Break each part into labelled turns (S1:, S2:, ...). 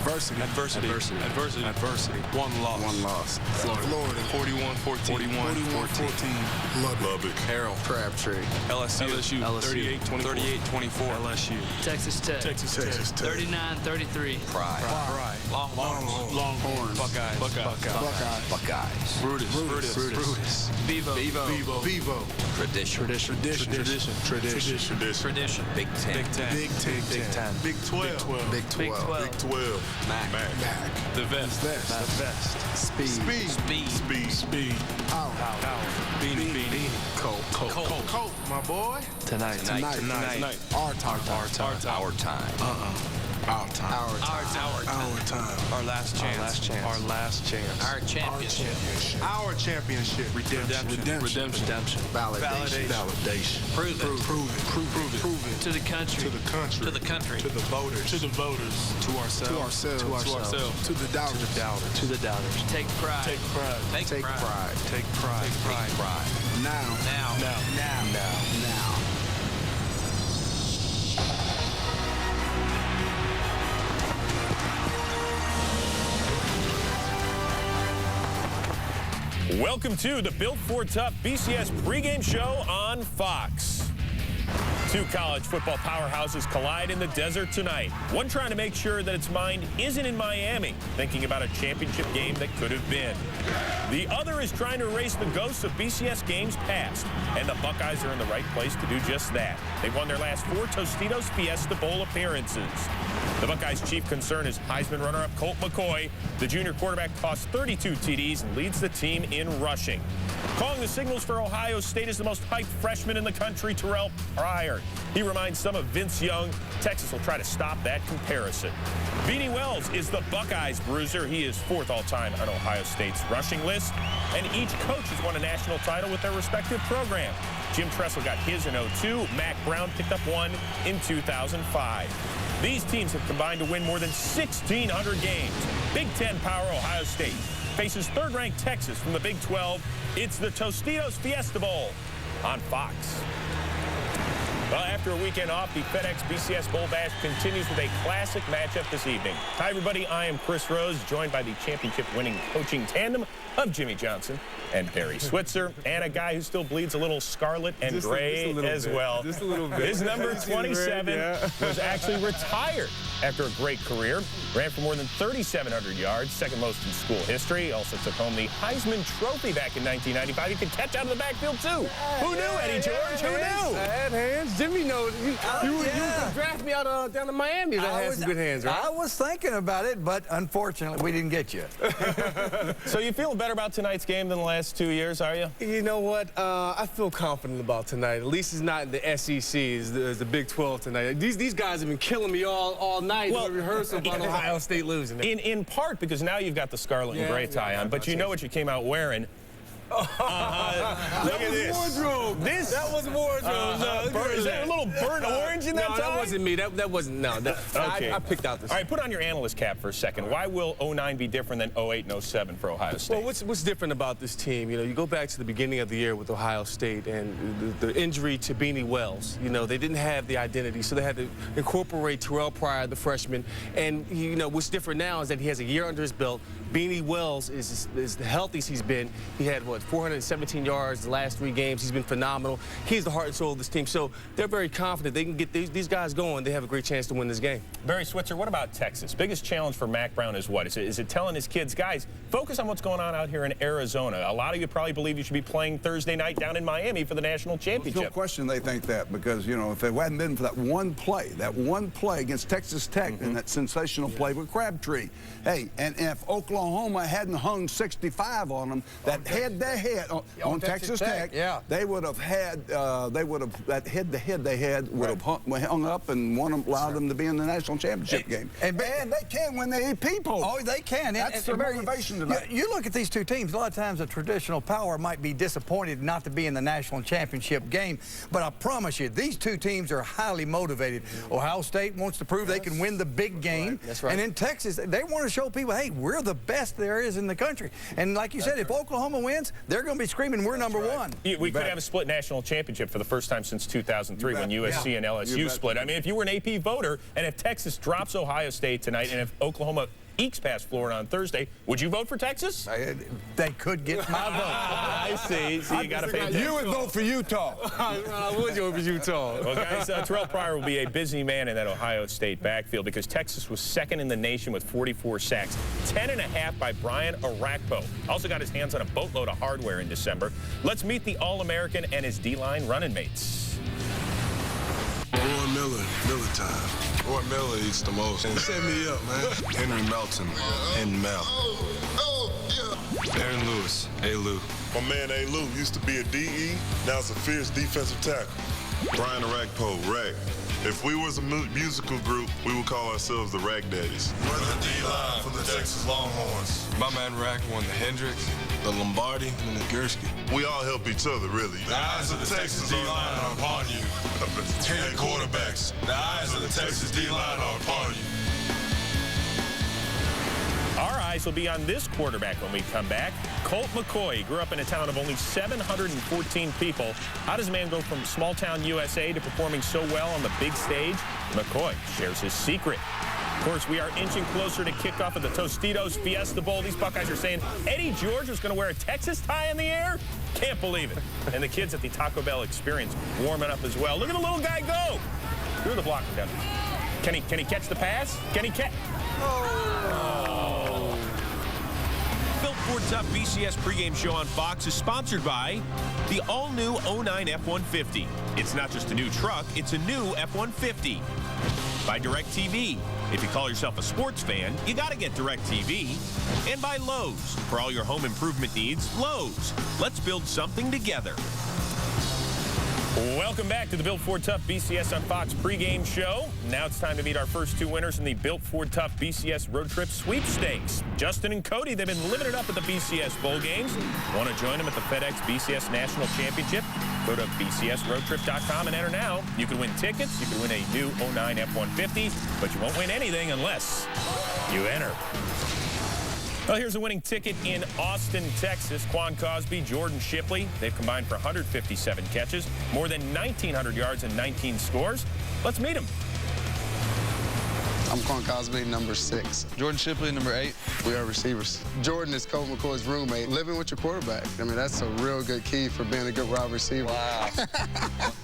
S1: Adversity.
S2: Adversity.
S1: Adversity.
S2: Adversity.
S1: Adversity.
S2: One loss.
S1: One loss.
S2: Florida.
S1: 41-14.
S2: 41-14.
S1: Lubbock.
S2: Carroll.
S1: Crabtree.
S2: LSU. 38-24.
S1: LSU.
S3: Texas Tech.
S1: Texas Tech.
S3: 39-33.
S2: Pride.
S1: Longhorns.
S2: Buckeyes.
S1: Buckeyes.
S2: Brutus.
S3: Vivo.
S2: Tradition.
S1: Big Ten. Big 12.
S3: Big 12.
S2: Mac.
S1: The vest. Speed. Power. Beanie. Colt. My boy.
S3: Tonight.
S1: Our time.
S2: Our time.
S1: Our time.
S2: Our last chance.
S3: Our championship.
S1: Our championship. Redemption. Validation.
S3: Prove it. To the country.
S1: To the country. To the voters. To ourselves. To the doubters.
S3: Take pride.
S1: Take pride. Now.
S4: Welcome to the Built for Tough BCS pregame show on Fox. Two college football powerhouses collide in the desert tonight. One trying to make sure that its mind isn't in Miami, thinking about a championship game that could have been. The other is trying to erase the ghosts of BCS games past, and the Buckeyes are in the right place to do just that. They've won their last 4 Tostitos Fiesta Bowl appearances. The Buckeyes' chief concern is Heisman runner-up Colt McCoy. The junior quarterback tossed 32 TDs and leads the team in rushing. Calling the signals for Ohio State is the most hyped freshman in the country, Terrell Pryor. He reminds some of Vince Young. Texas will try to stop that comparison. Beanie Wells is the Buckeyes bruiser. He is 4th all-time on Ohio State's rushing list. And each coach has won a national title with their respective program. Jim Tressel got his in 2002. Mac Brown picked up one in 2005. These teams have combined to win more than 1,600 games. Big Ten power Ohio State faces 3rd-ranked Texas from the Big 12. It's the Tostitos Fiesta Bowl on Fox. Well, after a weekend off, the FedEx BCS Bowl Bash continues with a classic matchup this evening. Hi, everybody. I am Chris Rose, joined by the championship-winning coaching tandem of Jimmy Johnson and Barry Switzer, and a guy who still bleeds a little scarlet and gray as well.
S5: Just a little bit.
S4: His number 27 was actually retired after a great career. Ran for more than 3,700 yards, 2nd most in school history. Also took home the Heisman Trophy back in 1995. He could catch out of the backfield, too. Who knew, Eddie George? Who knew?
S5: I had hands. Jimmy knows. You draft me out down to Miami. That had some good hands, right?
S6: I was thinking about it, but unfortunately, we didn't get you.
S4: So you feel better about tonight's game than the last 2 years, are you?
S5: You know what? I feel confident about tonight. At least it's not in the SEC. It's the Big 12 tonight. These guys have been killing me all night in the rehearsal about Ohio State losing.
S4: In part because now you've got the scarlet and gray tie on, but you know what you came out wearing. Look at this.
S5: Wardrobe. That was wardrobe.
S4: Is there a little burnt orange in that tie?
S5: No, that wasn't me. That wasn't. No.
S4: Okay.
S5: I picked out this.
S4: All right, put on your analyst cap for a second. Why will 09 be different than 08 and 07 for Ohio State?
S5: Well, what's different about this team? You know, you go back to the beginning of the year with Ohio State and the injury to Beanie Wells. You know, they didn't have the identity, so they had to incorporate Terrell Pryor, the freshman. And you know, what's different now is that he has a year under his belt. Beanie Wells is the healthiest he's been. He had, 417 yards the last 3 games. He's been phenomenal. He's the heart and soul of this team. So they're very confident they can get these guys going. They have a great chance to win this game.
S4: Barry Switzer, what about Texas? Biggest challenge for Mac Brown is what? Is it telling his kids, guys, focus on what's going on out here in Arizona? A lot of you probably believe you should be playing Thursday night down in Miami for the national championship.
S7: There's no question they think that because, you know, if it hadn't been for that one play against Texas Tech and that sensational play with Crabtree, hey, and if Oklahoma hadn't hung 65 on them, that head-to-head on Texas Tech, they would have had, that head-to-head they had would have hung up and allowed them to be in the national championship game. And they can when they eat people.
S6: Oh, they can.
S7: That's the motivation tonight.
S6: You look at these two teams, a lot of times a traditional power might be disappointed not to be in the national championship game, but I promise you, these two teams are highly motivated. Ohio State wants to prove they can win the big game.
S5: That's right.
S6: And in Texas, they want to show people, hey, we're the best there is in the country. And like you said, if Oklahoma wins, they're going to be screaming, we're number one.
S4: We could have a split national championship for the first time since 2003 when USC and LSU split. I mean, if you were an AP voter, and if Texas drops Ohio State tonight, and if Oklahoma ekes past Florida on Thursday, would you vote for Texas?
S6: They could get my vote.
S4: I see. See, you got to pay attention.
S7: You would vote for Utah.
S5: I would go for Utah.
S4: Well, guys, Terrell Pryor will be a busy man in that Ohio State backfield because Texas was second in the nation with 44 sacks, 10.5 by Brian Arakpo. Also got his hands on a boatload of hardware in December. Let's meet the All-American and his D-line running mates.
S3: Roy Miller time. Roy Miller eats the most. Set me up, man. Henry Melton and Mel. Aaron Lewis, A-Lou.
S8: My man A-Lou used to be a DE, now it's a fierce defensive tackle. Brian Arakpo, Rag. If we was a musical group, we would call ourselves the Rag Daddies.
S3: We're the D-line for the Texas Longhorns. My man Rack won the Hendricks, the Lombardi, and the Gursky.
S8: We all help each other, really.
S3: The eyes of the Texas D-line are upon you. 10 quarterbacks. The eyes of the Texas D-line are upon you.
S4: Our eyes will be on this quarterback when we come back. Colt McCoy grew up in a town of only 714 people. How does a man go from small-town USA to performing so well on the big stage? McCoy shares his secret. Of course, we are inching closer to kickoff of the Tostitos Fiesta Bowl. These Buckeyes are saying Eddie George was going to wear a Texas tie in the air? Can't believe it. And the kids at the Taco Bell Experience warming up as well. Look at the little guy go. Through the blocker down. Can he catch the pass? Can he catch? Built Ford Tough BCS pregame show on Fox is sponsored by the all-new 09 F-150. It's not just a new truck, it's a new F-150. By DirecTV. If you call yourself a sports fan, you got to get DirecTV. And by Lowe's. For all your home improvement needs, Lowe's. Let's build something together. Welcome back to the Built Ford Tough BCS on Fox pregame show. Now it's time to meet our first two winners in the Built Ford Tough BCS Road Trip Sweepstakes. Justin and Cody, they've been living it up at the BCS Bowl games. Want to join them at the FedEx BCS National Championship? Go to bcsroadtrip.com and enter now. You can win tickets, you can win a new 09 F-150, but you won't win anything unless you enter. Well, here's a winning ticket in Austin, Texas. Quan Cosby, Jordan Shipley. They've combined for 157 catches, more than 1,900 yards and 19 scores. Let's meet them.
S9: I'm Quan Cosby, number 6.
S10: Jordan Shipley, number 8.
S9: We are receivers. Jordan is Colt McCoy's roommate. Living with your quarterback. I mean, that's a real good key for being a good wide receiver.
S10: Wow.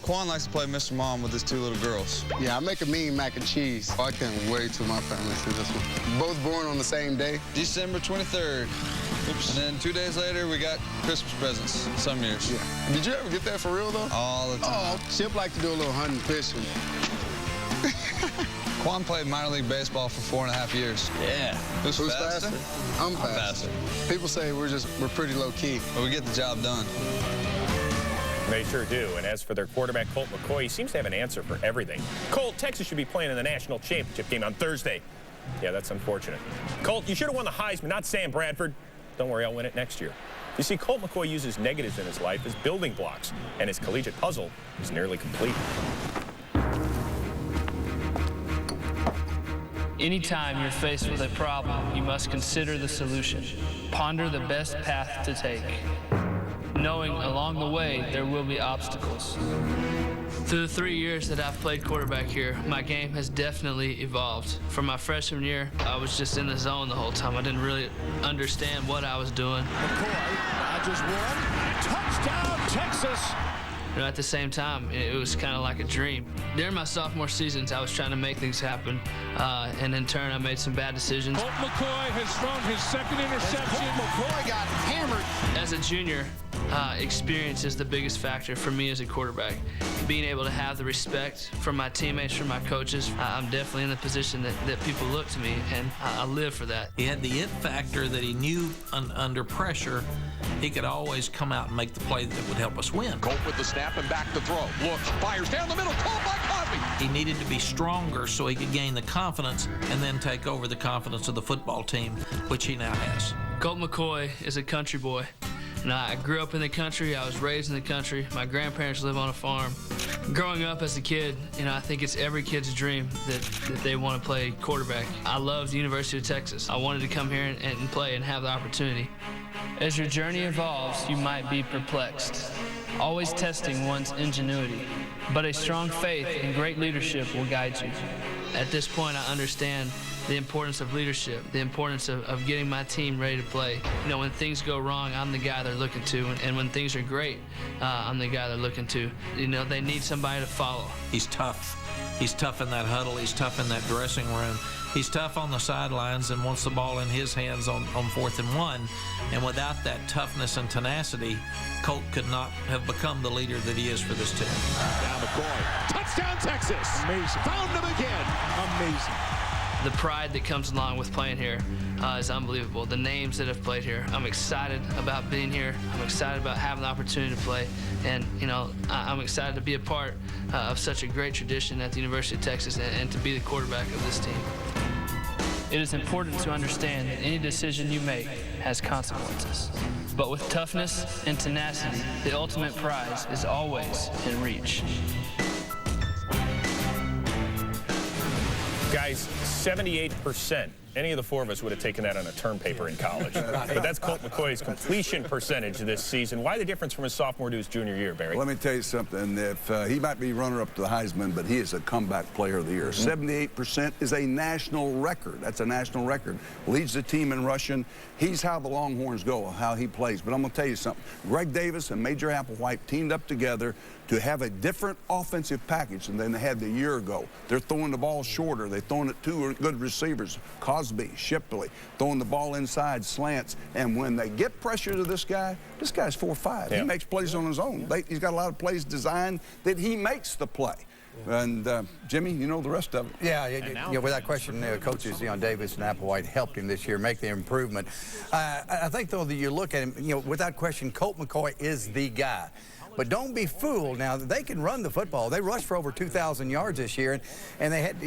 S10: Quan likes to play Mr. Mom with his 2 little girls.
S9: Yeah, I make a mean mac and cheese. I can't wait till my family see this one. Both born on the same day.
S10: December 23rd. Oops. And then 2 days later, we got Christmas presents some years.
S9: Yeah. Did you ever get that for real, though?
S10: All the time.
S9: Oh, Chip liked to do a little hunting fishing.
S10: Quan played minor league baseball for 4.5 years. Yeah. Who's faster?
S9: I'm faster. People say we're pretty low key.
S10: But we get the job done.
S4: They sure do. And as for their quarterback, Colt McCoy, he seems to have an answer for everything. Colt, Texas should be playing in the national championship game on Thursday. Yeah, that's unfortunate. Colt, you should have won the Heisman, not Sam Bradford. Don't worry, I'll win it next year. You see, Colt McCoy uses negatives in his life as building blocks, and his collegiate puzzle is nearly complete.
S11: Anytime you're faced with a problem, you must consider the solution. Ponder the best path to take, knowing along the way there will be obstacles. Through the 3 years that I've played quarterback here, my game has definitely evolved. From my freshman year, I was just in the zone the whole time. I didn't really understand what I was doing.
S12: McCoy dodges one. Touchdown, Texas!
S11: You know, at the same time, it was kind of like a dream. During my sophomore seasons, I was trying to make things happen, and in turn, I made some bad decisions.
S12: Colt McCoy has thrown his second interception. Colt McCoy got hammered.
S11: As a junior, experience is the biggest factor for me as a quarterback. Being able to have the respect from my teammates, from my coaches, I'm definitely in the position that people look to me, and I live for that.
S13: He had the it factor that he knew under pressure, he could always come out and make the play that would help us win.
S12: Colt with the snap and back to throw. Looks, fires down the middle, caught by Cosby.
S13: He needed to be stronger so he could gain the confidence and then take over the confidence of the football team, which he now has.
S11: Colt McCoy is a country boy. And I grew up in the country. I was raised in the country. My grandparents live on a farm. Growing up as a kid, I think it's every kid's dream that they want to play quarterback. I loved the University of Texas. I wanted to come here and play and have the opportunity. As your journey evolves, you might be perplexed, always testing one's ingenuity. But a strong faith and great leadership will guide you. At this point, I understand the importance of leadership, the importance of getting my team ready to play. When things go wrong, I'm the guy they're looking to, and when things are great, I'm the guy they're looking to. They need somebody to follow.
S13: He's tough. He's tough in that huddle. He's tough in that dressing room. He's tough on the sidelines and wants the ball in his hands on 4th and 1. And without that toughness and tenacity, Colt could not have become the leader that he is for this team.
S12: Down McCoy. Touchdown, Texas. Amazing. Found him again. Amazing.
S11: The pride that comes along with playing here is unbelievable. The names that have played here, I'm excited about being here. I'm excited about having the opportunity to play. And, I'm excited to be a part of such a great tradition at the University of Texas and to be the quarterback of this team. It is important to understand that any decision you make has consequences. But with toughness and tenacity, the ultimate prize is always in reach.
S4: Guys, 78%. Any of the four of us would have taken that on a term paper in college. But that's Colt McCoy's completion percentage this season. Why the difference from his sophomore to his junior year, Barry?
S7: Let me tell you something. If he might be runner-up to the Heisman, but he is a comeback player of the year. 78% is a national record. That's a national record. Leads the team in rushing. He's how the Longhorns go, how he plays. But I'm going to tell you something. Greg Davis and Major Applewhite teamed up together to have a different offensive package than they had the year ago. They're throwing the ball shorter. They're throwing it to good receivers. Cosby, Shipley, throwing the ball inside, slants. And when they get pressure to this guy's 4'5". He makes plays on his own. He's got a lot of plays designed that he makes the play. And Jimmy, you know the rest of it.
S6: Yeah, without question, coaches Davis and Applewhite helped him this year make the improvement. I think, though, that you look at him, without question, Colt McCoy is the guy. But don't be fooled. Now, they can run the football. They rushed for over 2,000 yards this year. And they had,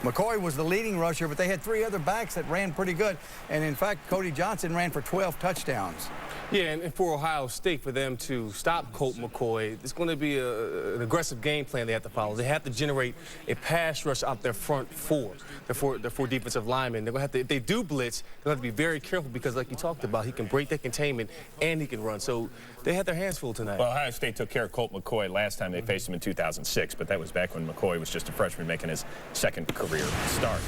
S6: McCoy was the leading rusher, but they had 3 other backs that ran pretty good. And, in fact, Cody Johnson ran for 12 touchdowns.
S5: Yeah, and for Ohio State, for them to stop Colt McCoy, it's going to be an aggressive game plan they have to follow. They have to generate a pass rush out their front four, the four defensive linemen. They're going to have to, if they do blitz, they're going to have to be very careful because, like you talked about, he can break that containment and he can run. So they had their hands full tonight.
S4: Well, Ohio State took care of Colt McCoy last time they faced him in 2006, but that was back when McCoy was just a freshman making his second career start.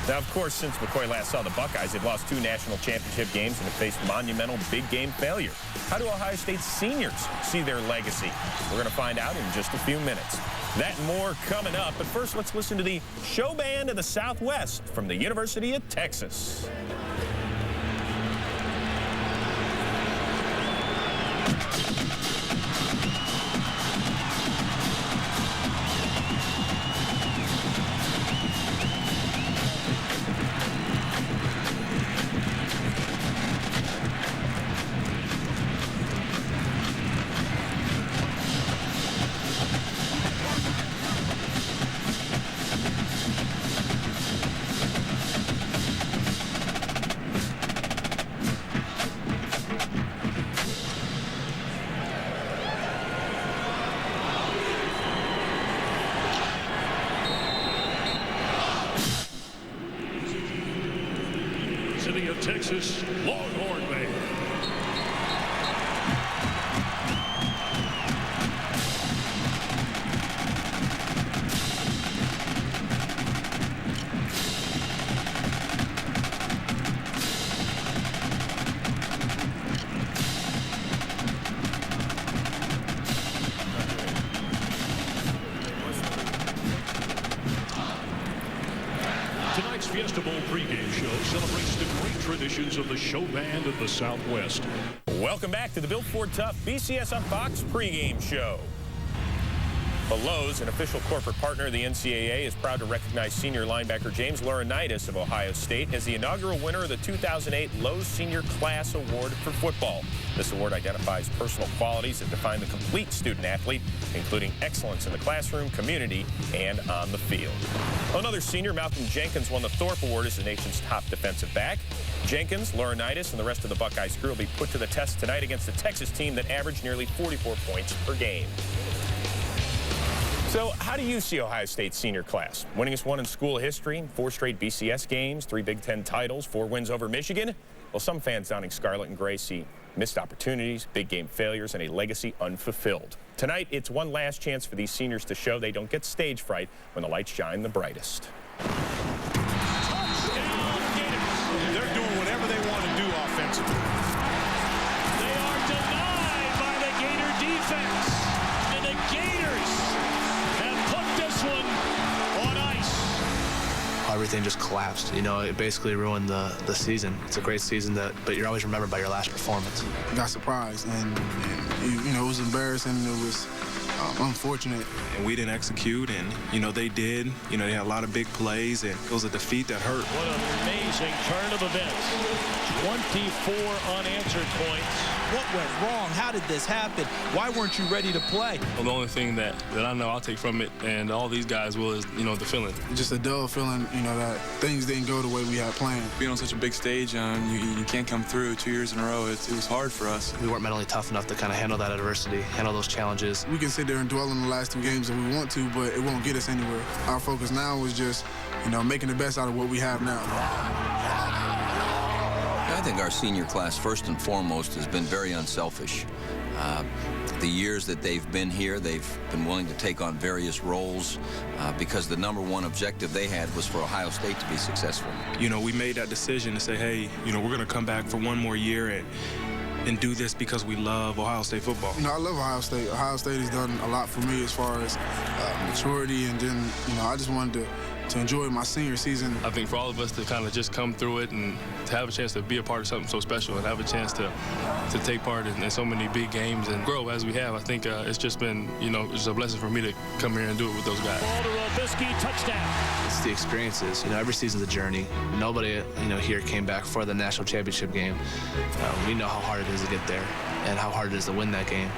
S4: Now, of course, since McCoy last saw the Buckeyes, they've lost 2 national championship games and have faced monumental big game failure. How do Ohio State's seniors see their legacy? We're going to find out in just a few minutes. That and more coming up. But first, let's listen to the show band of the Southwest from the University of Texas.
S12: City of Texas Longhorn Band. Tonight's Fiesta Bowl pregame show celebrates the great traditions of the show band of the Southwest.
S4: Welcome back to the Built Ford Tough BCS on Fox pregame show. Well, Lowe's, an official corporate partner of the NCAA, is proud to recognize senior linebacker James Laurinaitis of Ohio State as the inaugural winner of the 2008 Lowe's Senior Class Award for football. This award identifies personal qualities that define the complete student-athlete, including excellence in the classroom, community, and on the field. Another senior, Malcolm Jenkins, won the Thorpe Award as the nation's top defensive back. Jenkins, Laurinaitis, and the rest of the Buckeyes crew will be put to the test tonight against a Texas team that averaged nearly 44 points per game. So how do you see Ohio State's senior class? Winningest one in school history, 4 straight BCS games, 3 Big Ten titles, 4 wins over Michigan. Well, some fans donning scarlet and gray see missed opportunities, big game failures, and a legacy unfulfilled. Tonight, it's one last chance for these seniors to show they don't get stage fright when the lights shine the brightest.
S12: They're doing whatever they want to do offensively. They are denied by the Gator defense. And the Gators have put this one on ice.
S14: Everything just collapsed. You know, it basically ruined the season. It's a great season, but you're always remembered by your last performance.
S15: Got surprised, and you know, it was embarrassing. It was unfortunate.
S16: And we didn't execute, and, you know, they did. You know, they had a lot of big plays, and it was a defeat that hurt.
S12: What an amazing turn of events. 24 unanswered points.
S17: What went wrong? How did this happen? Why weren't you ready to play?
S18: Well, the only thing that I know I'll take from it, and all these guys will, is, you know, the feeling.
S15: Just a dull feeling, you know, that things didn't go the way we had planned.
S19: Being on such a big stage, you can't come through 2 years in a row. It was hard for us.
S14: We weren't mentally tough enough to kind of handle that adversity, handle those challenges.
S15: We can sit there and dwell on the last 2 games if we want to, but it won't get us anywhere. Our focus now is just, you know, making the best out of what we have now.
S2: I think our senior class, first and foremost, has been very unselfish. The years that they've been here, they've been willing to take on various roles because the #1 objective they had was for Ohio State to be successful.
S16: You know, we made that decision to say, hey, you know, we're going to come back for 1 more year and do this because we love Ohio State football.
S15: You know, I love Ohio State. Ohio State has done a lot for me as far as maturity, and then, you know, I just wanted to enjoy my senior season.
S18: I think for all of us to kind of just come through it and to have a chance to be a part of something so special and have a chance to take part in so many big games and grow as we have, I think it's just been, you know, it's a blessing for me to come here and do it with those guys.
S12: Ball to Robisky, touchdown.
S14: It's the experiences. You know, every season's a journey. Nobody, you know, here came back for the national championship game. We know how hard it is to get there and how hard it is to win that game.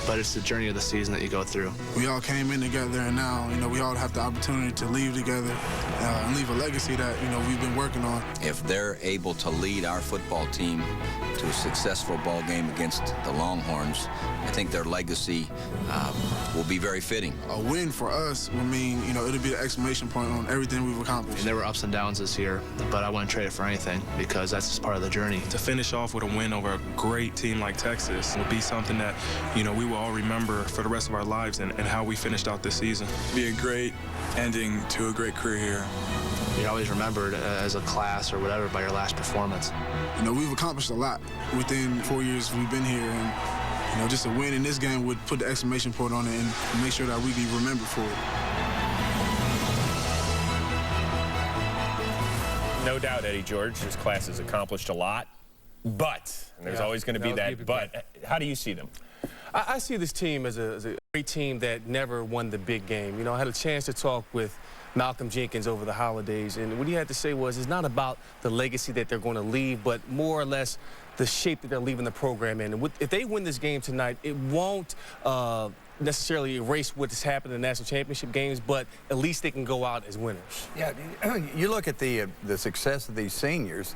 S14: But it's the journey of the season that you go through.
S15: We all came in together, and now, you know, we all have the opportunity to leave together and leave a legacy that, you know, we've been working on.
S2: If they're able to lead our football team to a successful ball game against the Longhorns, I think their legacy will be very fitting.
S15: A win for us would mean, you know, it'll be an exclamation point on everything we've accomplished.
S14: And there were ups and downs this year, but I wouldn't trade it for anything because that's just part of the journey.
S16: To finish off with a win over a great team like Texas will be something that, you know, we will all remember for the rest of our lives and how we finished out this season.
S19: Be a great ending to a great career here.
S14: You're always remembered as a class or whatever by your last performance.
S15: You know, we've accomplished a lot within 4 years we've been here, and, you know, just a win in this game would put the exclamation point on it and make sure that we be remembered for it.
S4: No doubt, Eddie George, his class has accomplished a lot, but, and there's always going to be that but. How do you see them?
S5: I see this team as a great team that never won the big game. You know, I had a chance to talk with Malcolm Jenkins over the holidays, and what he had to say was it's not about the legacy that they're going to leave, but more or less the shape that they're leaving the program in. And if they win this game tonight, it won't necessarily erase what has happened in the national championship games, but at least they can go out as winners.
S6: Yeah, you look at the success of these seniors,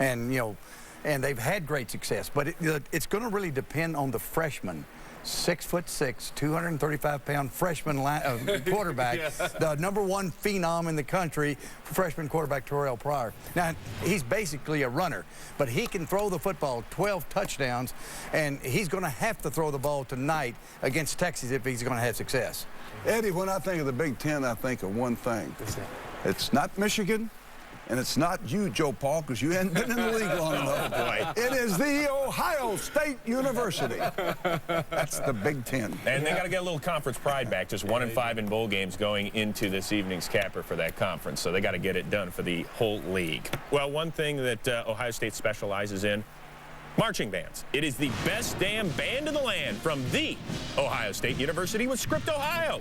S6: and, you know, and they've had great success, but it's going to really depend on the freshmen. 6'6", 235-pound freshman quarterback, the #1 phenom in the country, freshman quarterback Terrell Pryor. Now, he's basically a runner, but he can throw the football, 12 touchdowns, and he's going to have to throw the ball tonight against Texas if he's going to have success.
S7: Eddie, when I think of the Big Ten, I think of one thing. It's not Michigan, and it's not you, Joe Paul, because you hadn't been in the league long enough.
S4: Oh, boy.
S7: It is the Ohio State University. That's the Big Ten.
S4: And they got to get a little conference pride back. Just 1-5 in bowl games going into this evening's capper for that conference. So they got to get it done for the whole league. Well, one thing that Ohio State specializes in, Marching bands. It is the best damn band in the land from the Ohio State University with Script, Ohio.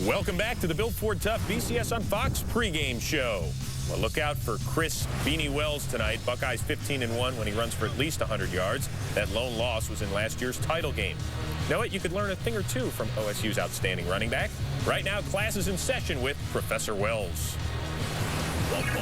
S4: Welcome back to the Built Ford Tough BCS on Fox pregame show. Well, look out for Chris Beanie Wells tonight. Buckeyes 15-1 when he runs for at least 100 yards. That lone loss was in last year's title game. Know it? You could learn a thing or two from OSU's outstanding running back. Right now, class is in session with Professor Wells.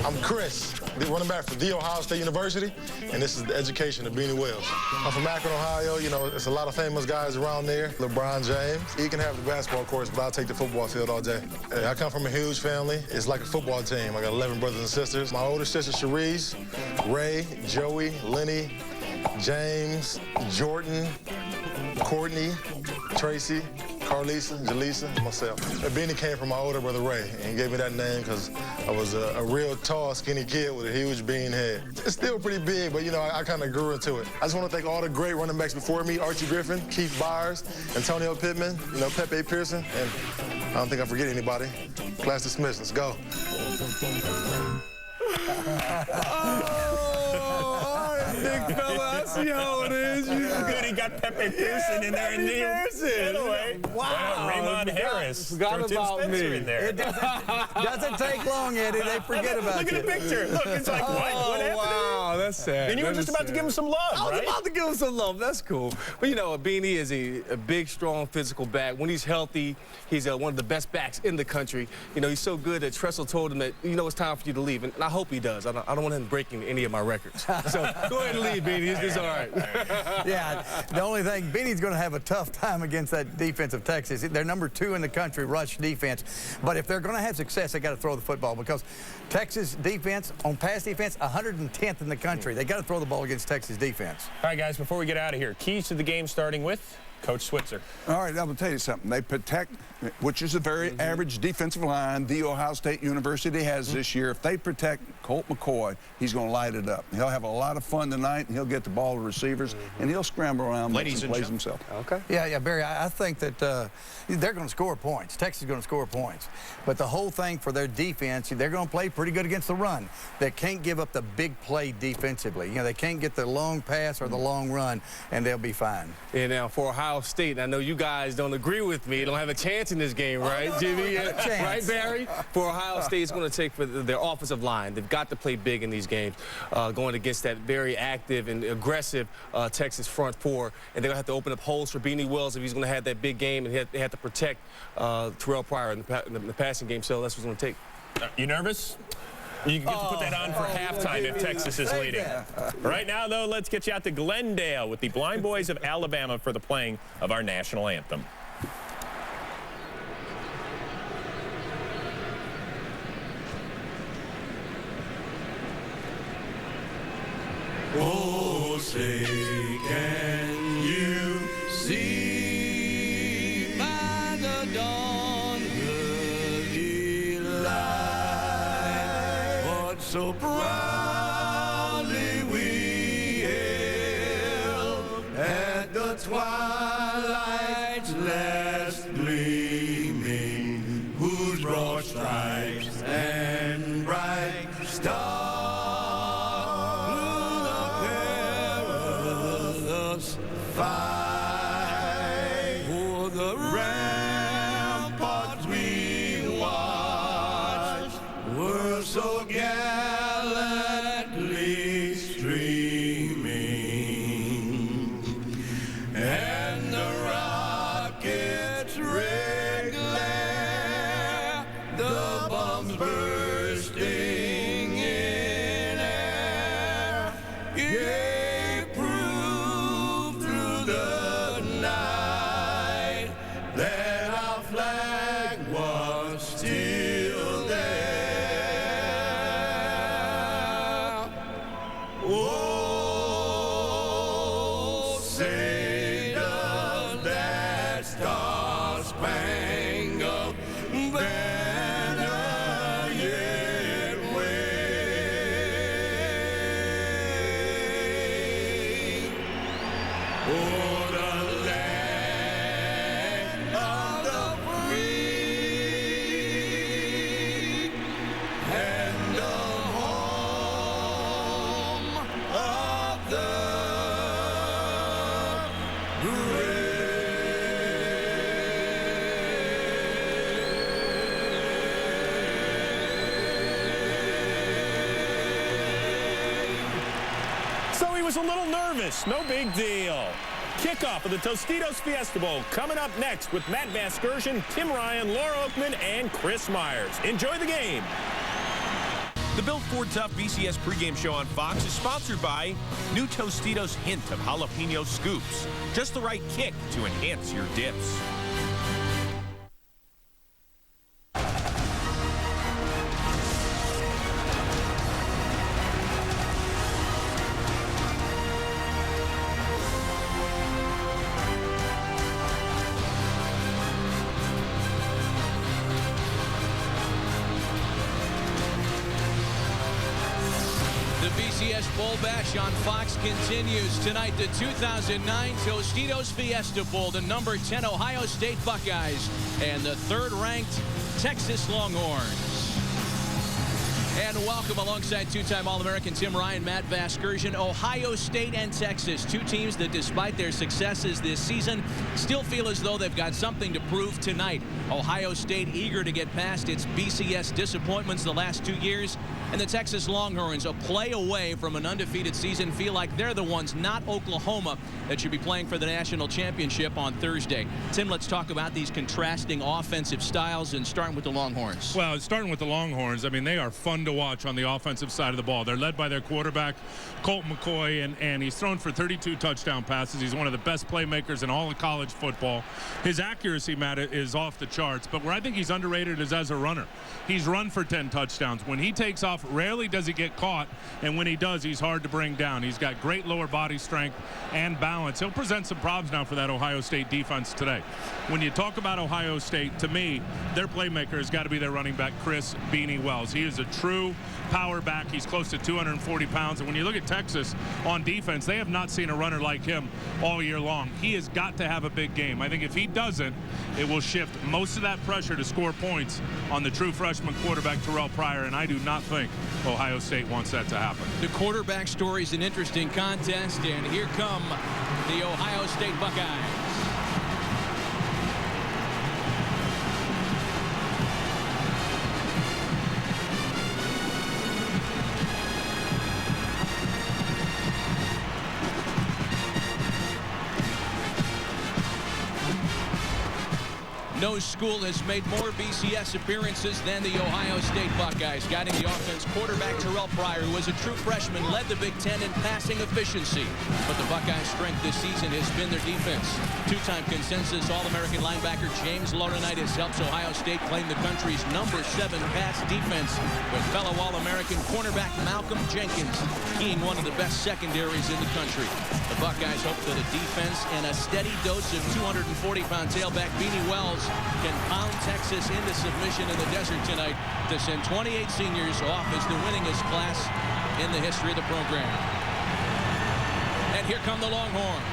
S20: I'm Chris, the running back for The Ohio State University, and this is the education of Beanie Wells. I'm from Akron, Ohio. You know, there's a lot of famous guys around there. LeBron James. He can have the basketball courts, but I'll take the football field all day. I come from a huge family. It's like a football team. I got 11 brothers and sisters. My older sister, Cherise, Ray, Joey, Lenny, James, Jordan, Courtney, Tracy, Carlisa, Jaleesa, and myself. Beanie came from my older brother, Ray, and he gave me that name because I was a real tall, skinny kid with a huge bean head. It's still pretty big, but, you know, I kind of grew into it. I just want to thank all the great running backs before me, Archie Griffin, Keith Byers, Antonio Pittman, you know, Pepe Pearson, and I don't think I forget anybody. Class dismissed. Let's go.
S5: Big fella, I see how it is.
S4: Good, he got Pepe Pearson in there. Anyway,
S5: wow.
S4: Raymond Harris.
S5: Forgot about me.
S4: In there.
S6: It doesn't take long, Eddie. They forget about
S4: Look
S6: you.
S4: at the picture. Look, it's like, what happened?
S5: Wow, that's sad.
S4: And you were just about to give him some love,
S5: I was
S4: right?
S5: about to give him some love. That's cool. But, you know, Beanie is a big, strong, physical back. When he's healthy, he's one of the best backs in the country. You know, he's so good that Tressel told him that, you know, it's time for you to leave. And I hope he does. I don't want him breaking any of my records. So go ahead and leave, Beanie. It's all right.
S6: Yeah, the only thing, Beanie's going to have a tough time against that defense of Texas. They're number 2 in the country, rush defense. But if they're going to have success, they got to throw the football because Texas defense, on pass defense, 110th in the country. They got to throw the ball against Texas defense.
S4: All right, guys, before we get out of here, keys to the game starting with Coach Switzer.
S7: All right, I'm going to tell you something. They protect, which is a very average defensive line The Ohio State University has this year. If they protect Colt McCoy, he's going to light it up. He'll have a lot of fun tonight, and he'll get the ball to receivers, and he'll scramble around and plays himself.
S5: Okay.
S6: Yeah, Barry, I think that they're going to score points. Texas is going to score points. But the whole thing for their defense, they're going to play pretty good against the run. They can't give up the big play defensively. You know, they can't get the long pass or the long run, and they'll be fine.
S5: And now for Ohio State, I know you guys don't agree with me. They don't have a chance in this game, right, Jimmy? Right, Barry? For Ohio State, it's going to take for their offensive line. They've got to play big in these games, going against that very active and aggressive Texas front four. And they're going to have to open up holes for Beanie Wells if he's going to have that big game, and they have to protect Terrell Pryor in the passing game. So that's what's going to take.
S4: You nervous? You get to put that on for halftime if Texas is leading. Right now, though, let's get you out to Glendale with the Blind Boys of Alabama for the playing of our national anthem.
S1: Oh, say, can you see by the dawn's early light what so proudly we hailed at the twilight's last gleaming, whose broad stripes and bright stars through the perilous fight. For the ramparts we watched were so gallantly streaming, and the rockets' red glare, the bombs bursting in air, gave proof through the night that our flag was still there. Oh, say does that star-spangled banner yet wave o'er the land of the free and the home of the
S4: So he was a little nervous. No big deal. Kickoff of the Tostitos Fiesta Bowl coming up next with Matt Vasgersian, Tim Ryan, Laura Oakman, and Chris Myers. Enjoy the game.
S12: The Built Ford Tough BCS pregame show on Fox is sponsored by new Tostitos hint of jalapeno scoops. Just the right kick to enhance your dips.
S21: The BCS Bowl Bash on Fox continues tonight. The 2009 Tostitos Fiesta Bowl. The number 10 Ohio State Buckeyes and the third-ranked Texas Longhorns. And welcome alongside two-time All-American Tim Ryan, Matt Vasgersian, Ohio State and Texas. Two teams that, despite their successes this season, still feel as though they've got something to prove tonight. Ohio State eager to get past its BCS disappointments the last 2 years. And the Texas Longhorns, a play away from an undefeated season, feel like they're the ones, not Oklahoma, that should be playing for the national championship on Thursday. Tim, let's talk about these contrasting offensive styles, and starting with the Longhorns.
S22: Well, starting with the Longhorns, I mean, they are fun to watch on the offensive side of the ball. They're led by their quarterback, Colt McCoy, and he's thrown for 32 touchdown passes. He's one of the best playmakers in all of college football. His accuracy, Matt, is off the charts, but where I think he's underrated is as a runner. He's run for 10 touchdowns. When he takes off, rarely does he get caught, and when he does, he's hard to bring down. He's got great lower body strength and balance. He'll present some problems now for that Ohio State defense today. When you talk about Ohio State, to me, their playmaker has got to be their running back, Chris Beanie Wells. He is a true power back. He's close to 240 pounds, and when you look at Texas on defense, they have not seen a runner like him all year long. He has got to have a big game. I think if he doesn't, it will shift most of that pressure to score points on the true freshman quarterback, Terrell Pryor, and I do not think Ohio State wants that to happen.
S21: The quarterback story is an interesting contest, and here come the Ohio State Buckeyes. No school has made more BCS appearances than the Ohio State Buckeyes. Guiding the offense, quarterback Terrell Pryor, who was a true freshman, led the Big Ten in passing efficiency. But the Buckeyes' strength this season has been their defense. Two-time consensus All-American linebacker James Laurinaitis helps Ohio State claim the country's #7 pass defense, with fellow All-American cornerback Malcolm Jenkins being one of the best secondaries in the country. The Buckeyes hope that a defense and a steady dose of 240-pound tailback Beanie Wells can pound Texas into submission in the desert tonight to send 28 seniors off as the winningest class in the history of the program. And here come the Longhorns.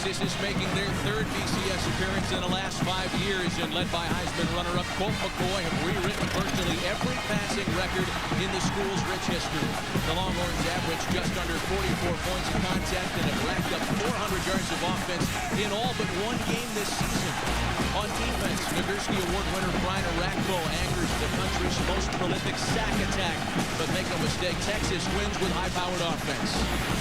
S21: Texas is making their third BCS appearance in the last 5 years, and led by Heisman runner-up Colt McCoy, have rewritten virtually every passing record in the school's rich history. The Longhorns averaged just under 44 points of contact and have racked up 400 yards of offense in all but one game this season. On defense, Nagurski Award winner Brian Arakpo angers the country's most prolific sack attack. But make no mistake, Texas wins with high-powered offense.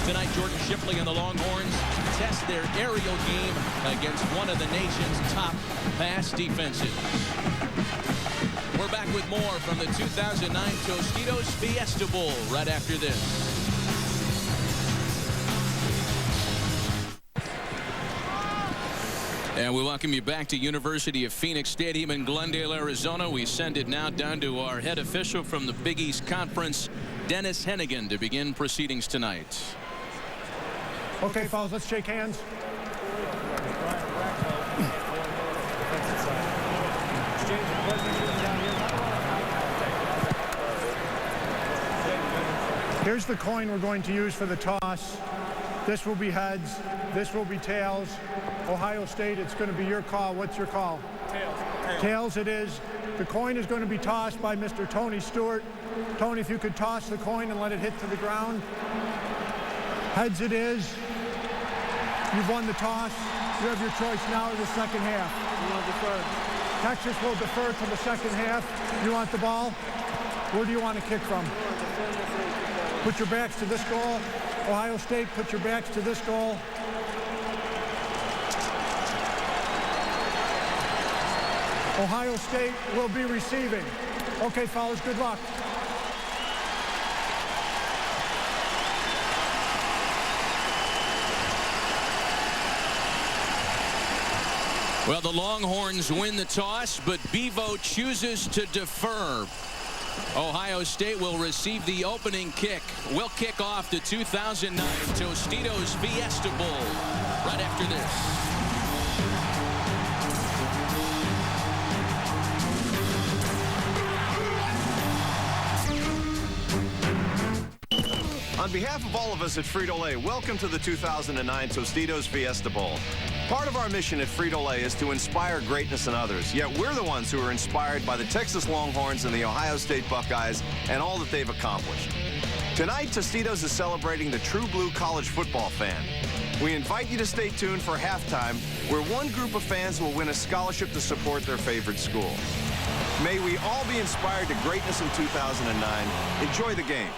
S21: Tonight, Jordan Shipley and the Longhorns test their aerial game against one of the nation's top pass defenses. We're back with more from the 2009 Tostitos Fiesta Bowl right after this. And we welcome you back to University of Phoenix Stadium in Glendale, Arizona. We send it now down to our head official from the Big East Conference, Dennis Hennigan, to begin proceedings tonight.
S3: Okay, fellas, let's shake hands. Here's the coin we're going to use for the toss. This will be heads. This will be tails. Ohio State, it's going to be your call. What's your call?
S8: Tails.
S3: Tails it is. The coin is going to be tossed by Mr. Tony Stewart. Tony, if you could toss the coin and let it hit to the ground. Heads it is. You've won the toss. You have your choice now in the second half. You want to defer. Texas will defer to the second half. You want the ball? Where do you want to kick from? Put your backs to this goal. Ohio State, put your backs to this goal. Ohio State will be receiving. Okay, fellas, good luck.
S21: Well, the Longhorns win the toss, but Bevo chooses to defer. Ohio State will receive the opening kick. We'll kick off the 2009 Tostitos Fiesta Bowl right after this.
S23: On behalf of all of us at Frito-Lay, welcome to the 2009 Tostitos Fiesta Bowl. Part of our mission at Frito-Lay is to inspire greatness in others, yet we're the ones who are inspired by the Texas Longhorns and the Ohio State Buckeyes and all that they've accomplished. Tonight, Tostitos is celebrating the true blue college football fan. We invite you to stay tuned for halftime, where one group of fans will win a scholarship to support their favorite school. May we all be inspired to greatness in 2009. Enjoy the game.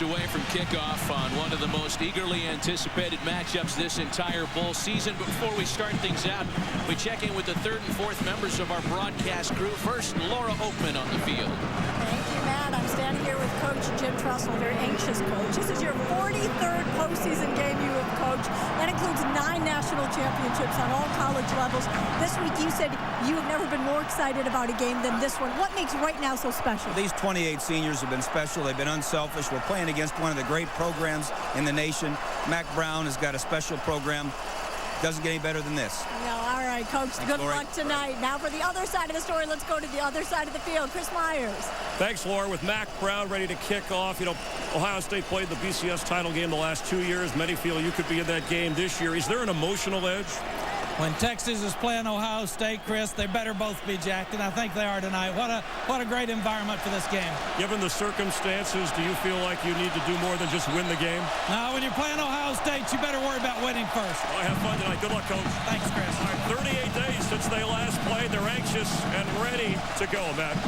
S21: Away from kickoff on one of the most eagerly anticipated matchups this entire bowl season. Before we start things out, we check in with the third and fourth members of our broadcast crew. First, Laura Oakman on the field.
S24: Thank you, Matt. I'm standing here with Coach Jim Trussell, a very anxious coach. This is your 43rd postseason game you have coached. That includes 9 national championships on all college levels. This week you said you have never been more excited about a game than this one. What makes right now so special?
S25: These 28 seniors have been special. They've been unselfish. We're playing against one of the great programs in the nation. Mac Brown has got a special program. Doesn't get any better than this.
S24: No, all right, Coach.
S25: Thanks,
S24: good
S25: Lori.
S24: luck tonight. Now for the other side of the story, let's go to the other side of the field. Chris Myers.
S26: Thanks, Laura. With Mac Brown ready to kick off, you know, Ohio State played the BCS title game the last 2 years. Many feel you could be in that game this year. Is there an emotional edge?
S13: When Texas is playing Ohio State, Chris, they better both be jacked, and I think they are tonight. What a great environment for this game.
S26: Given the circumstances, do you feel like you need to do more than just win the game?
S13: No, when you're playing Ohio State, you better worry about winning first.
S26: Well, have fun tonight. Good luck, Coach.
S13: Thanks, Chris.
S26: All right, 38 days since they last played. They're anxious and ready to go, Matt.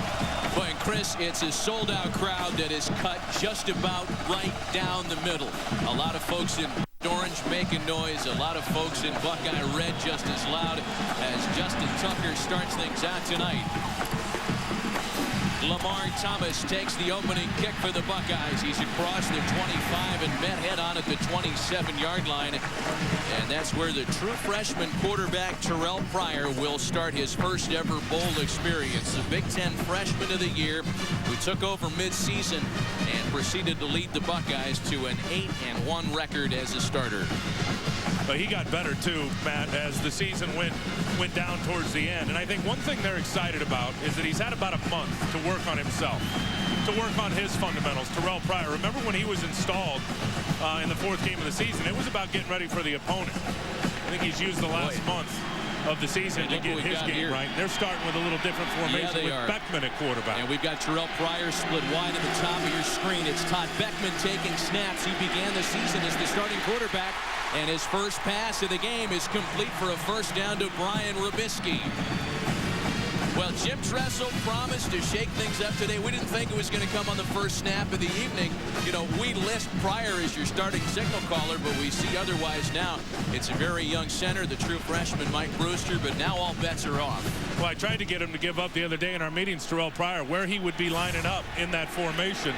S21: Boy, and Chris, it's a sold-out crowd that is cut just about right down the middle. A lot of folks in orange making noise, a lot of folks in Buckeye red just as loud as Justin Tucker starts things out tonight. Lamar Thomas takes the opening kick for the Buckeyes. He's across the 25 and met head on at the 27-yard line. And that's where the true freshman quarterback Terrell Pryor will start his first ever bowl experience. The Big Ten Freshman of the Year, who took over mid-season and proceeded to lead the Buckeyes to an 8-1 record as a starter.
S22: But he got better too, Matt, as the season went down towards the end. And I think one thing they're excited about is that he's had about a month to work on himself, to work on his fundamentals. Terrell Pryor, remember when he was installed in the 4th game of the season, it was about getting ready for the opponent. I think he's used the last month of the season to get his game right. They're starting with a little different formation with Beckman at quarterback.
S21: And we've got Terrell Pryor split wide at the top of your screen. It's Todd Beckman taking snaps. He began the season as the starting quarterback, and his first pass of the game is complete for a first down to Brian Robisky. Well, Jim Tressel promised to shake things up today. We didn't think it was going to come on the first snap of the evening. You know, we list Pryor as your starting signal caller, but we see otherwise now. It's a very young center, the true freshman Mike Brewster, but now all bets are off.
S22: Well, I tried to get him to give up the other day in our meetings, Terrell Pryor, where he would be lining up in that formation.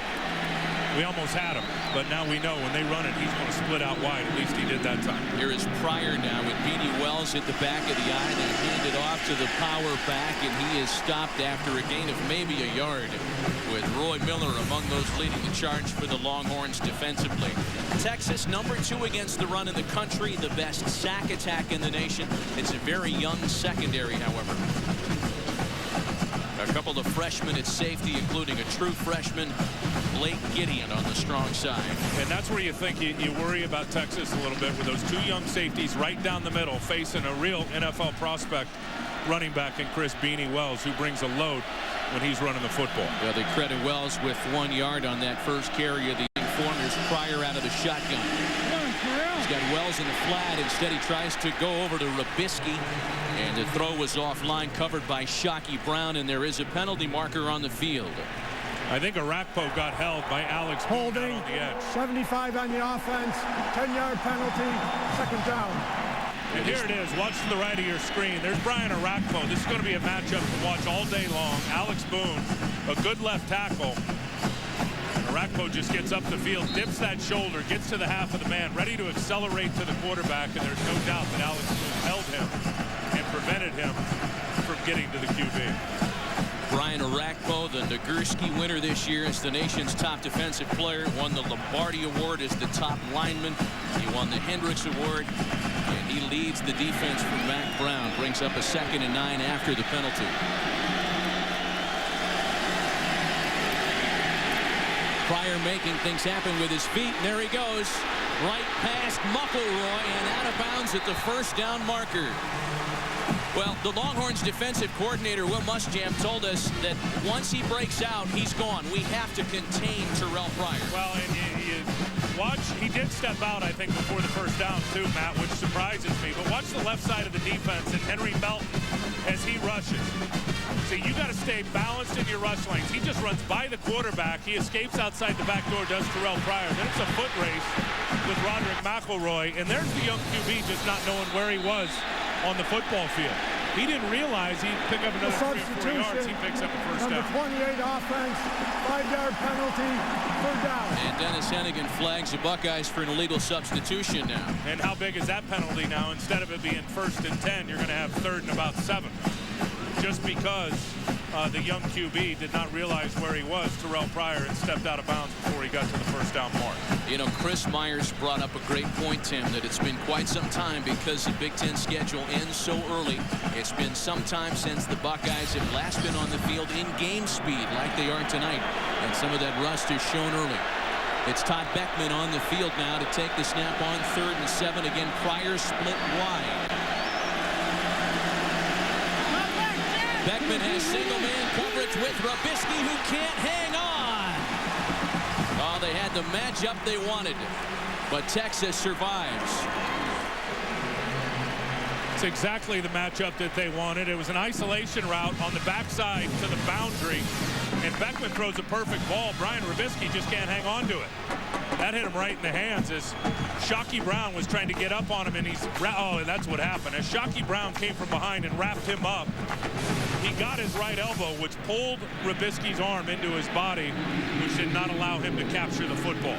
S22: We almost had him, but now we know when they run it, he's going to split out wide. At least he did that time.
S21: Here is Pryor now with Beanie Wells at the back of the eye, then handed off to the power back, and he is stopped after a gain of maybe a yard, with Roy Miller among those leading the charge for the Longhorns defensively. Texas, number 2 against the run in the country, the best sack attack in the nation. It's a very young secondary, however. A couple of freshmen at safety, including a true freshman, Blake Gideon, on the strong side.
S22: And that's where you think you worry about Texas a little bit, with those 2 young safeties right down the middle facing a real NFL prospect running back in Chris Beanie Wells, who brings a load when he's running the football.
S21: Well, they credit Wells with 1 yard on that first carry of the Informers. Pryor out of the shotgun. He's got Wells in the flat. Instead, he tries to go over to Robisky, and the throw was offline, covered by Shockey Brown, and there is a penalty marker on the field.
S22: I think Arakpo got held by Alex
S3: holding
S22: on the edge.
S3: 75 on the offense, 10-yard penalty, 2nd down.
S22: And here it is. Watch to the right of your screen. There's Brian Arakpo. This is going to be a matchup to watch all day long. Alex Boone, a good left tackle. Arakpo just gets up the field, dips that shoulder, gets to the half of the man, ready to accelerate to the quarterback, and there's no doubt that Alex Boone held him and prevented him from getting to the QB.
S21: Brian Arakpo, the Nagurski winner this year, as the nation's top defensive player, won the Lombardi Award as the top lineman. He won the Hendricks Award, and he leads the defense for Mack Brown. Brings up a 2nd and 9 after the penalty. Pryor making things happen with his feet, and there he goes. Right past McElroy and out of bounds at the first down marker. Well, the Longhorns defensive coordinator, Will Muschamp, told us that once he breaks out, he's gone. We have to contain Terrell Pryor.
S22: Well, and you watch, he did step out, I think, before the first down, too, Matt, which surprises me. But watch the left side of the defense and Henry Melton as he rushes. See, you got to stay balanced in your rush lanes. He just runs by the quarterback. He escapes outside the back door, does Terrell Pryor. Then it's a foot race with Roderick McElroy. And there's the young QB just not knowing where he was on the football field. He didn't realize he'd pick up another 3 or 4 yards. He picks up a first down.
S3: Number 28 offense, 5-yard penalty, 3rd down.
S21: And Dennis Hennigan flags the Buckeyes for an illegal substitution now.
S22: And how big is that penalty now? Instead of it being 1st and 10, you're going to have 3rd and about 7. Just because the young QB did not realize where he was, Terrell Pryor, and stepped out of bounds before he got to the first down mark.
S21: You know, Chris Myers brought up a great point, Tim, that it's been quite some time because the Big Ten schedule ends so early. It's been some time since the Buckeyes have last been on the field in game speed like they are tonight, and some of that rust is shown early. It's Todd Beckman on the field now to take the snap on 3rd and 7. Again, Pryor split wide. Beckman has single-man coverage with Robisky, who can't hang on. Oh, they had the matchup they wanted, but Texas survives.
S22: It's exactly the matchup that they wanted. It was an isolation route on the backside to the boundary, and Beckman throws a perfect ball. Brian Robisky just can't hang on to it. That hit him right in the hands as Shockey Brown was trying to get up on him, and that's what happened. As Shockey Brown came from behind and wrapped him up, he got his right elbow, which pulled Robisky's arm into his body, which did not allow him to capture the football.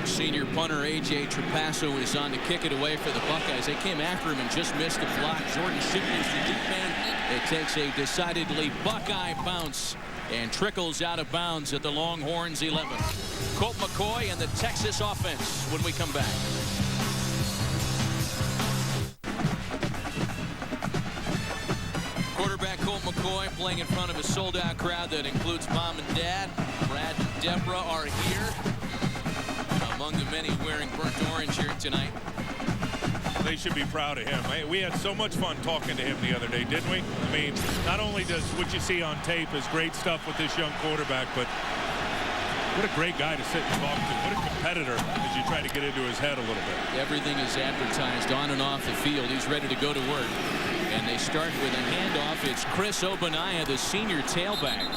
S21: Senior punter A.J. Trapasso is on to kick it away for the Buckeyes. They came after him and just missed the block. Jordan Shipley is the deep man. It takes a decidedly Buckeye bounce and trickles out of bounds at the Longhorns 11. Colt McCoy and the Texas offense when we come back. Colt McCoy playing in front of a sold-out crowd that includes mom and dad. Brad and Deborah are here, among the many wearing burnt orange here tonight.
S22: They should be proud of him. We had so much fun talking to him the other day, didn't we? I mean, not only does what you see on tape is great stuff with this young quarterback, but what a great guy to sit and talk to. What a competitor as you try to get into his head a little bit.
S21: Everything is advertised on and off the field. He's ready to go to work. And they start with a handoff. It's Chris Ogbonnaya, the senior tailback.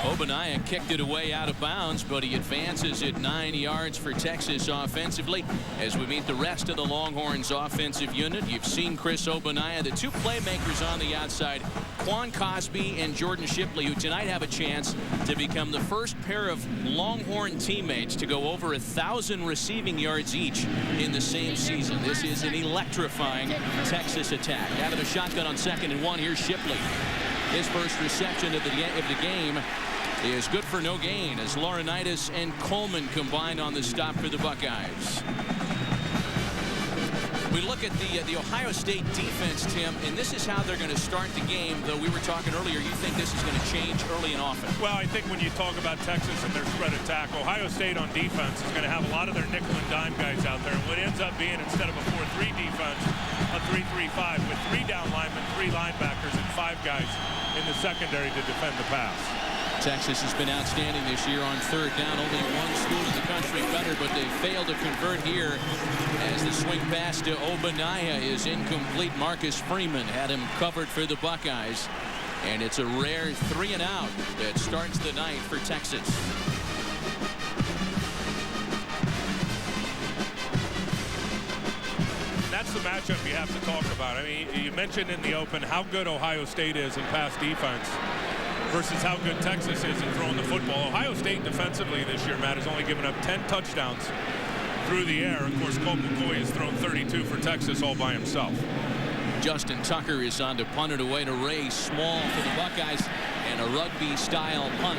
S21: Ogbonnaya kicked it away out of bounds, but he advances it 9 yards for Texas offensively. As we meet the rest of the Longhorns offensive unit, you've seen Chris Ogbonnaya, the two playmakers on the outside, Quan Cosby and Jordan Shipley, who tonight have a chance to become the first pair of Longhorn teammates to go over 1,000 receiving yards each in the same season. This is an electrifying Texas attack. Out of the shotgun on 2nd and 1, here's Shipley. His first reception of the game is good for no gain as Laurinaitis and Coleman combined on the stop for the Buckeyes. We look at the Ohio State defense, Tim, and this is how they're going to start the game, though we were talking earlier, you think this is going to change early and often?
S22: Well, I think when you talk about Texas and their spread attack, Ohio State on defense is going to have a lot of their nickel and dime guys out there. And what ends up being, instead of a 4-3 defense, a 3-3-5 with 3 down linemen, 3 linebackers, and 5 guys in the secondary to defend the pass.
S21: Texas has been outstanding this year on 3rd down. Only one school in the country better, but they failed to convert here as the swing pass to Ogbonnaya is incomplete. Marcus Freeman had him covered for the Buckeyes. And it's a rare 3 and out that starts the night for Texas.
S22: That's the matchup you have to talk about. I mean, you mentioned in the open how good Ohio State is in pass defense versus how good Texas is in throwing the football. Ohio State defensively this year, Matt, has only given up 10 touchdowns through the air. Of course, Colt McCoy has thrown 32 for Texas all by himself.
S21: Justin Tucker is on to punt it away to Ray Small for the Buckeyes, and a rugby-style punt.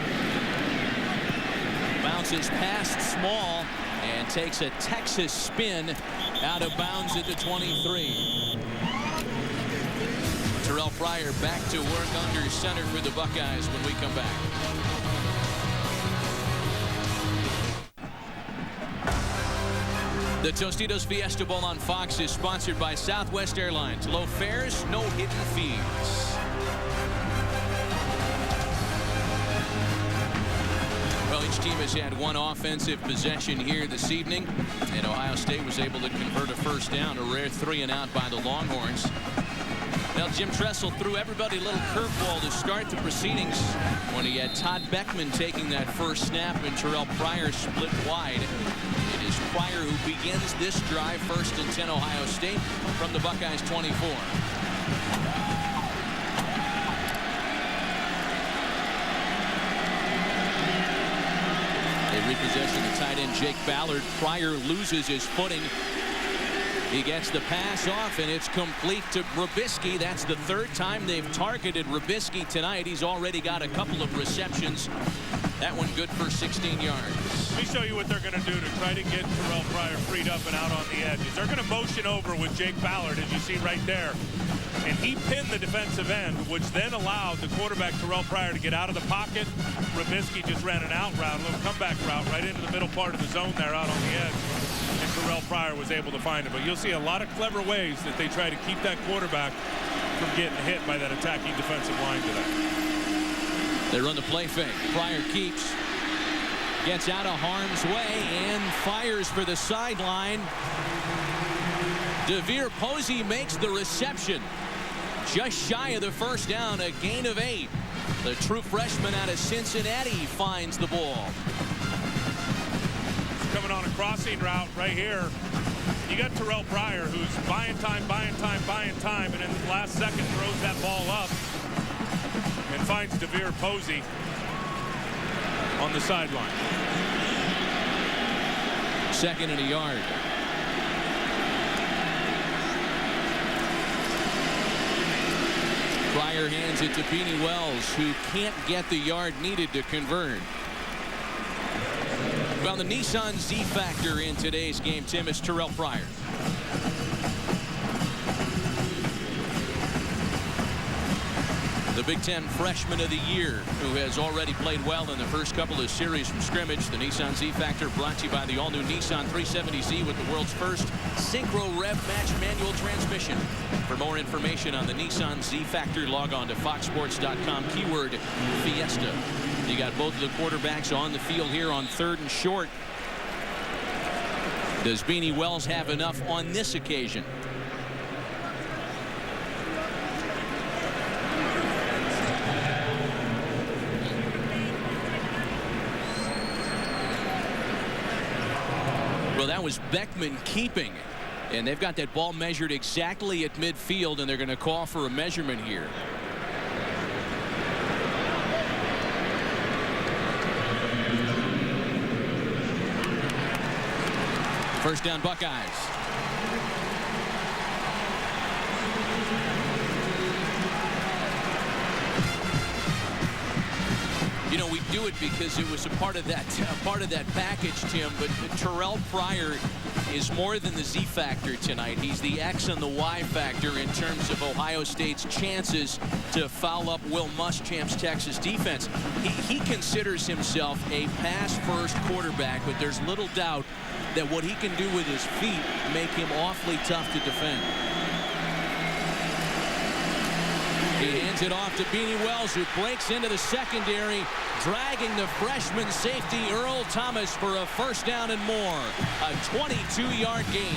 S21: Bounces past Small and takes a Texas spin out of bounds at the 23. Terrell Pryor back to work under center for the Buckeyes when we come back. The Tostitos Fiesta Bowl on Fox is sponsored by Southwest Airlines. Low fares, no hidden fees. Well, each team has had one offensive possession here this evening, and Ohio State was able to convert a first down, a rare 3 and out by the Longhorns. Now, Jim Tressel threw everybody a little curveball to start the proceedings when he had Todd Beckman taking that first snap and Terrell Pryor split wide. It is Pryor who begins this drive, 1st and 10 Ohio State from the Buckeyes 24. They repossession the tight end Jake Ballard. Pryor loses his footing. He gets the pass off, and it's complete to Robisky. That's the 3rd time they've targeted Robisky tonight. He's already got a couple of receptions. That one good for 16 yards.
S22: Let me show you what they're going to do to try to get Terrell Pryor freed up and out on the edges. They're going to motion over with Jake Ballard, as you see right there. And he pinned the defensive end, which then allowed the quarterback, Terrell Pryor, to get out of the pocket. Robisky just ran an out route, a little comeback route, right into the middle part of the zone there out on the edge. And Terrell Pryor was able to find it. But you'll see a lot of clever ways that they try to keep that quarterback from getting hit by that attacking defensive line today.
S21: They run the play fake. Pryor keeps. Gets out of harm's way and fires for the sideline. DeVere Posey makes the reception. Just shy of the first down, a gain of 8. The true freshman out of Cincinnati finds the ball.
S22: Coming on a crossing route right here. You got Terrell Pryor, who's buying time, and in the last second throws that ball up and finds DeVere Posey on the sideline.
S21: 2nd and a yard. Pryor hands it to Beanie Wells, who can't get the yard needed to convert. Well, the Nissan Z factor in today's game, Tim, is Terrell Pryor. the Big Ten Freshman of the Year, who has already played well in the first couple of series from scrimmage. The Nissan Z-Factor brought to you by the all-new Nissan 370Z with the world's first Synchro Rev Match manual transmission. For more information on the Nissan Z-Factor, log on to foxsports.com, keyword Fiesta. You got both of the quarterbacks on the field here on 3rd and short. Does Beanie Wells have enough on this occasion? Well, that was Beckman keeping, and they've got that ball measured exactly at midfield, and they're going to call for a measurement here. First down, Buckeyes. You know, we do it because it was a part of that package, Tim. But Terrell Pryor is more than the Z factor tonight. He's the X and the Y factor in terms of Ohio State's chances to foul up Will Muschamp's Texas defense. He considers himself a pass-first quarterback, but there's little doubt that what he can do with his feet make him awfully tough to defend. He hands it off to Beanie Wells, who breaks into the secondary, dragging the freshman safety Earl Thomas for a first down and more. A 22-yard gain.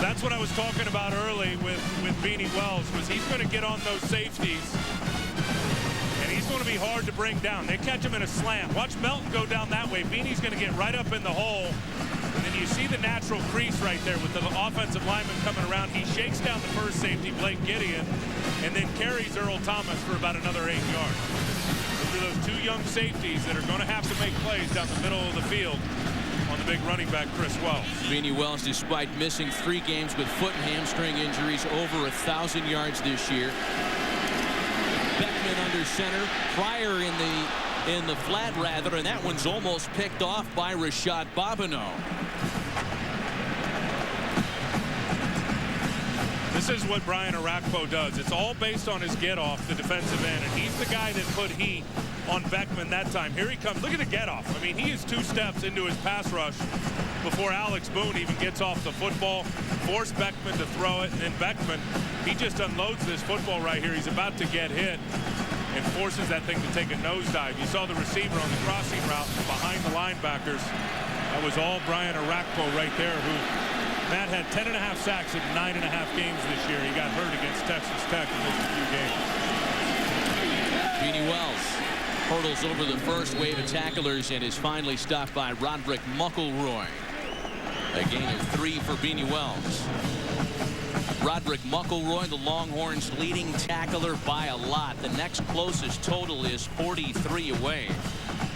S22: That's what I was talking about early with Beanie Wells, was he's going to get on those safeties, and he's going to be hard to bring down. They catch him in a slant. Watch Melton go down that way. Beanie's going to get right up in the hole. And then you see the natural crease right there with the offensive lineman coming around. He shakes down the first safety, Blake Gideon, and then carries Earl Thomas for about another 8 yards. Those are those two young safeties that are going to have to make plays down the middle of the field on the big running back, Chris Wells.
S21: Beanie Wells, despite missing 3 games with foot and hamstring injuries, over 1,000 yards this year. Beckman under center, Pryor in the flat rather, and that one's almost picked off by Rashad Bobineau.
S22: This is what Brian Arakpo does. It's all based on his get-off, the defensive end, and he's the guy that put heat on Beckman that time. Here he comes. Look at the get-off. I mean, he is 2 steps into his pass rush before Alex Boone even gets off the football, forced Beckman to throw it, and then Beckman, he just unloads this football right here. He's about to get hit and forces that thing to take a nosedive. You saw the receiver on the crossing route behind the linebackers. That was all Brian Arakpo right there, who Matt had 10.5 sacks in 9.5 games this year. He got hurt against Texas Tech in just a few games.
S21: Beanie Wells hurdles over the first wave of tacklers and is finally stopped by Roderick Muckleroy. A gain of 3 for Beanie Wells. Roderick Muckleroy, the Longhorns' leading tackler by a lot. The next closest total is 43 away.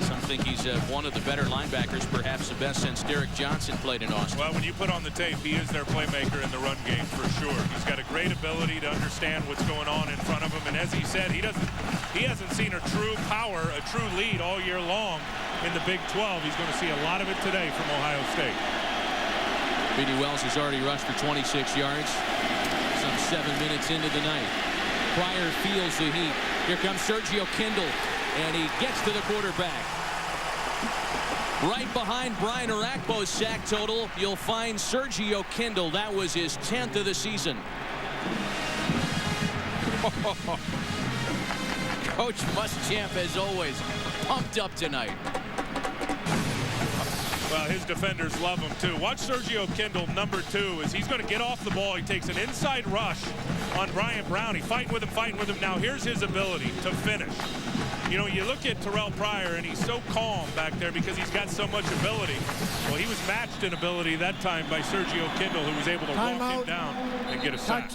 S21: Some think he's one of the better linebackers, perhaps the best since Derek Johnson played in Austin.
S22: Well, when you put on the tape, he is their playmaker in the run game for sure. He's got a great ability to understand what's going on in front of him, and as he said, he hasn't seen a true power, a true lead all year long in the Big 12. He's going to see a lot of it today from Ohio State.
S21: Beanie Wells has already rushed for 26 yards. Some 7 minutes into the night. Pryor feels the heat. Here comes Sergio Kindle, and he gets to the quarterback. Right behind Brian Arakpo's sack total, you'll find Sergio Kindle. That was his 10th of the season. Coach Muschamp, as always, pumped up tonight.
S22: Well, his defenders love him, too. Watch Sergio Kindle, number 2, as he's going to get off the ball. He takes an inside rush on Brian Brown. He's fighting with him, Now, here's his ability to finish. You know, you look at Terrell Pryor, and he's so calm back there because he's got so much ability. Well, he was matched in ability that time by Sergio Kindle, who was able to walk him down and get a sack.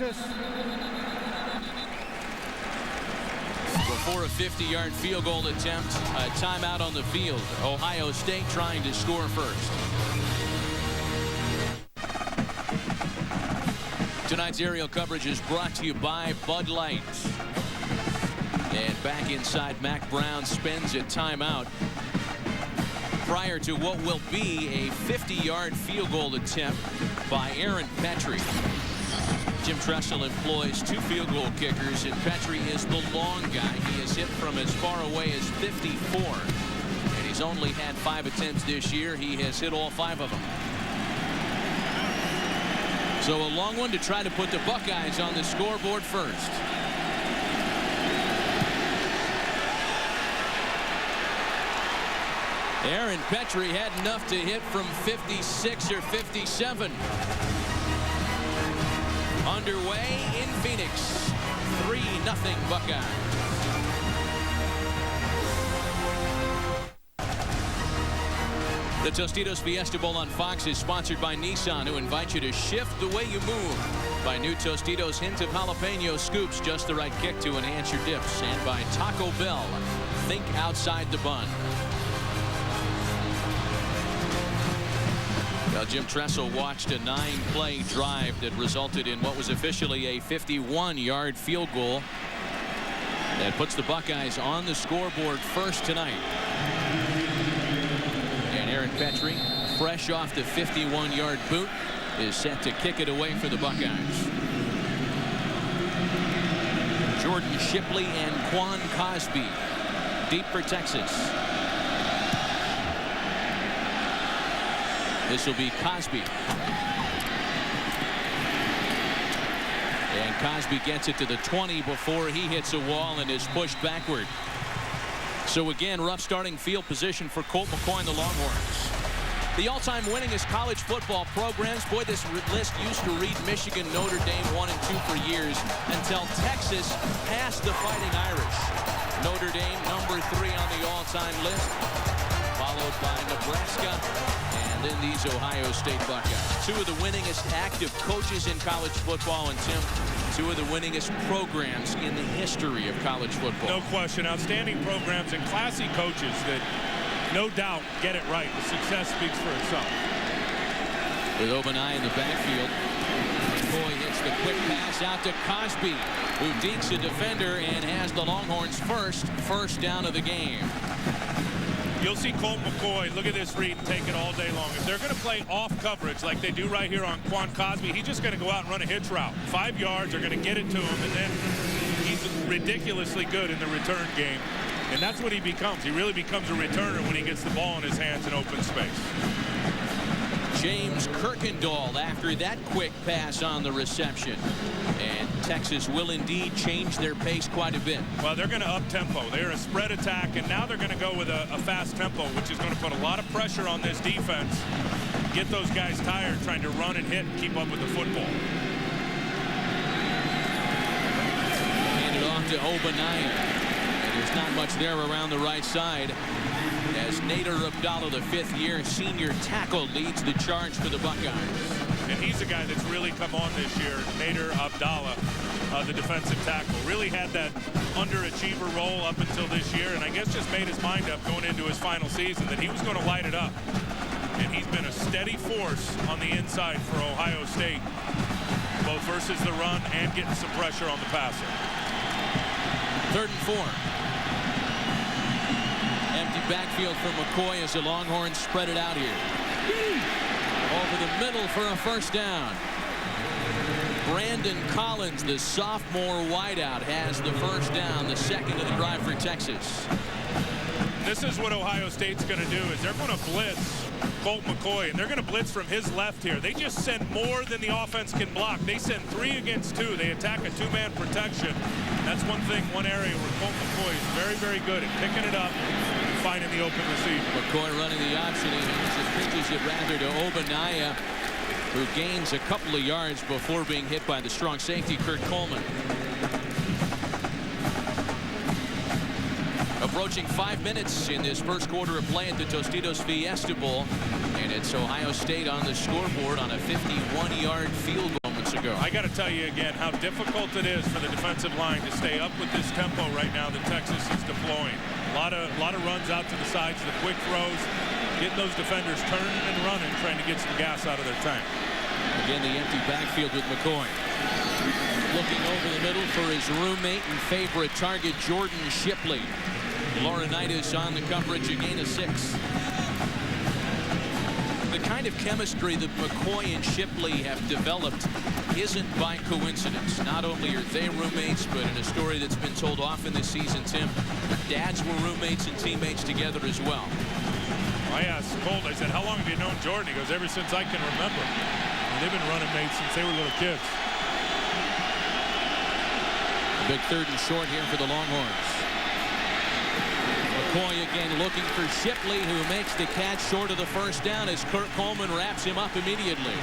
S21: Before a 50-yard field goal attempt, a timeout on the field. Ohio State trying to score first. Tonight's aerial coverage is brought to you by Bud Light. And back inside, Mac Brown spends a timeout prior to what will be a 50-yard field goal attempt by Aaron Petrie. Jim Tressel employs 2 field goal kickers, and Petrie is the long guy. He has hit from as far away as 54, and he's only had 5 attempts this year. He has hit all 5 of them. So a long one to try to put the Buckeyes on the scoreboard first. Aaron Petrie had enough to hit from 56 or 57. Underway in Phoenix. 3-0 Buckeyes. The Tostitos Fiesta Bowl on Fox is sponsored by Nissan, who invite you to shift the way you move. By new Tostitos hint of jalapeno scoops, just the right kick to enhance your dips. And by Taco Bell, think outside the bun. Well, Jim Tressel watched a 9-play drive that resulted in what was officially a 51-yard field goal that puts the Buckeyes on the scoreboard first tonight. And Aaron Petrie, fresh off the 51-yard boot, is set to kick it away for the Buckeyes. Jordan Shipley and Quan Cosby deep for Texas. This will be Cosby. And Cosby gets it to the 20 before he hits a wall and is pushed backward. So again, rough starting field position for Colt McCoy and the Longhorns. The all-time winningest college football programs. Boy, this list used to read Michigan, Notre Dame 1 and 2 for years until Texas passed the Fighting Irish. Notre Dame number 3 on the all-time list, followed by Nebraska, and then these Ohio State Buckeyes. 2 of the winningest active coaches in college football, and Tim, 2 of the winningest programs in the history of college football.
S22: No question. Outstanding programs and classy coaches that no doubt get it right. The success speaks for itself.
S21: With Obanai in the backfield, McCoy hits the quick pass out to Cosby, who dekes a defender and has the Longhorns first down of the game.
S22: You'll see Colt McCoy, look at this read and take it all day long. If they're going to play off coverage like they do right here on Quan Cosby, he's just going to go out and run a hitch route. 5 yards, they're going to get it to him, and then he's ridiculously good in the return game. And that's what he becomes. He really becomes a returner when he gets the ball in his hands in open space.
S21: James Kirkendall after that quick pass on the reception. And Texas will indeed change their pace quite a bit.
S22: Well, they're going to up tempo. They're a spread attack, and now they're going to go with a fast tempo, which is going to put a lot of pressure on this defense. Get those guys tired trying to run and hit and keep up with the football.
S21: Handed off to Obanaya. There's not much there around the right side as Nader Abdallah, the 5th-year senior tackle, leads the charge for the Buckeyes.
S22: And he's a guy that's really come on this year, Nader Abdallah, the defensive tackle. Really had that underachiever role up until this year, and I guess just made his mind up going into his final season that he was going to light it up. And he's been a steady force on the inside for Ohio State, both versus the run and getting some pressure on the passer.
S21: 3rd and 4. Empty backfield for McCoy as the Longhorns spread it out here. Over the middle for a first down. Brandon Collins, the sophomore wideout, has the first down, the second of the drive for Texas.
S22: This is what Ohio State's going to do, is they're going to blitz Colt McCoy, and they're going to blitz from his left here. They just send more than the offense can block. They send 3 against 2. They attack a 2-man protection. That's one thing, one area where Colt McCoy is very, very good at picking it up and finding the open receiver.
S21: McCoy running the option. He just pitches it rather to Obanaya, who gains a couple of yards before being hit by the strong safety, Kurt Coleman. Approaching 5 minutes in this first quarter of play at the Tostitos Fiesta Bowl, and it's Ohio State on the scoreboard on a 51-yard field goal moments ago.
S22: I got to tell you again how difficult it is for the defensive line to stay up with this tempo right now that Texas is deploying. A lot of runs out to the sides, the quick throws, getting those defenders turning and running, trying to get some gas out of their tank.
S21: Again, the empty backfield with McCoy. Looking over the middle for his roommate and favorite target, Jordan Shipley. Laurinaitis on the coverage, a gain of 6. The the kind of chemistry that McCoy and Shipley have developed isn't by coincidence. Not only are they roommates, but in a story that's been told often this season, Tim, dads were roommates and teammates together as well.
S22: I asked Colt, I said, how long have you known Jordan? He goes, ever since I can remember. And they've been running mates since they were little kids.
S21: A big 3rd and short here for the Longhorns. McCoy again looking for Shipley, who makes the catch short of the first down as Kurt Coleman wraps him up immediately.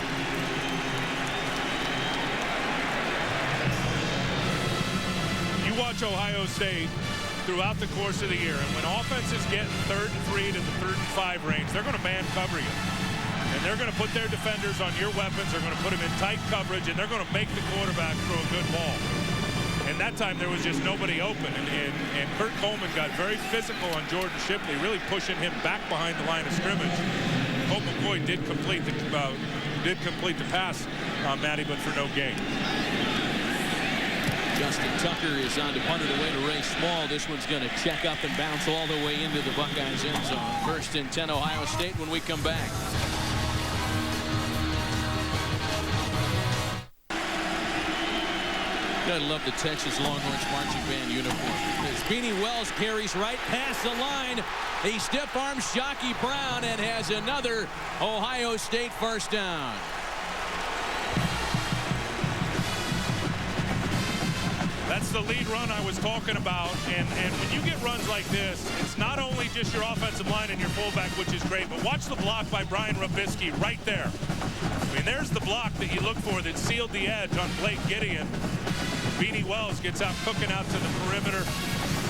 S22: You watch Ohio State throughout the course of the year, and when offenses get 3rd and 3 to the 3rd and 5 range, they're going to man cover you. And they're going to put their defenders on your weapons. They're going to put them in tight coverage, and they're going to make the quarterback throw a good ball. And that time there was just nobody open, and Kurt Coleman got very physical on Jordan Shipley, really pushing him back behind the line of scrimmage. Colt McCoy did complete the pass, Matty, but for no gain.
S21: Justin Tucker is on to punt it away to Ray Small. This one's going to check up and bounce all the way into the Buckeyes end zone. 1st and 10 Ohio State when we come back. I love the Texas Longhorns marching band uniform. As Beanie Wells carries right past the line, he stiff arms Shockey Brown and has another Ohio State first down.
S22: That's the lead run I was talking about, and when you get runs like this, it's not only just your offensive line and your fullback, which is great, but watch the block by Brian Robisky right there. I mean, there's the block that you look for that sealed the edge on Blake Gideon. Beanie Wells gets out cooking out to the perimeter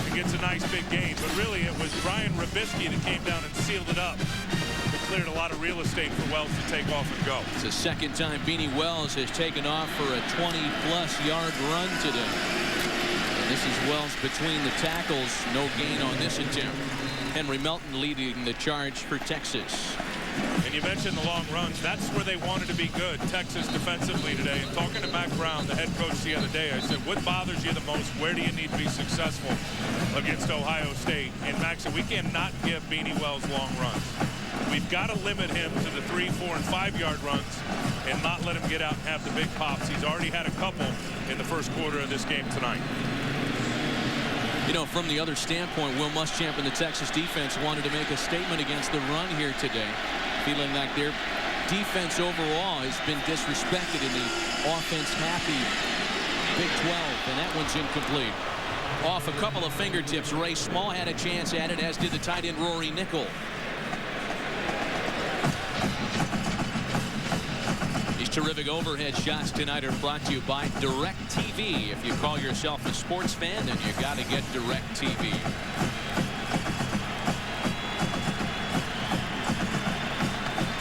S22: and gets a nice big gain, but really it was Brian Robisky that came down and sealed it up. It cleared a lot of real estate for Wells to take off and go.
S21: It's the 2nd time Beanie Wells has taken off for a 20-plus yard run today. And this is Wells between the tackles. No gain on this attempt. Henry Melton leading the charge for Texas.
S22: And you mentioned the long runs. That's where they wanted to be good, Texas defensively today. And talking to Mac Brown, the head coach, the other day, I said, what bothers you the most? Where do you need to be successful against Ohio State? And Mac said, we cannot give Beanie Wells long runs. We've got to limit him to the 3, 4, and 5-yard runs and not let him get out and have the big pops. He's already had a couple in the first quarter of this game tonight.
S21: You know, from the other standpoint, Will Muschamp and the Texas defense wanted to make a statement against the run here today, feeling like their defense overall has been disrespected in the offense-happy Big 12, and that one's incomplete. Off a couple of fingertips, Ray Small had a chance at it, as did the tight end Rory Nickel. These terrific overhead shots tonight are brought to you by DirecTV. If you call yourself a sports fan, then you got to get DirecTV.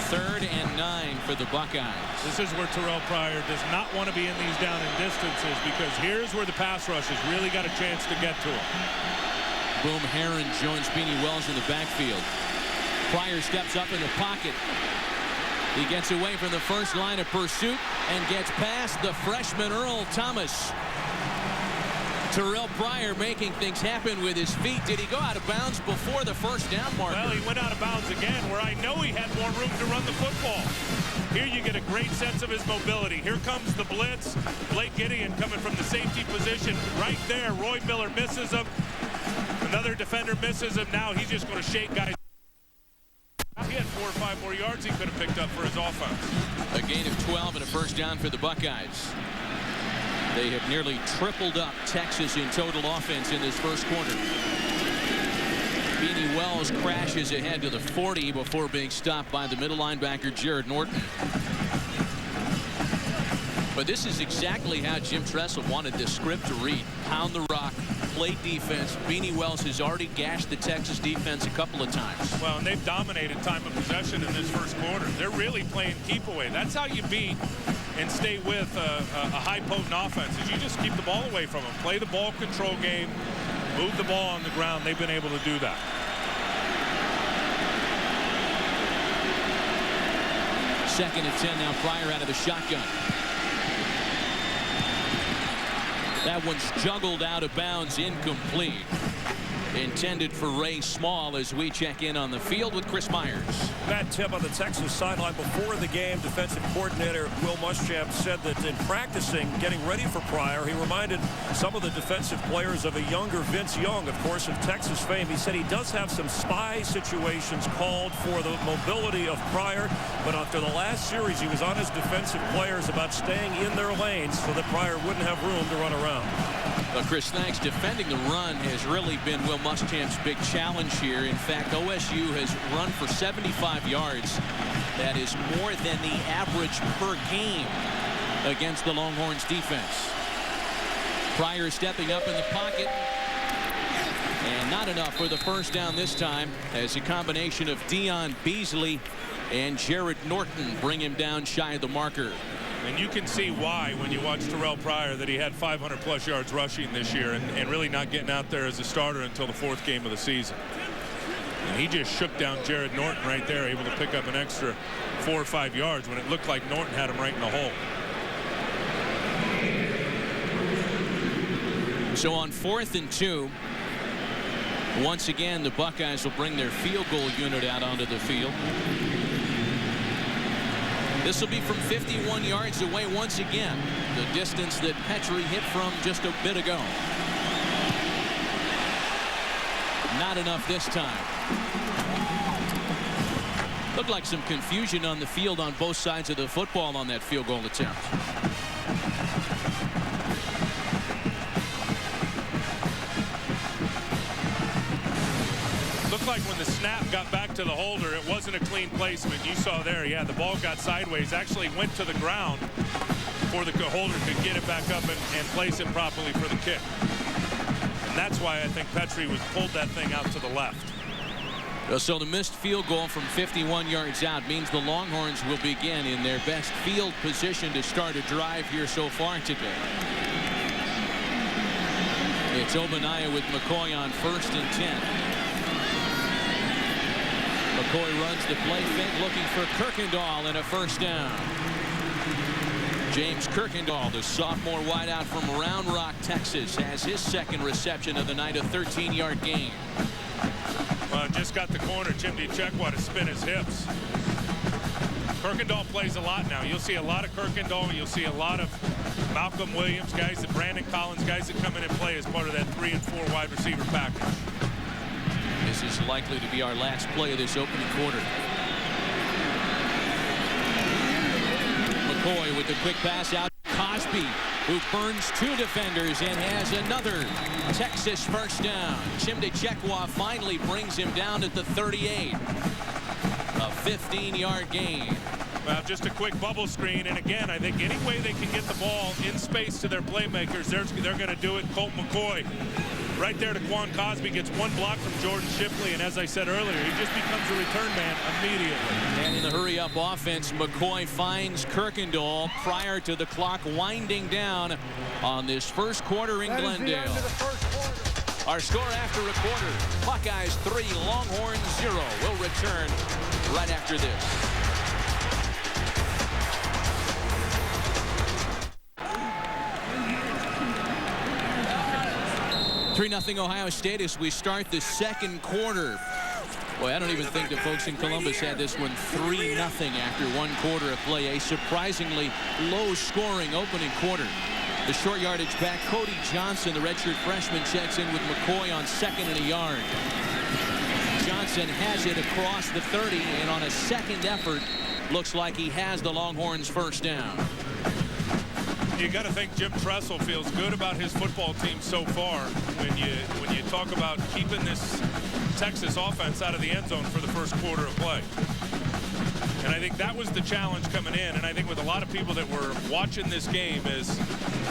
S21: Third and 9 for the Buckeyes.
S22: This is where Terrell Pryor does not want to be in these down and distances, because here's where the pass rush has really got a chance to get to him.
S21: Boom Herron joins Beanie Wells in the backfield. Pryor steps up in the pocket. He gets away from the first line of pursuit and gets past the freshman Earl Thomas. Terrell Pryor making things happen with his feet. Did he go out of bounds before the first down marker?
S22: Well, he went out of bounds again, where I know he had more room to run the football. Here you get a great sense of his mobility. Here comes the blitz. Blake Gideon coming from the safety position right there. Roy Miller misses him. Another defender misses him. Now he's just going to shake guys. He had 4 or 5 more yards he could have picked up for his offense.
S21: A gain of 12 and a first down for the Buckeyes. They have nearly tripled up Texas in total offense in this first quarter. Beanie Wells crashes ahead to the 40 before being stopped by the middle linebacker Jared Norton. But this is exactly how Jim Tressel wanted this script to read. Pound the rock, play defense. Beanie Wells has already gashed the Texas defense a couple of times.
S22: Well, and they've dominated time of possession in this first quarter. They're really playing keep away. That's how you beat and stay with a high potent offense, is you just keep the ball away from them. Play the ball control game, move the ball on the ground. They've been able to do that.
S21: Second and 10 now. Pryor out of the shotgun. That one's juggled out of bounds, incomplete. intended for Ray Small, as we check in on the field with Chris Myers.
S26: Matt Tipp on the Texas sideline before the game. Defensive coordinator Will Muschamp said that in practicing, getting ready for Pryor, he reminded some of the defensive players of a younger Vince Young, of course, of Texas fame. He said he does have some spy situations called for the mobility of Pryor, but after the last series, he was on his defensive players about staying in their lanes so that Pryor wouldn't have room to run around.
S21: Chris, thanks. Defending the run has really been Will Muschamp's big challenge here. In fact, OSU has run for 75 yards. That is more than the average per game against the Longhorns defense. Pryor stepping up in the pocket. And not enough for the first down this time, as a combination of Dion Beasley and Jared Norton bring him down shy of the marker.
S22: And you can see why when you watch Terrell Pryor that he had 500-plus yards rushing this year and really not getting out there as a starter until the 4th game of the season. And he just shook down Jared Norton right there, able to pick up an extra 4 or 5 yards when it looked like Norton had him right in the hole.
S21: So on 4th and 2, once again, the Buckeyes will bring their field goal unit out onto the field. This will be from 51 yards away once again, the distance that Petrie hit from just a bit ago. Not enough this time. Looked like some confusion on the field on both sides of the football on that field goal attempt.
S22: Looked like when the snap got back to the holder, it wasn't a clean placement. You saw there, yeah, the ball got sideways, actually went to the ground before the holder could get it back up and place it properly for the kick. And that's why I think Petrie pulled that thing out to the left.
S21: So the missed field goal from 51 yards out means the Longhorns will begin in their best field position to start a drive here so far today. It's Obaniah with McCoy on 1st and 10. McCoy runs the play fake, looking for Kirkendall and a first down. James Kirkendall, the sophomore wideout from Round Rock, Texas, has his second reception of the night, a 13-yard gain.
S22: Well, just got the corner. Chimney Chekwa to spin his hips. Kirkendall plays a lot now. You'll see a lot of Kirkendall. You'll see a lot of Malcolm Williams, guys, and Brandon Collins, guys that come in and play as part of that 3 and 4 wide receiver package.
S21: This is likely to be our last play of this opening quarter. McCoy with the quick pass out. Cosby, who burns 2 defenders and has another Texas first down. Chimney Chekwa finally brings him down at the 38. A 15-yard gain.
S22: Well, just a quick bubble screen, and again, I think any way they can get the ball in space to their playmakers, they're going to do it. Colt McCoy right there to Quan Cosby, gets 1 block from Jordan Shipley, and as I said earlier, he just becomes a return man immediately.
S21: And in the hurry-up offense, McCoy finds Kirkendall prior to the clock winding down on this first quarter in Glendale. Our score after a quarter, Buckeyes 3, Longhorns 0. We'll return right after this. 3-0 Ohio State as we start the second quarter. Boy, I don't even think the folks in Columbus had this one 3-0 after 1 quarter of play. A surprisingly low-scoring opening quarter. The short yardage back, Cody Johnson, the redshirt freshman, checks in with McCoy on 2nd and a yard. Johnson has it across the 30, and on a second effort, looks like he has the Longhorns first down.
S22: You got to think Jim Tressel feels good about his football team so far when you talk about keeping this Texas offense out of the end zone for the first quarter of play. And I think that was the challenge coming in. And I think with a lot of people that were watching this game is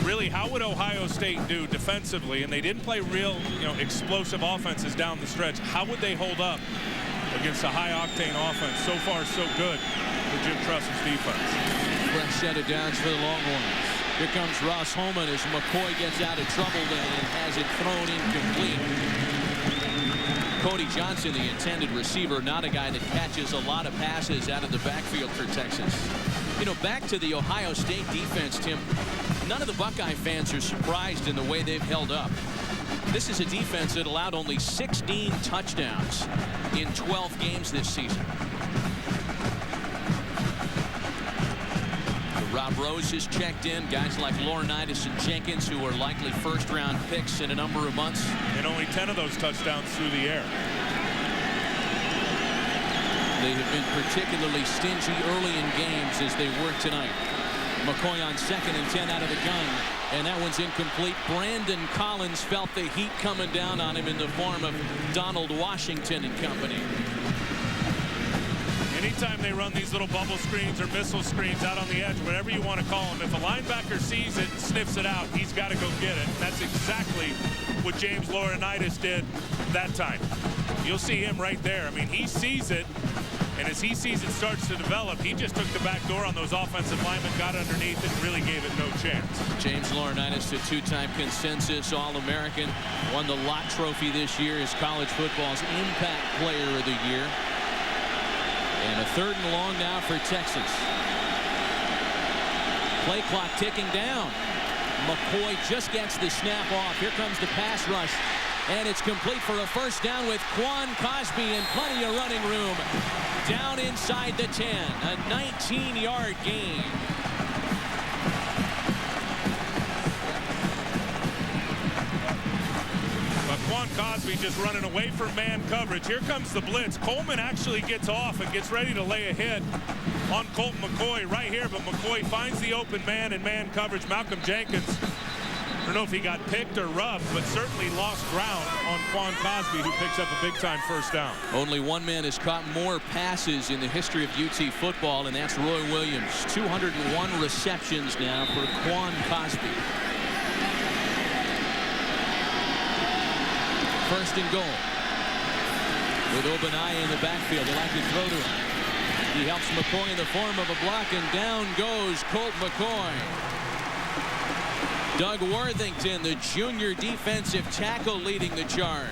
S22: really how would Ohio State do defensively? And they didn't play real, explosive offenses down the stretch. How would they hold up against a high-octane offense? So far, so good for Jim Tressel's defense.
S21: Fresh set of downs for the Longhorns. Here comes Ross Holman as McCoy gets out of trouble and has it thrown incomplete. Cody Johnson, the intended receiver, not a guy that catches a lot of passes out of the backfield for Texas. Back to the Ohio State defense, Tim. None of the Buckeye fans are surprised in the way they've held up. This is a defense that allowed only 16 touchdowns in 12 games this season. Rob Rose is checked in. Guys like Laurinaitis and Jenkins, who are likely first-round picks in a number of months.
S22: And only 10 of those touchdowns through the air.
S21: They have been particularly stingy early in games as they work tonight. McCoy on 2nd and 10 out of the gun. And that one's incomplete. Brandon Collins felt the heat coming down on him in the form of Donald Washington and company.
S22: Anytime they run these little bubble screens or missile screens out on the edge, whatever you want to call them, if a linebacker sees it and sniffs it out, he's got to go get it. And that's exactly what James Laurinaitis did that time. You'll see him right there. I mean, he sees it, and as he sees it starts to develop, he just took the back door on those offensive linemen, got underneath it, and really gave it no chance.
S21: James Laurinaitis, a two-time consensus All-American, won the Lott Trophy this year as college football's Impact Player of the Year. And a 3rd and long now for Texas. Play clock ticking down. McCoy just gets the snap off. Here comes the pass rush. And it's complete for a first down with Quan Cosby and plenty of running room. Down inside the 10. A 19-yard gain.
S22: Quan Cosby just running away from man coverage. Here comes the blitz. Coleman actually gets off and gets ready to lay a hit on Colt McCoy right here, but McCoy finds the open man in man coverage. Malcolm Jenkins, I don't know if he got picked or rubbed, but certainly lost ground on Quan Cosby, who picks up a big-time first down.
S21: Only one man has caught more passes in the history of UT football, and that's Roy Williams. 201 receptions now for Quan Cosby. 1st and goal. With Obanaya in the backfield, they like to throw to him. He helps McCoy in the form of a block, and down goes Colt McCoy. Doug Worthington, the junior defensive tackle, leading the charge.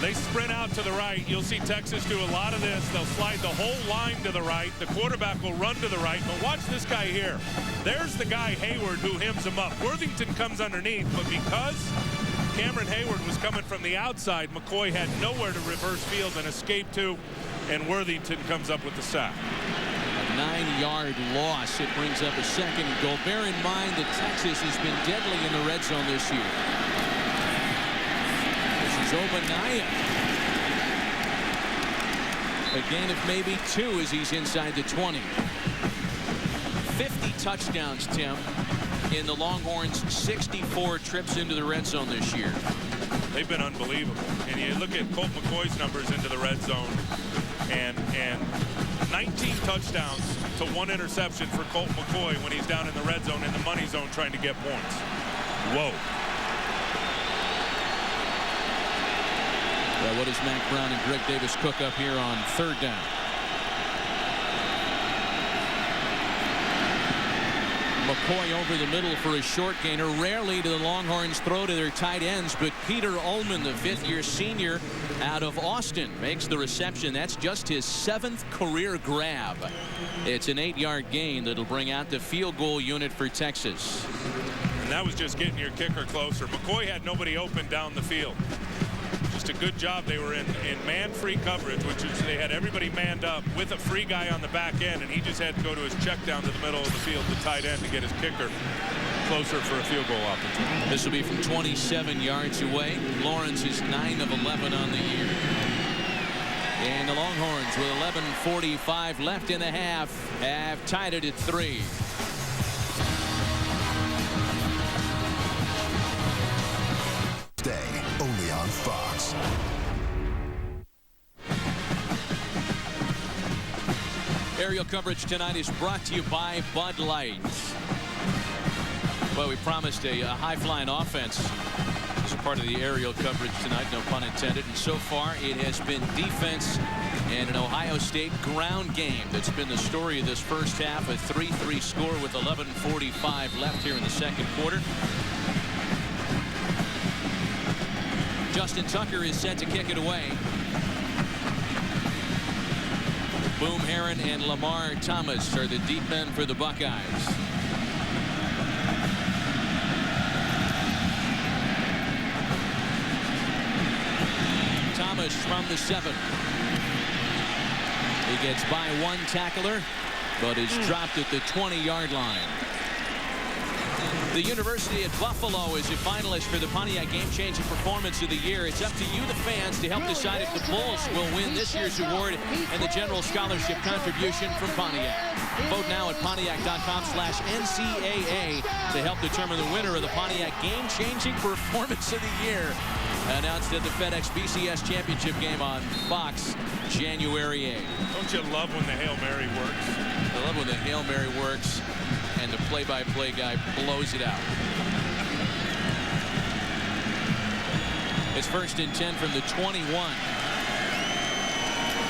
S22: They sprint out to the right. You'll see Texas do a lot of this. They'll slide the whole line to the right. The quarterback will run to the right. But watch this guy here. There's the guy, Hayward, who hems him up. Worthington comes underneath, but because Cameron Hayward was coming from the outside, McCoy had nowhere to reverse field and escape to, and Worthington comes up with the sack.
S21: A 9-yard loss. It brings up a 2nd and goal. Bear in mind that Texas has been deadly in the red zone this year. This is Obanaya. A gain of maybe 2 as he's inside the 20. 50 touchdowns, Tim, in the Longhorns' 64 trips into the red zone this year.
S22: They've been unbelievable. And you look at Colt McCoy's numbers into the red zone, and 19 touchdowns to 1 interception for Colt McCoy when he's down in the red zone, in the money zone, trying to get points. Whoa.
S21: Well, what does Mack Brown and Greg Davis cook up here on 3rd down? McCoy over the middle for a short gainer. Rarely do the Longhorns throw to their tight ends, but Peter Ullman, the 5th-year senior out of Austin, makes the reception. That's just his 7th career grab. It's an 8-yard gain that'll bring out the field goal unit for Texas.
S22: And that was just getting your kicker closer. McCoy had nobody open down the field. Just a good job. They were in man-free coverage, which is they had everybody manned up with a free guy on the back end, and he just had to go to his check down to the middle of the field, the tight end, to get his kicker closer for a field goal opportunity.
S21: This will be from 27 yards away. Lawrence is 9 of 11 on the year. And the Longhorns, with 11:45 left in the half, have tied it at 3.
S8: Stay only on Fox.
S21: Aerial coverage tonight is brought to you by Bud Light. Well, we promised a high-flying offense as part of the aerial coverage tonight, no pun intended. And so far, it has been defense and an Ohio State ground game that's been the story of this first half. A 3-3 score with 11:45 left here in the second quarter. Justin Tucker is set to kick it away. Boom Herron and Lamar Thomas are the deep men for the Buckeyes. Davis from the 7. He gets by one tackler, but is dropped at the 20-yard line. The University at Buffalo is a finalist for the Pontiac Game-Changing Performance of the Year. It's up to you, the fans, to help decide if the Bulls will win this year's award and the general scholarship contribution from Pontiac. Vote now at Pontiac.com/NCAA to help determine the winner of the Pontiac Game-Changing Performance of the Year. Announced at the FedEx BCS Championship game on Fox, January 8th.
S22: Don't you love when the Hail Mary works?
S21: I love when the Hail Mary works and the play-by-play guy blows it out. It's 1st and 10 from the 21.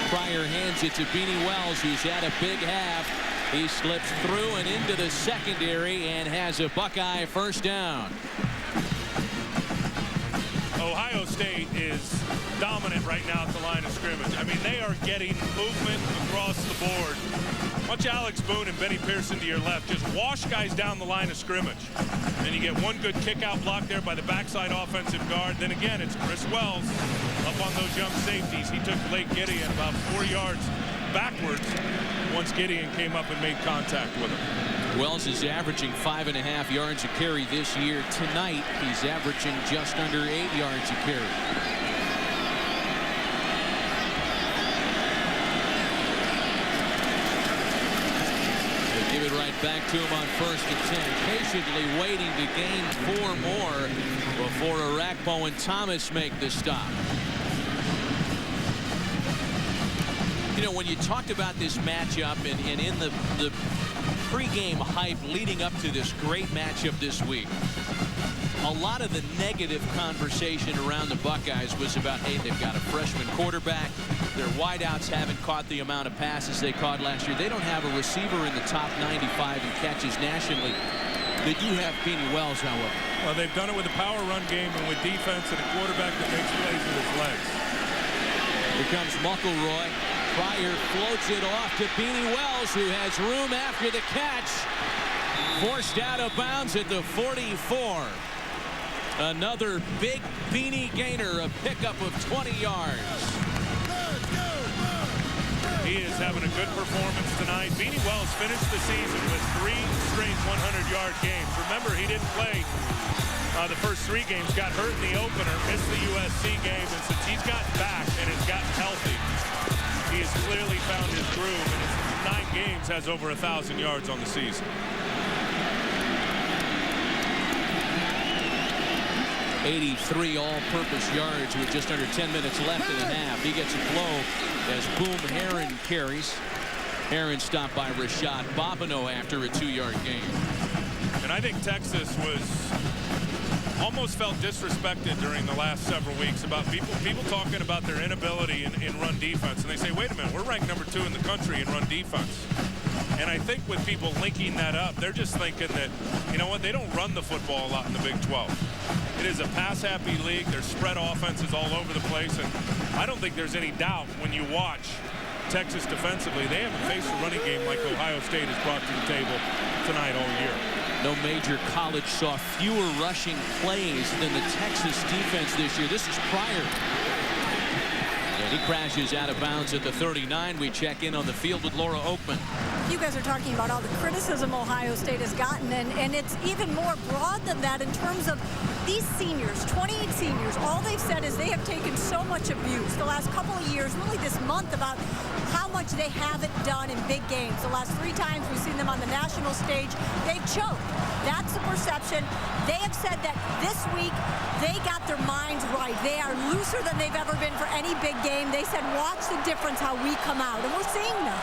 S21: Pryor hands it to Beanie Wells, who's had a big half. He slips through and into the secondary and has a Buckeye first down.
S22: Ohio State is dominant right now at the line of scrimmage. I mean, they are getting movement across the board. Watch Alex Boone and Benny Pearson to your left. Just wash guys down the line of scrimmage. And you get one good kick-out block there by the backside offensive guard. Then again, it's Chris Wells up on those young safeties. He took Blake Gideon about 4 yards backwards once Gideon came up and made contact with him.
S21: Wells is averaging 5.5 yards a carry this year. Tonight, he's averaging just under 8 yards a carry. They give it right back to him on 1st and 10. Patiently waiting to gain 4 more before Arakpo and Thomas make the stop. You know, when you talked about this matchup and in the pregame hype leading up to this great matchup this week, a lot of the negative conversation around the Buckeyes was about, hey, they've got a freshman quarterback. Their wideouts haven't caught the amount of passes they caught last year. They don't have a receiver in the top 95 in catches nationally. They do have Beanie Wells, however.
S22: Well, they've done it with a power run game and with defense and a quarterback that makes plays with his legs.
S21: Here comes McElroy. Pryor floats it off to Beanie Wells, who has room after the catch. Forced out of bounds at the 44. Another big Beanie gainer, a pickup of 20 yards.
S22: He is having a good performance tonight. Beanie Wells finished the season with 3 straight 100-yard games. Remember, he didn't play the first 3 games, got hurt in the opener, missed the USC game, and since he's gotten back and has gotten healthy, he has clearly found his groove, and his 9 games has over 1,000 yards on the season.
S21: 83 all-purpose yards with just under 10 minutes left in the half. He gets a blow as Boom Herron carries. Herron stopped by Rashad Bobineau after a 2-yard gain.
S22: And I think Texas almost felt disrespected during the last several weeks about people talking about their inability in run defense. And they say, wait a minute, we're ranked number 2 in the country in run defense. And I think with people linking that up, they're just thinking that, you know what, they don't run the football a lot in the Big 12. It is a pass-happy league. There's spread offenses all over the place. And I don't think there's any doubt when you watch Texas defensively, they haven't faced a running game like Ohio State has brought to the table tonight all year.
S21: No major college saw fewer rushing plays than the Texas defense this year. This is Pryor. And he crashes out of bounds at the 39. We check in on the field with Laura Oakman.
S24: You guys are talking about all the criticism Ohio State has gotten, and it's even more broad than that in terms of these seniors, 28 seniors. All they've said is they have taken so much abuse the last couple of years, really this month, about how much they haven't done in big games. The last 3 times we've seen them on the national stage, they've choked. That's the perception. They have said that this week they got their minds right. They are looser than they've ever been for any big game. They said, watch the difference how we come out, and we're seeing that.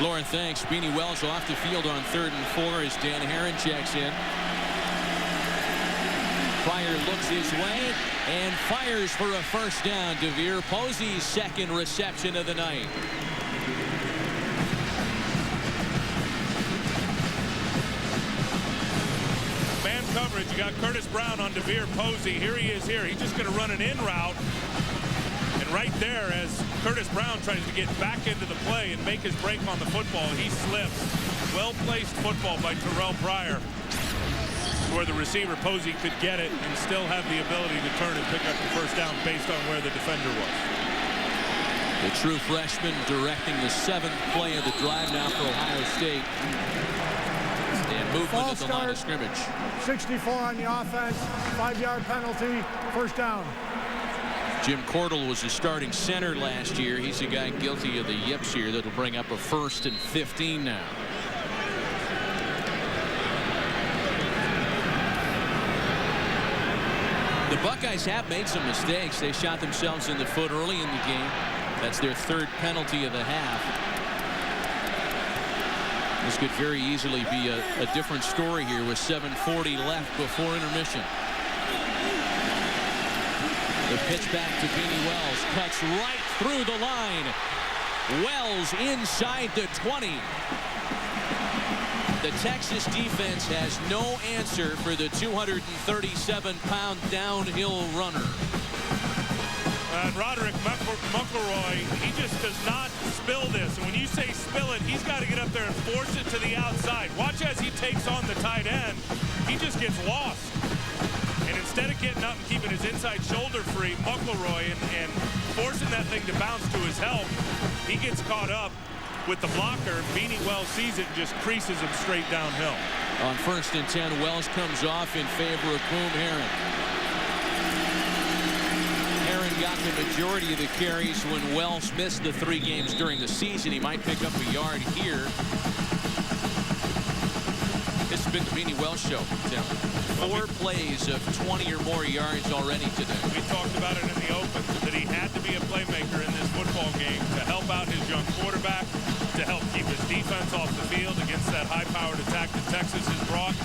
S21: Lauren, thanks. Beanie Wells off the field on 3rd and 4 as Dan Herron checks in. Pryor looks his way and fires for a first down. DeVere Posey's 2nd reception of the night.
S22: Man coverage. You got Curtis Brown on DeVere Posey. Here he is here. He's just going to run an in route. And right there, as Curtis Brown tries to get back into the play and make his break on the football, he slips. Well-placed football by Terrell Pryor. where the receiver Posey could get it and still have the ability to turn and pick up the first down based on where the defender was.
S21: The true freshman directing the 7th play of the drive now for Ohio State. And movement at the line of scrimmage.
S3: 64 on the offense, 5-yard penalty, first down.
S21: Jim Cordell was the starting center last year. He's a guy guilty of the yips here that'll bring up a 1st and 15 now. The Buckeyes have made some mistakes. They shot themselves in the foot early in the game. That's their 3rd penalty of the half. This could very easily be a different story here with 7:40 left before intermission. The pitch back to Beanie Wells. Cuts right through the line. Wells inside the 20. The Texas defense has no answer for the 237-pound downhill runner.
S22: And Roderick McElroy, he just does not spill this. And when you say spill it, he's got to get up there and force it to the outside. Watch as he takes on the tight end. He just gets lost. And instead of getting up and keeping his inside shoulder free, McElroy, and forcing that thing to bounce to his help, he gets caught up with the blocker. Beanie Wells sees it and just creases him straight downhill.
S21: On 1st and 10, Wells comes off in favor of Boom Herron. Herron got the majority of the carries when Wells missed the 3 games during the season. He might pick up a yard here. This has been the Beanie Wells show, Tim. 4 plays of 20 or more yards already today.
S22: We talked about it in the open, that he had to be a playmaker in this football game to help out his young quarterback, to help keep his defense off the field against that high-powered attack that Texas has brought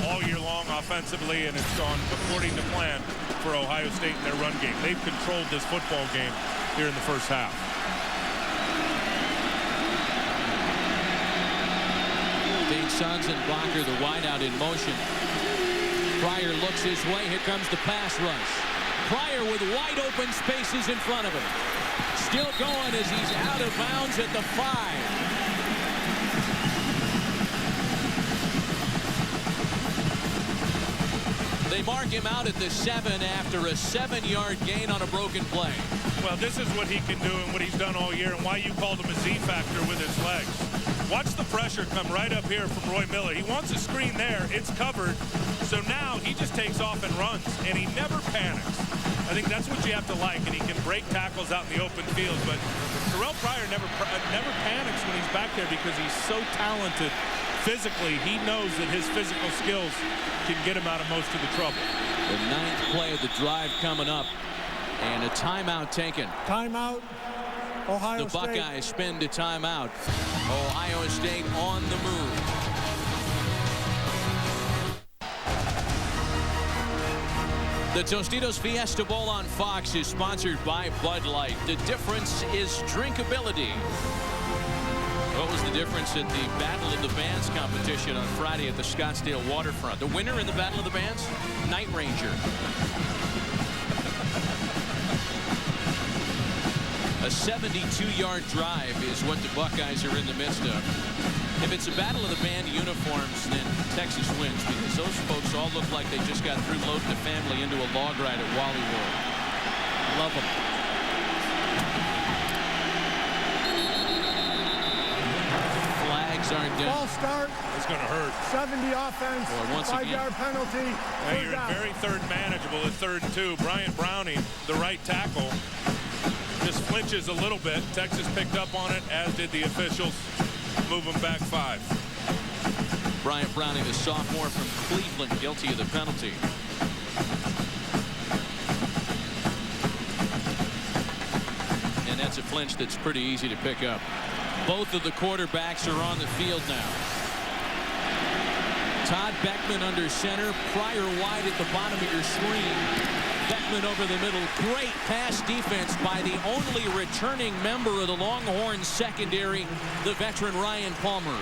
S22: all year long offensively, and it's gone according to plan for Ohio State in their run game. They've controlled this football game here in the first half.
S21: Dane Sonson, blocker, the wideout in motion. Pryor looks his way. Here comes the pass rush. Pryor with wide open spaces in front of him. Still going as he's out of bounds at the 5. They mark him out at the 7 after a 7-yard gain on a broken play.
S22: Well, this is what he can do and what he's done all year, and why you called him a Z factor with his legs. Watch the pressure come right up here from Roy Miller. He wants a screen there. It's covered. So now he just takes off and runs, and he never panics. I think that's what you have to like, and he can break tackles out in the open field. But Terrell Pryor never panics when he's back there because he's so talented physically. He knows that his physical skills can get him out of most of the trouble.
S21: The 9th play of the drive coming up, and a timeout taken.
S3: Timeout. Ohio
S21: State. The Buckeyes spend a timeout. Ohio State on the move. The Tostitos Fiesta Bowl on Fox is sponsored by Bud Light. The difference is drinkability. What was the difference at the Battle of the Bands competition on Friday at the Scottsdale waterfront? The winner in the Battle of the Bands? Night Ranger. A 72-yard drive is what the Buckeyes are in the midst of. If it's a Battle of the Band uniforms, then Texas wins, because those folks all look like they just got through loading the family into a log ride at Wally World. Love them. Flags aren't down.
S3: Ball start.
S22: It's going to hurt.
S3: 70 offense. 5-yard penalty.
S22: Now you're very third manageable at 3rd and 2. Bryant Browning, the right tackle, just flinches a little bit. Texas picked up on it, as did the officials. Move him back 5.
S21: Bryant Browning, the sophomore from Cleveland, guilty of the penalty. And that's a flinch that's pretty easy to pick up. Both of the quarterbacks are on the field now. Todd Beckman under center. Pryor wide at the bottom of your screen. Beckman over the middle. Great pass defense by the only returning member of the Longhorns secondary, the veteran Ryan Palmer.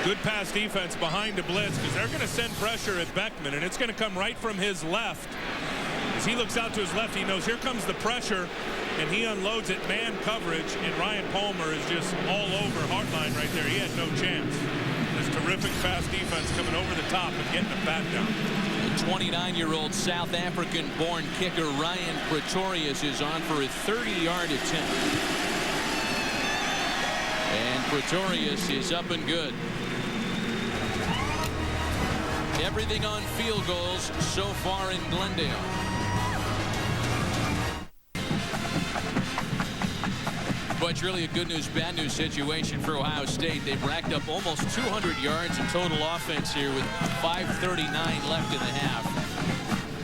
S22: Good pass defense behind the blitz, because they're going to send pressure at Beckman, and it's going to come right from his left. As he looks out to his left, he knows here comes the pressure, and he unloads it man coverage, and Ryan Palmer is just all over Hartline right there. He had no chance. This terrific fast defense coming over the top and getting the bat down.
S21: The 29-year-old South African-born kicker Ryan Pretorius is on for a 30-yard attempt. And Pretorius is up and good. Everything on field goals so far in Glendale. But it's really a good news, bad news situation for Ohio State. They've racked up almost 200 yards in total offense here with 5:39 left in the half.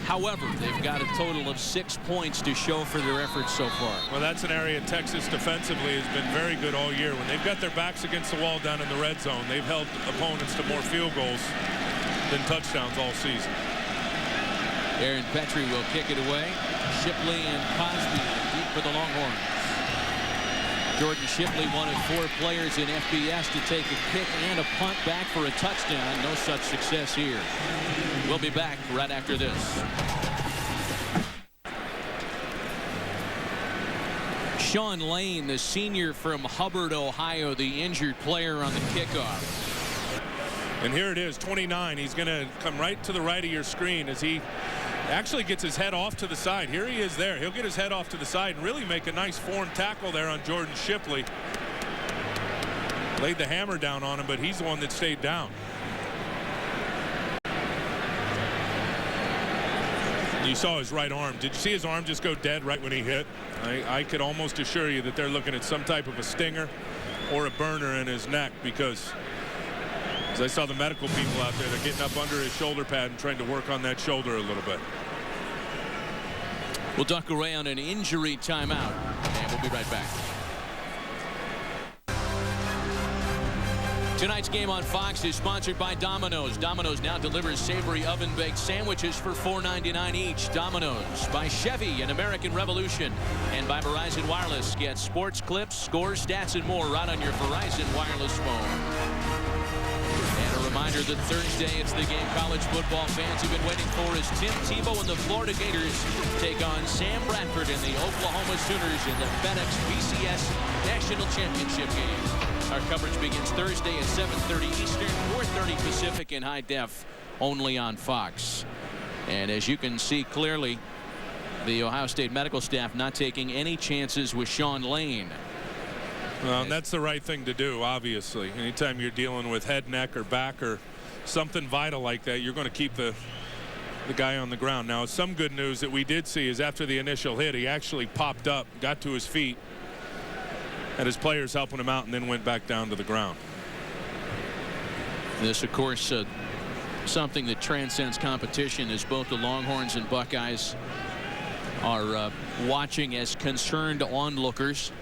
S21: However, they've got a total of 6 points to show for their efforts so far.
S22: Well, that's an area Texas defensively has been very good all year. When they've got their backs against the wall down in the red zone, they've held opponents to more field goals than touchdowns all season.
S21: Aaron Petrie will kick it away. Shipley and Cosby deep for the Longhorns. Jordan Shipley, one of 4 players in FBS to take a kick and a punt back for a touchdown. No such success here. We'll be back right after this. Sean Lane, the senior from Hubbard, Ohio, the injured player on the kickoff.
S22: And here it is, 29. He's going to come right to the right of your screen as he actually gets his head off to the side. Here he is there. He'll get his head off to the side and really make a nice form tackle there on Jordan Shipley. Laid the hammer down on him, but he's the one that stayed down. You saw his right arm. Did you see his arm just go dead right when he hit? I could almost assure you that they're looking at some type of a stinger or a burner in his neck, because as I saw the medical people out there, they're getting up under his shoulder pad and trying to work on that shoulder a little bit.
S21: We'll duck away on an injury timeout, and we'll be right back. Tonight's game on Fox is sponsored by Domino's. Domino's now delivers savory oven-baked sandwiches for $4.99 each. Domino's. By Chevy and American Revolution. And by Verizon Wireless. Get sports clips, scores, stats, and more right on your Verizon wireless phone. And a reminder that Thursday it's the game college football fans have been waiting for as Tim Tebow and the Florida Gators take on Sam Bradford and the Oklahoma Sooners in the FedEx BCS National Championship game. Our coverage begins Thursday at 7:30 Eastern, 4:30 Pacific in high def, only on Fox. And as you can see clearly, the Ohio State medical staff not taking any chances with Sean Lane.
S22: Well, and that's the right thing to do, obviously. Anytime you're dealing with head, neck, or back, or something vital like that, you're going to keep the guy on the ground. Now, some good news that we did see is after the initial hit, he actually popped up, got to his feet, had his players helping him out, and then went back down to the ground.
S21: This, of course, something that transcends competition, as both the Longhorns and Buckeyes are watching as concerned onlookers.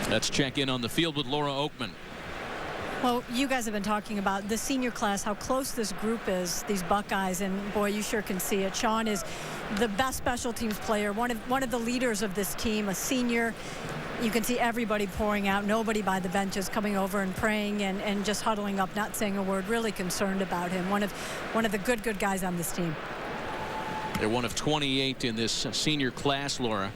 S21: Let's check in on the field with Laura Oakman.
S24: Well, you guys have been talking about the senior class, how close this group is, these Buckeyes, and boy, you sure can see it. Sean is the best special teams player, one of the leaders of this team, a senior. You can see everybody pouring out, nobody by the benches coming over and praying and just huddling up, not saying a word, really concerned about him. One of the good guys on this team.
S21: They're one of 28 in this senior class, Laura.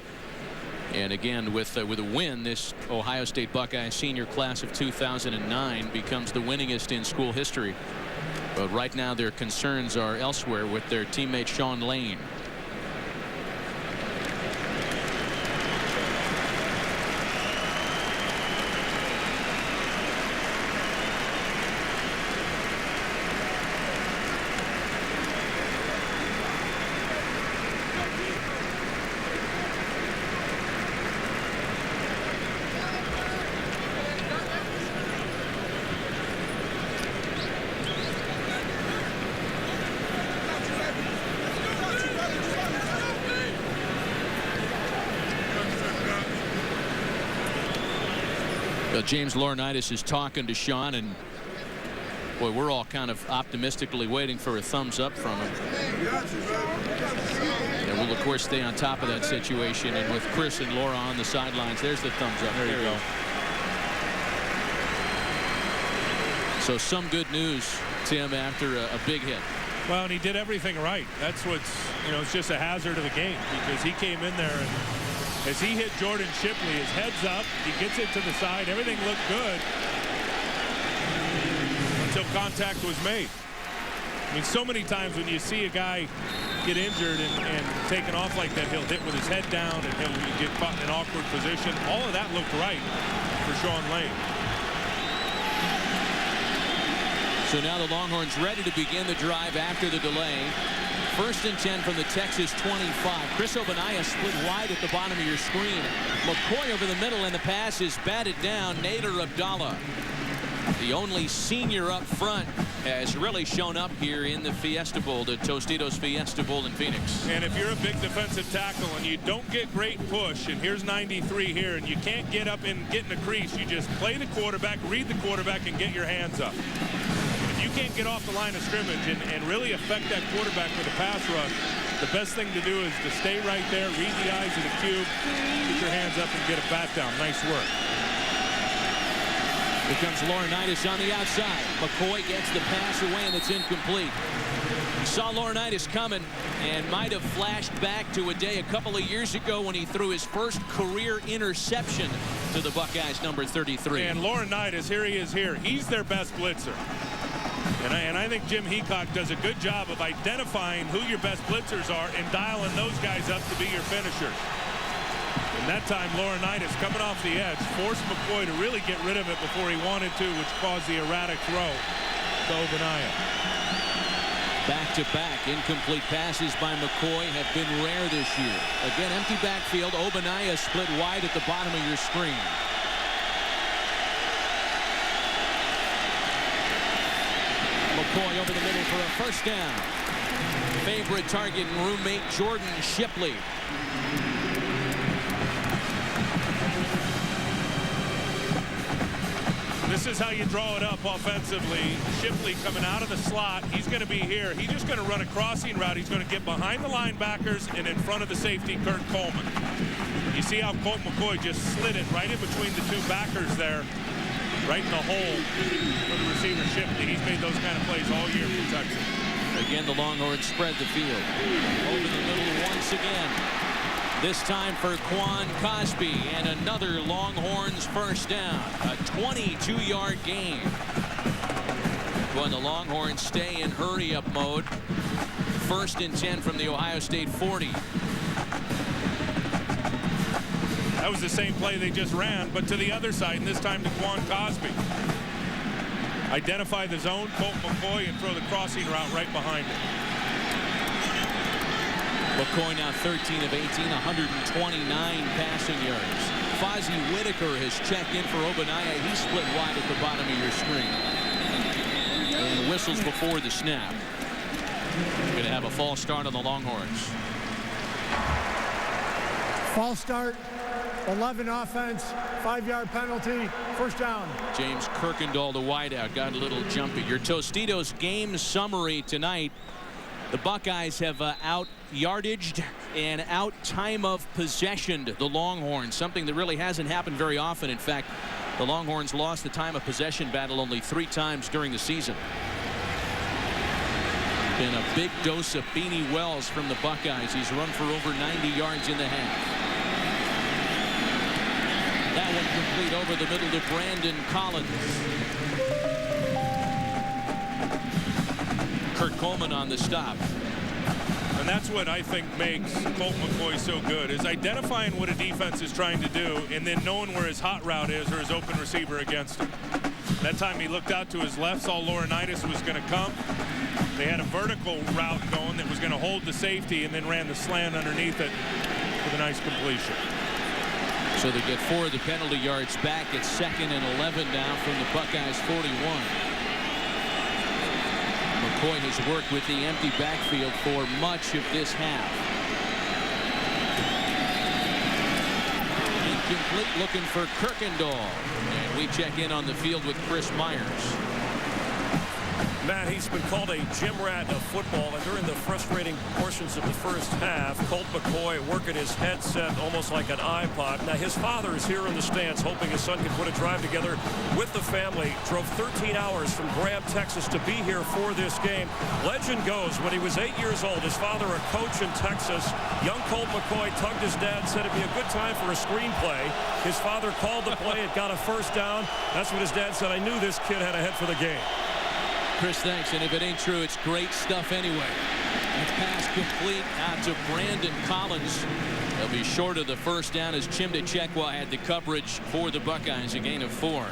S21: And again, with a win, this Ohio State Buckeye senior class of 2009 becomes the winningest in school history. But right now their concerns are elsewhere with their teammate Sean Lane. James Laurinaitis is talking to Sean, and boy, we're all kind of optimistically waiting for a thumbs up from him. And we'll of course stay on top of that situation, and with Chris and Laura on the sidelines, there's the thumbs up. There you go. So some good news, Tim, after a big hit.
S22: Well, and he did everything right. That's what's, it's just a hazard of the game because he came in there and as he hit Jordan Shipley, his head's up, he gets it to the side, everything looked good until contact was made. I mean, so many times when you see a guy get injured and taken off like that, he'll hit with his head down and he'll get caught in an awkward position. All of that looked right for Sean Lane.
S21: So now the Longhorns ready to begin the drive after the delay. 1st and 10 from the Texas 25. Chris Obanaya split wide at the bottom of your screen. McCoy over the middle, and the pass is batted down. Nader Abdallah, the only senior up front, has really shown up here in the Fiesta Bowl, the Tostitos Fiesta Bowl in Phoenix.
S22: And if you're a big defensive tackle and you don't get great push, and here's 93 here, and you can't get up and get in the crease, you just play the quarterback, read the quarterback, and get your hands up. If you can't get off the line of scrimmage and really affect that quarterback with a pass rush, the best thing to do is to stay right there, read the eyes of the cube, get your hands up, and get a bat down. Nice work.
S21: Here comes Laurinaitis on the outside. McCoy gets the pass away, and it's incomplete. Saw Laurinaitis coming and might have flashed back to a day a couple of years ago when he threw his first career interception to the Buckeyes, number 33.
S22: And Laurinaitis, here he is here. He's their best blitzer. And I think Jim Heacock does a good job of identifying who your best blitzers are and dialing those guys up to be your finishers. And that time, Laurinaitis coming off the edge forced McCoy to really get rid of it before he wanted to, which caused the erratic throw to Obanaya.
S21: Back-to-back incomplete passes by McCoy have been rare this year. Again, empty backfield. Obanaya split wide at the bottom of your screen. McCoy over the middle for a first down. Favorite target and roommate Jordan Shipley.
S22: This is how you draw it up offensively. Shipley coming out of the slot. He's going to be here. He's just going to run a crossing route. He's going to get behind the linebackers and in front of the safety, Kurt Coleman. You see how Colt McCoy just slid it right in between the two backers there, right in the hole for the receiver Shipley. He's made those kind of plays all year for Texas.
S21: Again, the Longhorns spread the field. Over the middle once again. This time for Quan Cosby, and another Longhorns first down. A 22-yard gain. When the Longhorns stay in hurry-up mode. 1st and 10 from the Ohio State 40.
S22: That was the same play they just ran, but to the other side, and this time to Quan Cosby. Identify the zone, Colt McCoy, and throw the crossing route right behind it.
S21: McCoy now 13 of 18, 129 passing yards. Fozzie Whitaker has checked in for Obanaya. He split wide at the bottom of your screen. And whistles before the snap. Going to have a false start on the Longhorns.
S3: False start, 11 offense, 5-yard penalty, first down.
S21: James Kirkendall, the wideout, got a little jumpy. Your Tostitos game summary tonight. The Buckeyes have out-yardaged and out-time of possessioned the Longhorns, something that really hasn't happened very often. In fact, the Longhorns lost the time of possession battle only 3 times during the season. Been a big dose of Beanie Wells from the Buckeyes. He's run for over 90 yards in the half. That one complete over the middle to Brandon Collins. Kurt Coleman on the stop.
S22: And that's what I think makes Colt McCoy so good, is identifying what a defense is trying to do and then knowing where his hot route is or his open receiver against him. That time he looked out to his left, saw Laurinaitis was going to come. They had a vertical route going that was going to hold the safety and then ran the slant underneath it with a nice completion.
S21: So they get 4 of the penalty yards back. It's 2nd and 11 now from the Buckeyes 41. McCoy has worked with the empty backfield for much of this half. Incomplete, looking for Kirkendall. And we check in on the field with Chris Myers.
S26: Matt, he's been called a gym rat of football, and during the frustrating portions of the first half, Colt McCoy working his headset almost like an iPod. Now, his father is here in the stands hoping his son can put a drive together with the family. Drove 13 hours from Graham, Texas to be here for this game. Legend goes, when he was 8 years old, his father a coach in Texas. Young Colt McCoy tugged his dad, said it'd be a good time for a screenplay. His father called the play. It got a first down. That's what his dad said. I knew this kid had a head for the game.
S21: Chris, thanks. And if it ain't true, it's great stuff anyway. It's pass complete out to Brandon Collins. They'll be short of the first down as Chimdechekwa had the coverage for the Buckeyes, a gain of 4.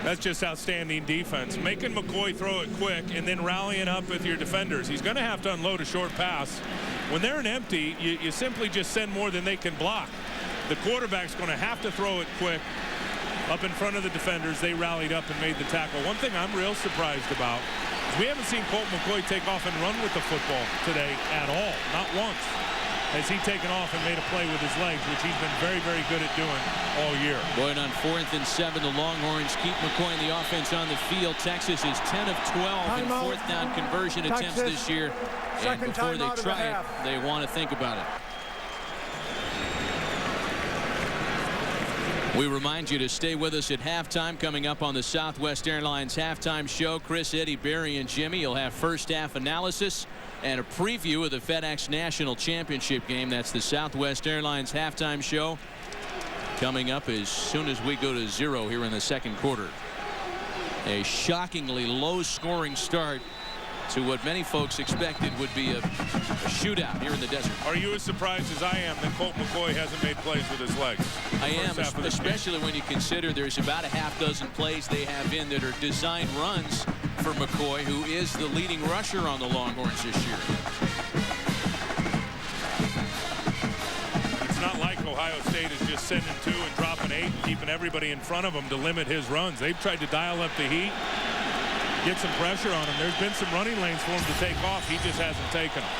S22: That's just outstanding defense. Making McCoy throw it quick and then rallying up with your defenders. He's going to have to unload a short pass. When they're an empty, you simply just send more than they can block. The quarterback's going to have to throw it quick up in front of the defenders. They rallied up and made the tackle. One thing I'm real surprised about is we haven't seen Colt McCoy take off and run with the football today at all. Not once has he taken off and made a play with his legs, which he's been very, very good at doing all year.
S21: Going on 4th and 7, the Longhorns keep McCoy in the offense on the field. Texas is 10 of 12 in fourth down conversion attempts this year. And before they try it, they want to think about it. We remind you to stay with us at halftime. Coming up on the Southwest Airlines halftime show, Chris, Eddie, Barry, and Jimmy. You'll have first half analysis and a preview of the FedEx National Championship game. That's the Southwest Airlines halftime show coming up as soon as we go to 0 here in the second quarter. A shockingly low-scoring start to what many folks expected would be a shootout here in the desert.
S22: Are you as surprised as I am that Colt McCoy hasn't made plays with his legs?
S21: I am, especially when you consider there's about a half dozen plays they have in that are designed runs for McCoy, who is the leading rusher on the Longhorns this year.
S22: It's not like Ohio State is just sending 2 and dropping 8 and keeping everybody in front of him to limit his runs. They've tried to dial up the heat, get some pressure on him. There's been some running lanes for him to take off. He just hasn't taken them.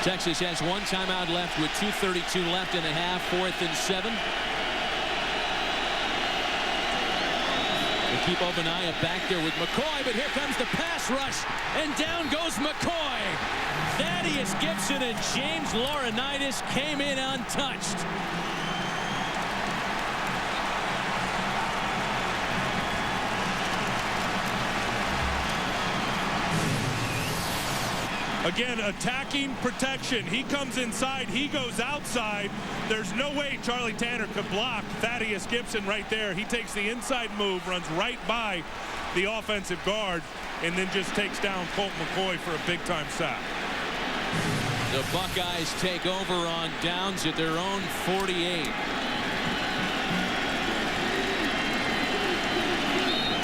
S21: Texas has 1 timeout left with 2:32 left in the half. 4th and 7. They keep Obadiah back there with McCoy, but here comes the pass rush, and down goes McCoy. Thaddeus Gibson and James Laurinaitis came in untouched.
S22: Again, attacking protection. He comes inside. He goes outside. There's no way Charlie Tanner could block Thaddeus Gibson right there. He takes the inside move, runs right by the offensive guard, and then just takes down Colt McCoy for a big-time sack.
S21: The Buckeyes take over on downs at their own 48.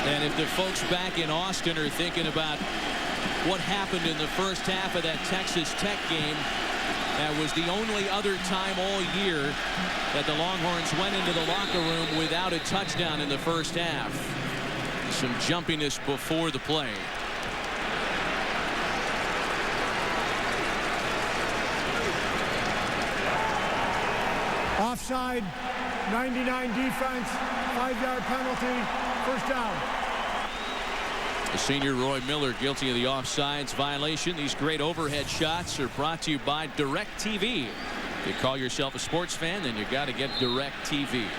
S21: And if the folks back in Austin are thinking about what happened in the first half of that Texas Tech game, that was the only other time all year that the Longhorns went into the locker room without a touchdown in the first half. Some jumpiness before the play.
S3: Offside, 99 defense, 5-yard penalty, first down.
S21: The senior Roy Miller guilty of the offsides violation. These great overhead shots are brought to you by DirecTV. If you call yourself a sports fan, then you got to get DirecTV.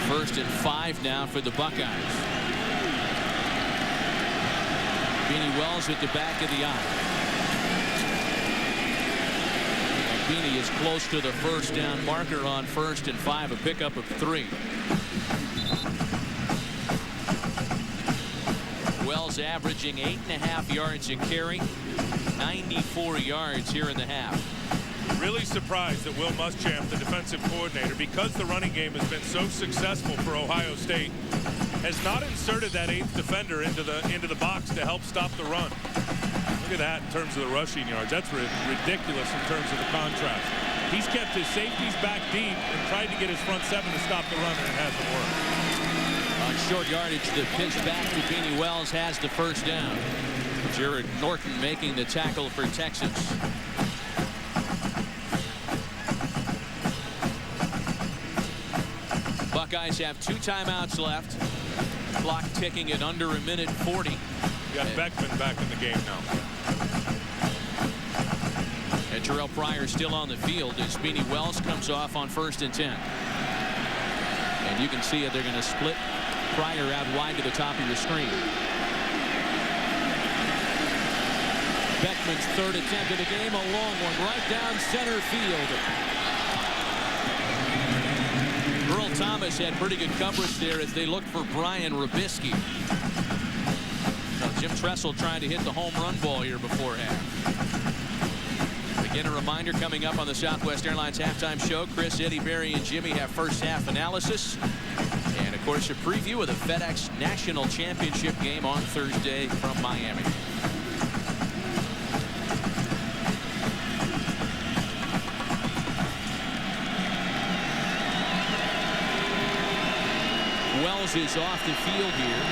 S21: 1st and 5 now for the Buckeyes. Beanie Wells at the back of the eye. Beanie is close to the first down marker on 1st and 5, a pickup of 3. Wells averaging 8.5 yards a carry, 94 yards here in the half.
S22: Really surprised that Will Muschamp, the defensive coordinator, because the running game has been so successful for Ohio State, has not inserted that 8th defender into the box to help stop the run. Look at that in terms of the rushing yards. That's ridiculous in terms of the contrast. He's kept his safeties back deep and tried to get his front 7 to stop the run, and it hasn't worked.
S21: On short yardage, the pitch back to Beanie Wells has the first down. Jared Norton making the tackle for Texas. Buckeyes have 2 timeouts left. Clock ticking at under a minute 40.
S22: You got Beckman back in the game now.
S21: And Terrell Pryor still on the field as Beanie Wells comes off on 1st and 10. And you can see it. They're going to split Pryor out wide to the top of your screen. Beckman's 3rd attempt of the game, a long one right down center field. Earl Thomas had pretty good coverage there as they looked for Brian Rubisky. Jim Tressel trying to hit the home run ball here before half. Again, a reminder coming up on the Southwest Airlines halftime show. Chris, Eddie, Barry, and Jimmy have first half analysis. And, of course, a preview of the FedEx National Championship game on Thursday from Miami. Wells is off the field here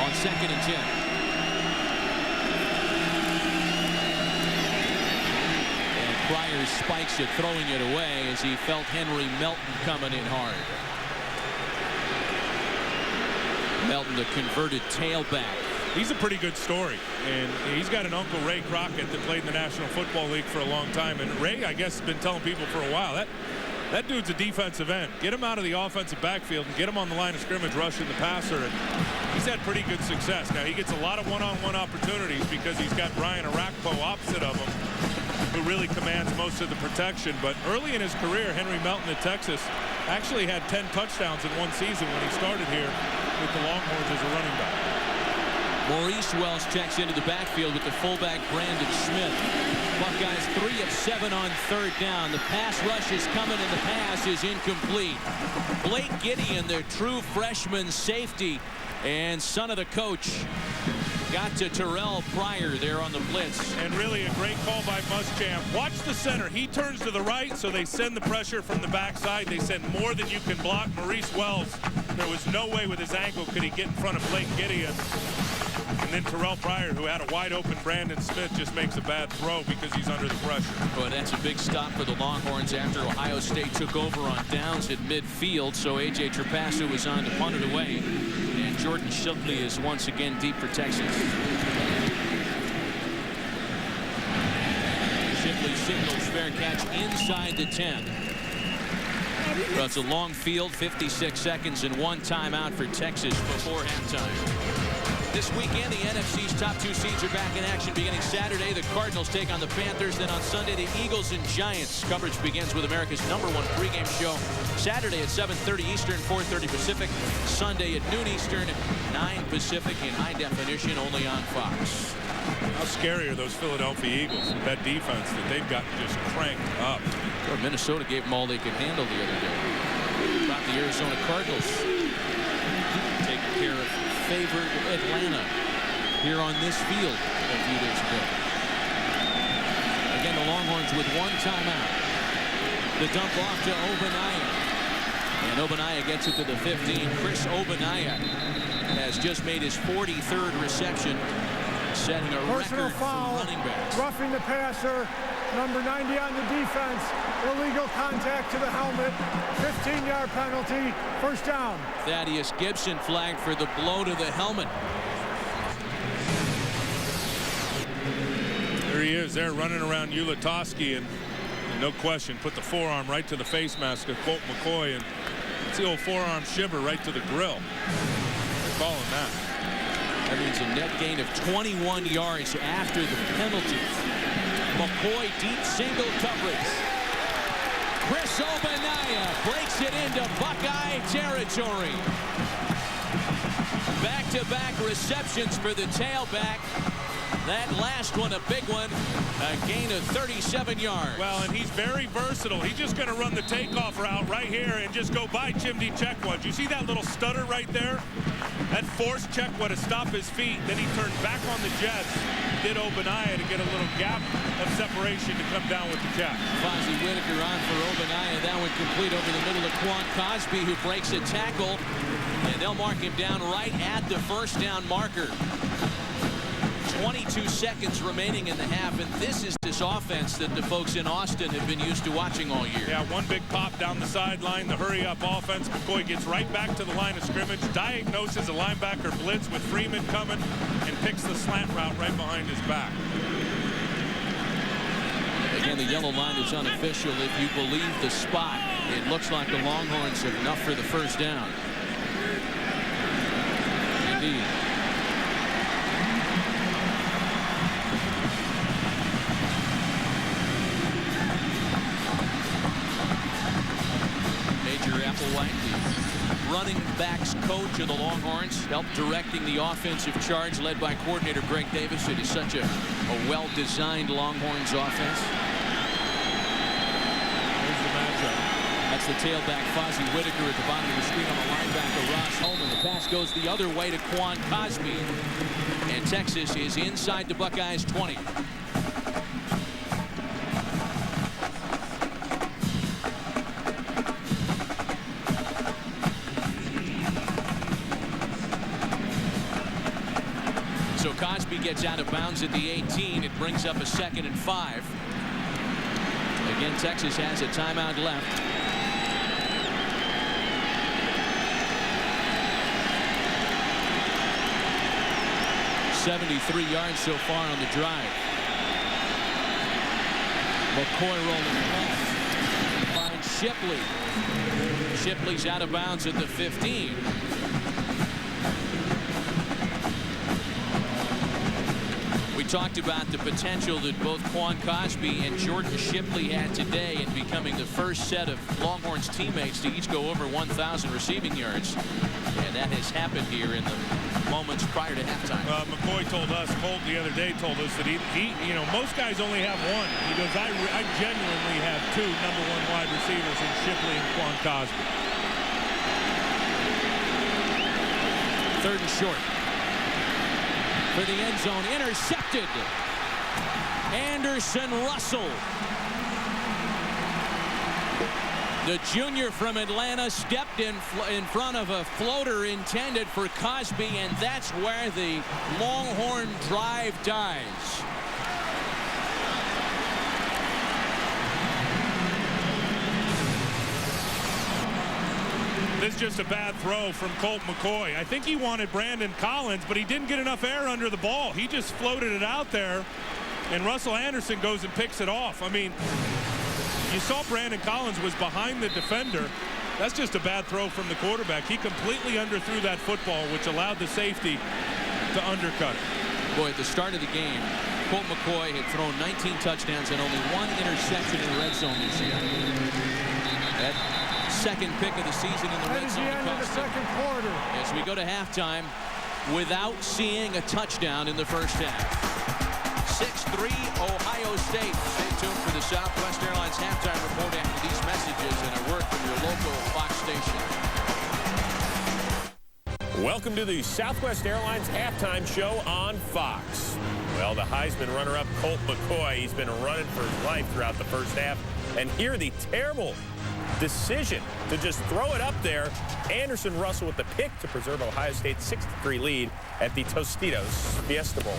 S21: on 2nd and 10. And Pryor spikes it, throwing it away as he felt Henry Melton coming in hard. Melton, the converted tailback.
S22: He's a pretty good story, and he's got an uncle, Ray Crockett, that played in the National Football League for a long time. And Ray, I guess, has been telling people for a while that dude's a defensive end. Get him out of the offensive backfield and get him on the line of scrimmage rushing the passer. And he's had pretty good success. Now, he gets a lot of one-on-one opportunities because he's got Brian Arakpo opposite of him, who really commands most of the protection. But early in his career, Henry Melton at Texas actually had 10 touchdowns in one season when he started here with the Longhorns as a running back.
S21: Maurice Wells checks into the backfield with the fullback Brandon Smith. Buckeyes 3 of 7 on 3rd down. The pass rush is coming and the pass is incomplete. Blake Gideon, their true freshman safety and son of the coach, got to Terrell Pryor there on the blitz.
S22: And really a great call by Muschamp. Watch the center. He turns to the right, so they send the pressure from the backside. They send more than you can block. Maurice Wells, there was no way with his ankle could he get in front of Blake Gideon. And then Terrell Pryor, who had a wide-open Brandon Smith, just makes a bad throw because he's under the pressure.
S21: Boy, that's a big stop for the Longhorns after Ohio State took over on downs at midfield. So A.J. Trapasso was on to punt it away. And Jordan Shipley is once again deep for Texas. Shipley signals fair catch inside the 10. Well, it's a long field, 56 seconds and 1 timeout for Texas before halftime. This weekend, the NFC's top 2 seeds are back in action beginning Saturday. The Cardinals take on the Panthers. Then on Sunday, the Eagles and Giants. Coverage begins with America's #1 pregame show. Saturday at 7:30 Eastern, 4:30 Pacific. Sunday at noon Eastern, 9 Pacific in high definition only on Fox.
S22: How scary are those Philadelphia Eagles with that defense that they've got just cranked up?
S21: Well, Minnesota gave them all they could handle the other day. About the Arizona Cardinals taking care of favored Atlanta here on this field a few days ago. Again, the Longhorns with 1 timeout. The dump off to Ogbonnaya. And Ogbonnaya gets it to the 15. Chris Ogbonnaya has just made his 43rd reception, setting a
S3: Personal
S21: record
S3: foul,
S21: for running backs.
S3: roughing the passer, number 90 on the defense, illegal contact to the helmet, 15-yard penalty, 1st down.
S21: Thaddeus Gibson flagged for the blow to the helmet.
S22: There he is there running around Ulatowski, and no question put the forearm right to the face mask of Colt McCoy, and it's the old forearm shiver right to the grill. They're calling that.
S21: That means a net gain of 21 yards after the penalty. McCoy deep single coverage. Chris Ogbonnaya breaks it into Buckeye territory. Back-to-back receptions for the tailback. That last one, a big one, a gain of 37 yards.
S22: Well, and he's very versatile. He's just going to run the takeoff route right here and just go by Chimdi Chekwa. You see that little stutter right there? That forced Chekwa to stop his feet. Then he turned back on the jets, did Ogbonnaya to get a little gap of separation to come down with the catch.
S21: Fozzie Whitaker on for Ogbonnaya. That one complete over the middle of Quan Cosby, who breaks a tackle. And they'll mark him down right at the 1st down marker. 22 seconds remaining in the half, and this is this offense that the folks in Austin have been used to watching all year.
S22: Yeah, one big pop down the sideline, the hurry-up offense. McCoy gets right back to the line of scrimmage, diagnoses a linebacker blitz with Freeman coming, and picks the slant route right behind his back.
S21: Again, the yellow line is unofficial. If you believe the spot, it looks like the Longhorns have enough for the first down. Indeed. Major Applewhite, the running backs coach of the Longhorns, helped directing the offensive charge led by coordinator Greg Davis. It is such a well-designed Longhorns offense. That's the tailback, Fozzie Whitaker, at the bottom of the screen on the linebacker, Ross Holman. The pass goes the other way to Quan Cosby. And Texas is inside the Buckeyes' 20. So Cosby gets out of bounds at the 18. It brings up a 2nd and 5. Again, Texas has a timeout left. 73 yards so far on the drive. McCoy rolling left. Finds Shipley. Shipley's out of bounds at the 15. We talked about the potential that both Quan Cosby and Jordan Shipley had today in becoming the first set of Longhorns teammates to each go over 1,000 receiving yards. And that has happened here in the moments prior to halftime.
S22: McCoy told us, Colt the other day told us that he you know, most guys only have one. He goes, I genuinely have 2 #1 wide receivers in Shipley and Quan Cosby.
S21: 3rd and short. For the end zone, intercepted. Anderson Russell. The junior from Atlanta stepped in front of a floater intended for Cosby, and that's where the Longhorn drive dies.
S22: This is just a bad throw from Colt McCoy. I think he wanted Brandon Collins, but he didn't get enough air under the ball. He just floated it out there, and Russell Anderson goes and picks it off. I mean, you saw Brandon Collins was behind the defender. That's just a bad throw from the quarterback. He completely underthrew that football, which allowed the safety to undercut it.
S21: Boy, at the start of the game, Colt McCoy had thrown 19 touchdowns and only 1 interception in the red zone this year. That 2nd pick of the season in the red zone.
S3: That is the end of the 2nd quarter.
S21: As we go to halftime without seeing a touchdown in the first half. 6-3 Ohio State. Stay tuned for the Southwest Airlines halftime report after these messages and a word from your local Fox station.
S4: Welcome to the Southwest Airlines halftime show on Fox. Well, the Heisman runner-up Colt McCoy, he's been running for his life throughout the first half. And here the terrible decision to just throw it up there. Anderson Russell with the pick to preserve Ohio State's 6-3 lead at the Tostitos Fiesta Bowl.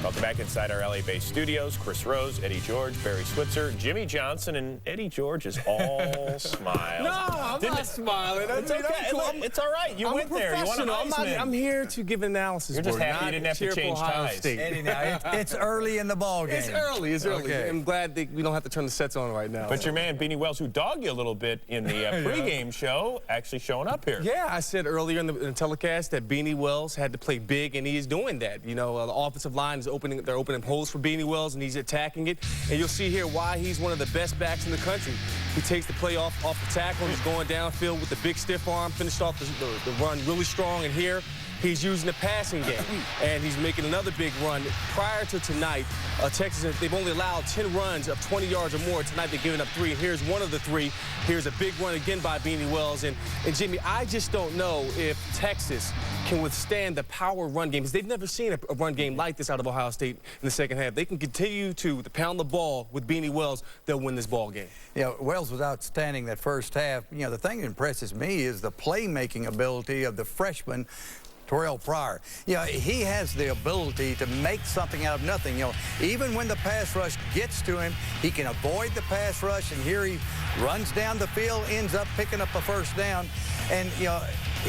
S4: Welcome back inside our LA-based studios. Chris Rose, Eddie George, Barry Switzer, Jimmy Johnson, and Eddie George is all smiles.
S5: No, I'm not smiling.
S4: It's okay. It's all right. You went there. You won a Heisman.
S5: I'm here to give analysis.
S4: You're just happy you didn't have to change ties.
S6: Eddie, now, it's early in the ball game.
S5: It's early. It's early.
S6: Okay.
S5: I'm glad that we don't have to turn the sets on right now.
S4: But your man, Beanie Wells, who dogged you a little bit in the pregame show, actually showing up here.
S5: Yeah, I said earlier in the telecast that Beanie Wells had to play big, and he is doing that. You know, the offensive line is opening. They're opening holes for Beanie Wells, and he's attacking it. And you'll see here why he's one of the best backs in the country. He takes the play off the tackle. He's going downfield with the big stiff arm, finished off the run really strong. And here, he's using the passing game, and he's making another big run. Prior to tonight, Texas, they've only allowed 10 runs of 20 yards or more. Tonight, they're giving up 3, and here's one of the 3. Here's a big run again by Beanie Wells. And Jimmy, I just don't know if Texas can withstand the power run game, because they've never seen a run game like this out of Ohio State in the second half. They can continue to pound the ball with Beanie Wells. They'll win this ball game.
S6: Yeah, Wells was outstanding that first half. You know, the thing that impresses me is the playmaking ability of the freshman. Terrell Pryor. You know, he has the ability to make something out of nothing. You know, even when the pass rush gets to him, he can avoid the pass rush, and here he runs down the field, ends up picking up a first down. And, you know,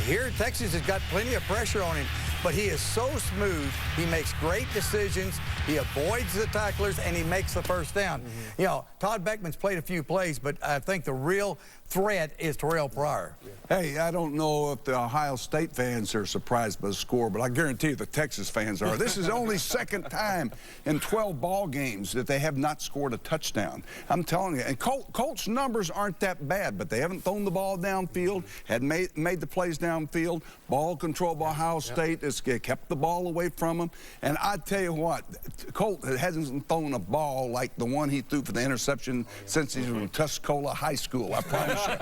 S6: here Texas has got plenty of pressure on him, but he is so smooth. He makes great decisions. He avoids the tacklers, and he makes the first down. You know, Todd Beckman's played a few plays, but I think the real threat is Terrell Pryor.
S7: Hey, I don't know if the Ohio State fans are surprised by the score, but I guarantee you the Texas fans are. This is only second time in 12 ball games that they have not scored a touchdown. I'm telling you. And Colts' numbers aren't that bad, but they haven't thrown the ball downfield, had made the plays downfield. Ball control by Ohio State has kept the ball away from them. And I tell you what, Colt hasn't thrown a ball like the one he threw for the interception since he was in Tuscola High School. I promise you.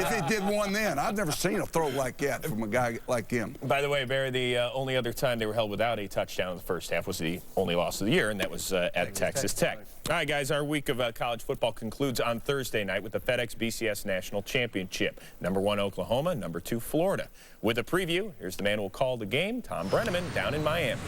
S7: If he did one then, I've never seen a throw like that from a guy like him.
S4: By the way, Barry, the only other time they were held without a touchdown in the first half was the only loss of the year, and that was at Texas Tech. All right, guys, our week of college football concludes on Thursday night with the FedEx BCS National Championship. Number 1, Oklahoma. Number 2, Florida. With a preview, here's the man who will call the game, Tom Brenneman, down in Miami.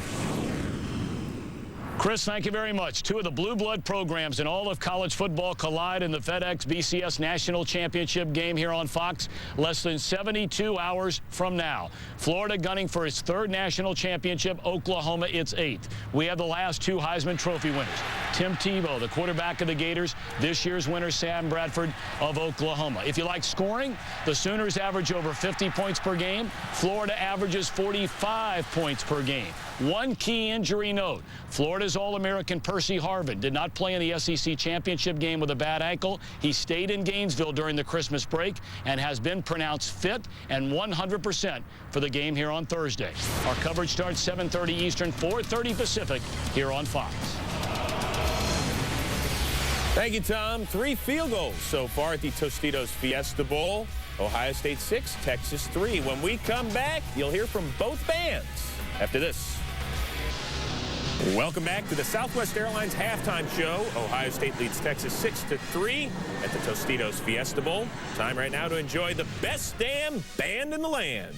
S2: Chris, thank you very much. Two of the blue blood programs in all of college football collide in the FedEx BCS National Championship game here on Fox less than 72 hours from now. Florida gunning for its 3rd national championship, Oklahoma its 8th. We have the last 2 Heisman Trophy winners. Tim Tebow, the quarterback of the Gators, this year's winner, Sam Bradford of Oklahoma. If you like scoring, the Sooners average over 50 points per game. Florida averages 45 points per game. One key injury note, Florida's All-American Percy Harvin did not play in the SEC championship game with a bad ankle. He stayed in Gainesville during the Christmas break and has been pronounced fit and 100% for the game here on Thursday. Our coverage starts 7:30 Eastern, 4:30 Pacific here on Fox.
S4: Thank you, Tom. 3 field goals so far at the Tostitos Fiesta Bowl. Ohio State 6, Texas 3. When we come back, you'll hear from both bands after this. Welcome back to the Southwest Airlines halftime show. Ohio State leads Texas 6-3 at the Tostitos Fiesta Bowl. Time right now to enjoy the best damn band in the land.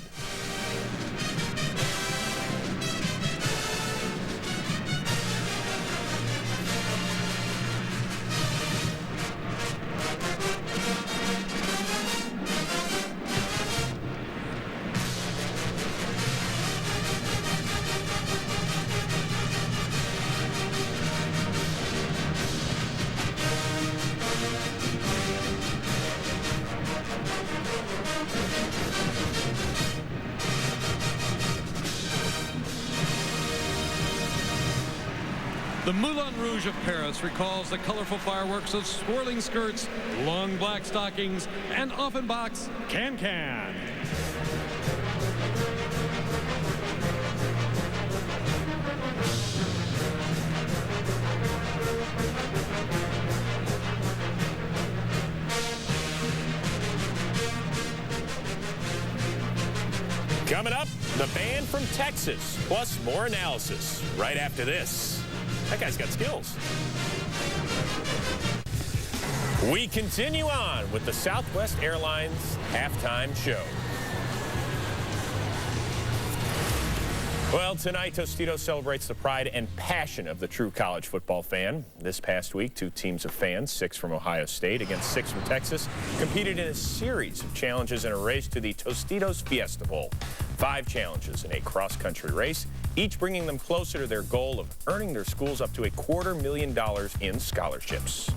S9: The Moulin Rouge of Paris recalls the colorful fireworks of swirling skirts, long black stockings, and Offenbach's Can-Can.
S4: Coming up, the band from Texas, plus more analysis right after this. That guy's got skills. We continue on with the Southwest Airlines halftime show. Well, tonight, Tostitos celebrates the pride and passion of the true college football fan. This past week, 2 teams of fans, 6 from Ohio State against 6 from Texas, competed in a series of challenges in a race to the Tostitos Fiesta Bowl. 5 challenges in a cross-country race, each bringing them closer to their goal of earning their schools up to $250,000 in scholarships.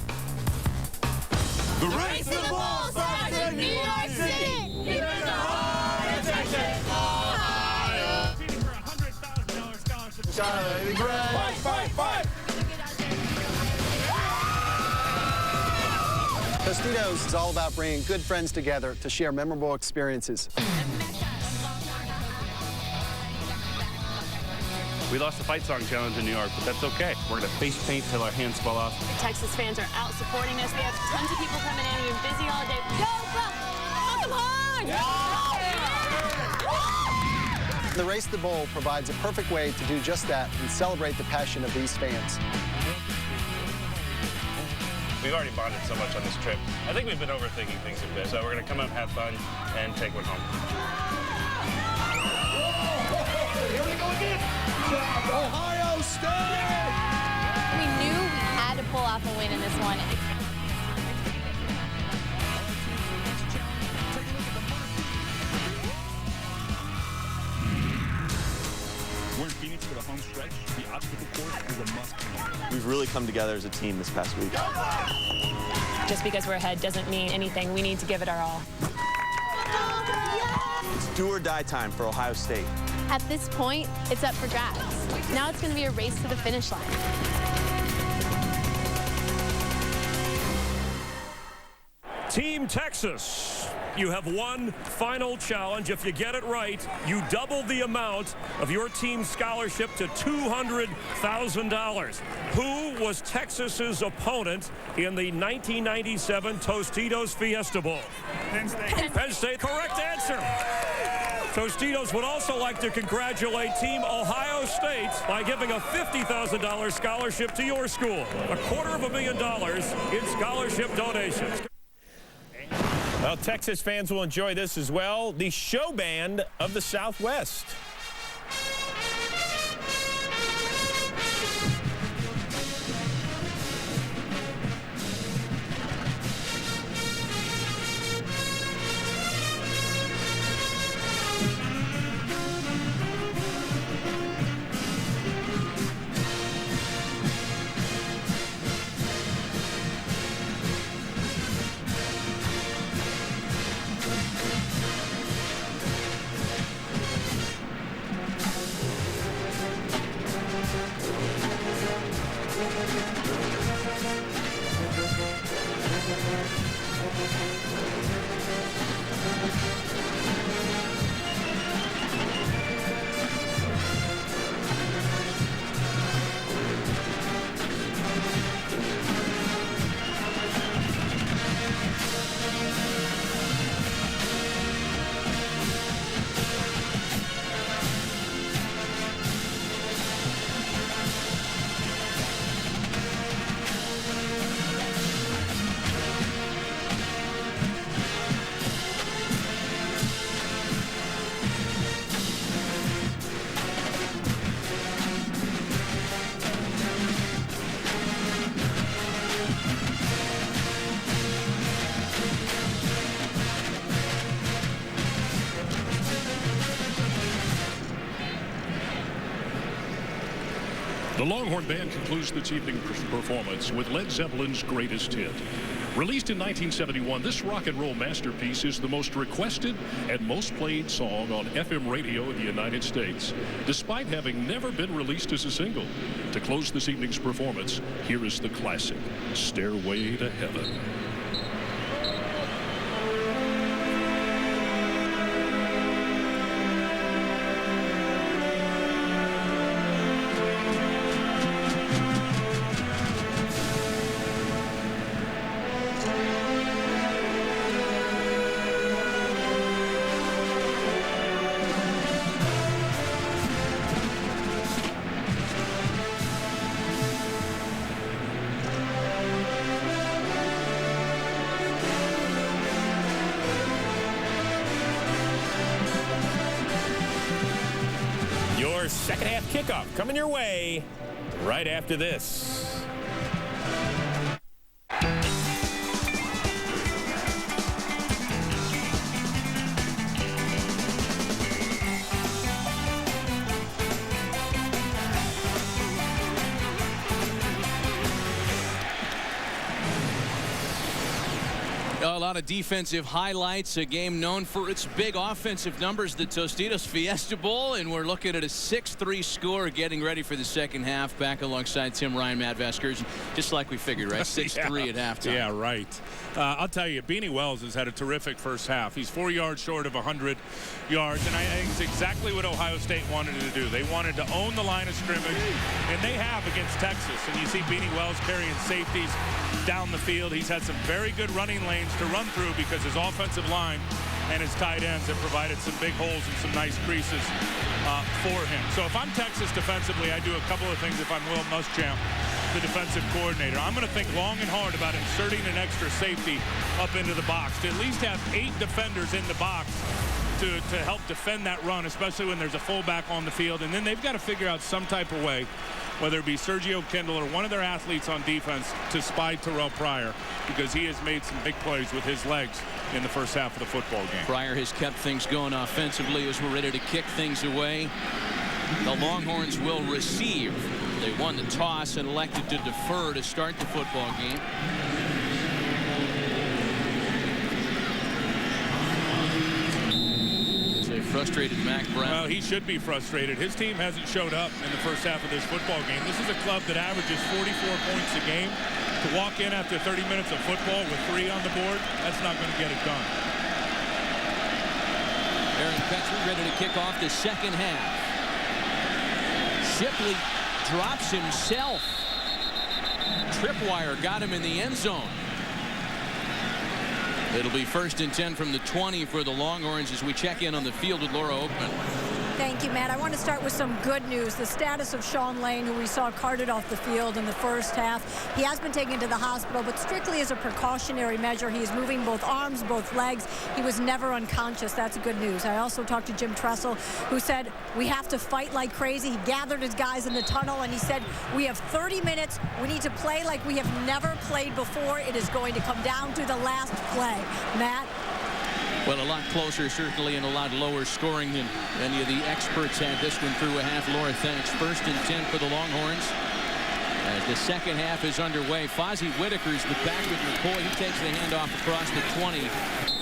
S12: The race to the ball starts in New York City. Here in the heart of Texas, Ohio. Competing for $100,000 scholarship. Charlie Gray. Fight, fight, fight.
S10: Tostitos is all about bringing good friends together to share memorable experiences.
S11: We lost the fight song challenge in New York, but that's okay. We're going to face paint till our hands fall off.
S17: Texas fans are out supporting us. We have tons of people coming in. We've been busy all day. Go, come on!
S10: The Race to the Bowl provides a perfect way to do just that and celebrate the passion of these fans.
S11: We've already bonded so much on this trip. I think we've been overthinking things a bit, so we're going to come up, have fun, and take one home.
S12: Here we go again. Ohio State!
S17: We knew we had to pull off a win in this one.
S11: We're in Phoenix for the home stretch. The obstacle course is a must-win.
S14: We've really come together as a team this past week.
S17: Just because we're ahead doesn't mean anything. We need to give it our all.
S14: It's do or die time for Ohio State.
S17: At this point, it's up for grabs. Now it's going to be a race to the finish line.
S26: Team Texas, you have one final challenge. If you get it right, you double the amount of your team's scholarship to $200,000. Who was Texas's opponent in the 1997 Tostitos Fiesta Bowl?
S12: Penn State.
S26: Penn State, correct answer. Tostitos would also like to congratulate Team Ohio State by giving a $50,000 scholarship to your school. $250,000 in scholarship donations.
S4: Well, Texas fans will enjoy this as well. The show band of the Southwest.
S12: The Longhorn Band concludes this evening's performance with Led Zeppelin's Greatest Hit. Released in 1971, this rock and roll masterpiece is the most requested and most played song on FM radio in the United States, despite having never been released as a single. To close this evening's performance, here is the classic, Stairway to Heaven.
S4: Second half kickoff coming your way right after this.
S21: A lot of defensive highlights, a game known for its big offensive numbers, the Tostitos Fiesta Bowl, and we're looking at a 6-3 score getting ready for the second half. Back alongside Tim Ryan, Matt Veskers, just like we figured, right? 6-3 at halftime.
S22: Yeah, right. I'll tell you, Beanie Wells has had a terrific first half. He's 4 yards short of 100 yards, and I think it's exactly what Ohio State wanted to do. They wanted to own the line of scrimmage, and they have against Texas. And you see Beanie Wells carrying safeties down the field. He's had some very good running lanes to run through because his offensive line and his tight ends have provided some big holes and some nice creases for him. So if I'm Texas defensively, I do a couple of things if I'm Will Muschamp, the defensive coordinator. I'm going to think long and hard about inserting an extra safety up into the box to at least have 8 defenders in the box to to help defend that run, especially when there's a fullback on the field. And then they've got to figure out some type of way, whether it be Sergio Kendall or one of their athletes on defense, to spy Terrell Pryor, because he has made some big plays with his legs in the first half of the football game.
S21: Pryor has kept things going offensively as we're ready to kick things away. The Longhorns will receive. They won the toss and elected to defer to start the football game. It's a frustrated Mac Brown.
S22: Well, he should be frustrated. His team hasn't showed up in the first half of this football game. This is a club that averages 44 points a game. To walk in after 30 minutes of football with 3 on the board, that's not going to get it done.
S21: Aaron Petrie ready to kick off the second half. Shipley drops himself. Tripwire got him in the end zone. It'll be 1st and 10 from the 20 for the Longhorns as we check in on the field with Laura Oakman.
S24: Thank you, Matt. I want to start with some good news. The status of Sean Lane, who we saw carted off the field in the first half. He has been taken to the hospital, but strictly as a precautionary measure. He is moving both arms, both legs. He was never unconscious. That's good news. I also talked to Jim Tressel, who said, we have to fight like crazy. He gathered his guys in the tunnel, and he said, we have 30 minutes. We need to play like we have never played before. It is going to come down to the last play. Matt?
S21: Well, a lot closer, certainly, and a lot lower scoring than any of the experts had this one through a half. Laura, thanks. 1st and 10 for the Longhorns. As the second half is underway, Fozzie Whitaker's the back with McCoy. He takes the handoff across the 20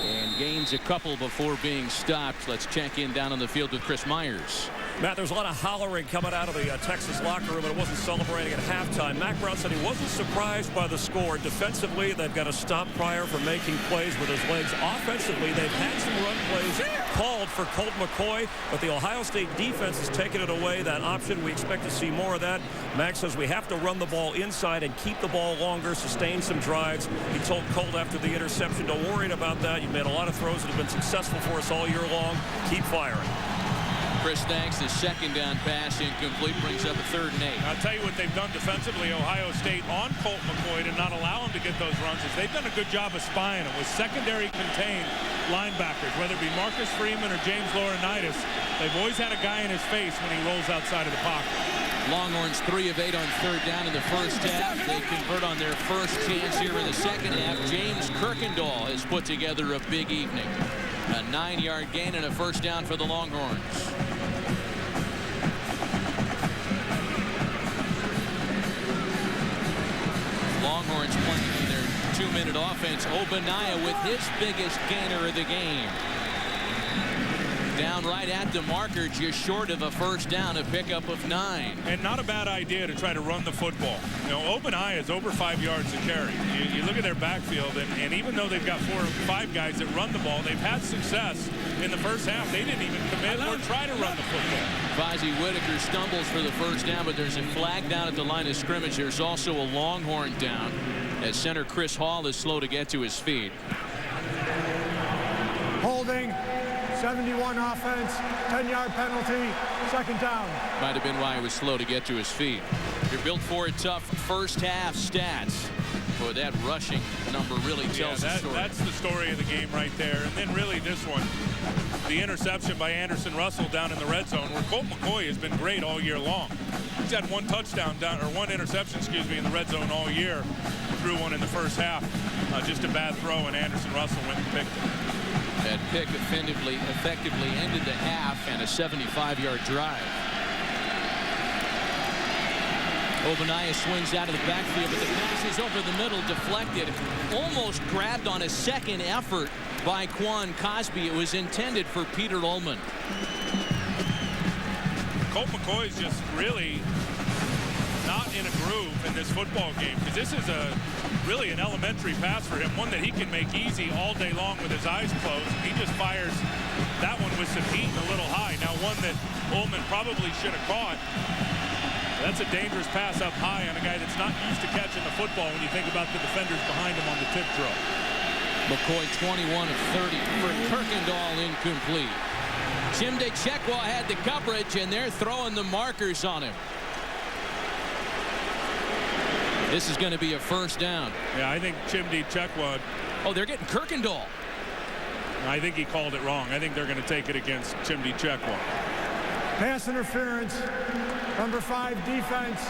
S21: and gains a couple before being stopped. Let's check in down on the field with Chris Myers.
S26: Matt, there's a lot of hollering coming out of the Texas locker room, and it wasn't celebrating at halftime. Mac Brown said he wasn't surprised by the score. Defensively, they've got to stop Pryor from making plays with his legs. Offensively, they've had some run plays called for Colt McCoy, but the Ohio State defense has taken it away, that option. We expect to see more of that. Mac says we have to run the ball inside and keep the ball longer, sustain some drives. He told Colt after the interception, don't worry about that. You've made a lot of throws that have been successful for us all year long. Keep firing.
S21: Chris thanks. The second down pass incomplete, brings up a 3rd and 8.
S22: I'll tell you what they've done defensively, Ohio State, on Colt McCoy to not allow him to get those runs, is they've done a good job of spying him with secondary contained linebackers, whether it be Marcus Freeman or James Laurinaitis. They've always had a guy in his face when he rolls outside of the pocket.
S21: Longhorns 3 of 8 on 3rd down in the first half. They convert on their first chance here in the second half. James Kirkendall has put together a big evening. A 9-yard gain and a 1st down for the Longhorns. Longhorns playing their 2-minute offense. Obaniah with his biggest gainer of the game. Down right at the marker, just short of a 1st down, a pickup of 9.
S22: And not a bad idea to try to run the football. You know, Obaniah is over 5 yards to carry. You look at their backfield, and even though they've got 4 or 5 guys that run the ball, they've had success in the first half. They didn't even commit or try to run the football.
S21: Fozzie Whitaker stumbles for the 1st down, but there's a flag down at the line of scrimmage. There's also a Longhorn down as center Chris Hall is slow to get to his feet.
S3: Holding. 71 offense, 10-yard penalty, 2nd down.
S21: Might have been why he was slow to get to his feet. You're built for it tough first half stats. Boy, that rushing number really tells the story.
S22: That's the story of the game right there. And then really this one, the interception by Anderson Russell down in the red zone, where Colt McCoy has been great all year long. He's had 1 touchdown down, or 1 interception, in the red zone all year. Threw one in the first half. Just a bad throw, and Anderson Russell went and picked it.
S21: That pick effectively ended the half and a 75-yard drive. Obaniah swings out of the backfield, but the pass is over the middle, deflected. Almost grabbed on a second effort by Quan Cosby. It was intended for Peter Ullman.
S22: Colt McCoy is just really not in a groove in this football game, because this is really an elementary pass for him, one that he can make easy all day long with his eyes closed. He just fires that one with some heat and a little high. Now, one that Ullman probably should have caught. That's a dangerous pass up high on a guy that's not used to catching the football when you think about the defenders behind him on the tip throw.
S21: McCoy 21 of 30 for Kirkendall, incomplete. Chimde Chekwa had the coverage, and they're throwing the markers on him. This is going to be a 1st down.
S22: Yeah, I think Chimde Chekwa.
S21: Oh, they're getting Kirkendall.
S22: I think he called it wrong. I think they're going to take it against Chimdi Chekwa.
S3: Pass interference. Number 5, defense.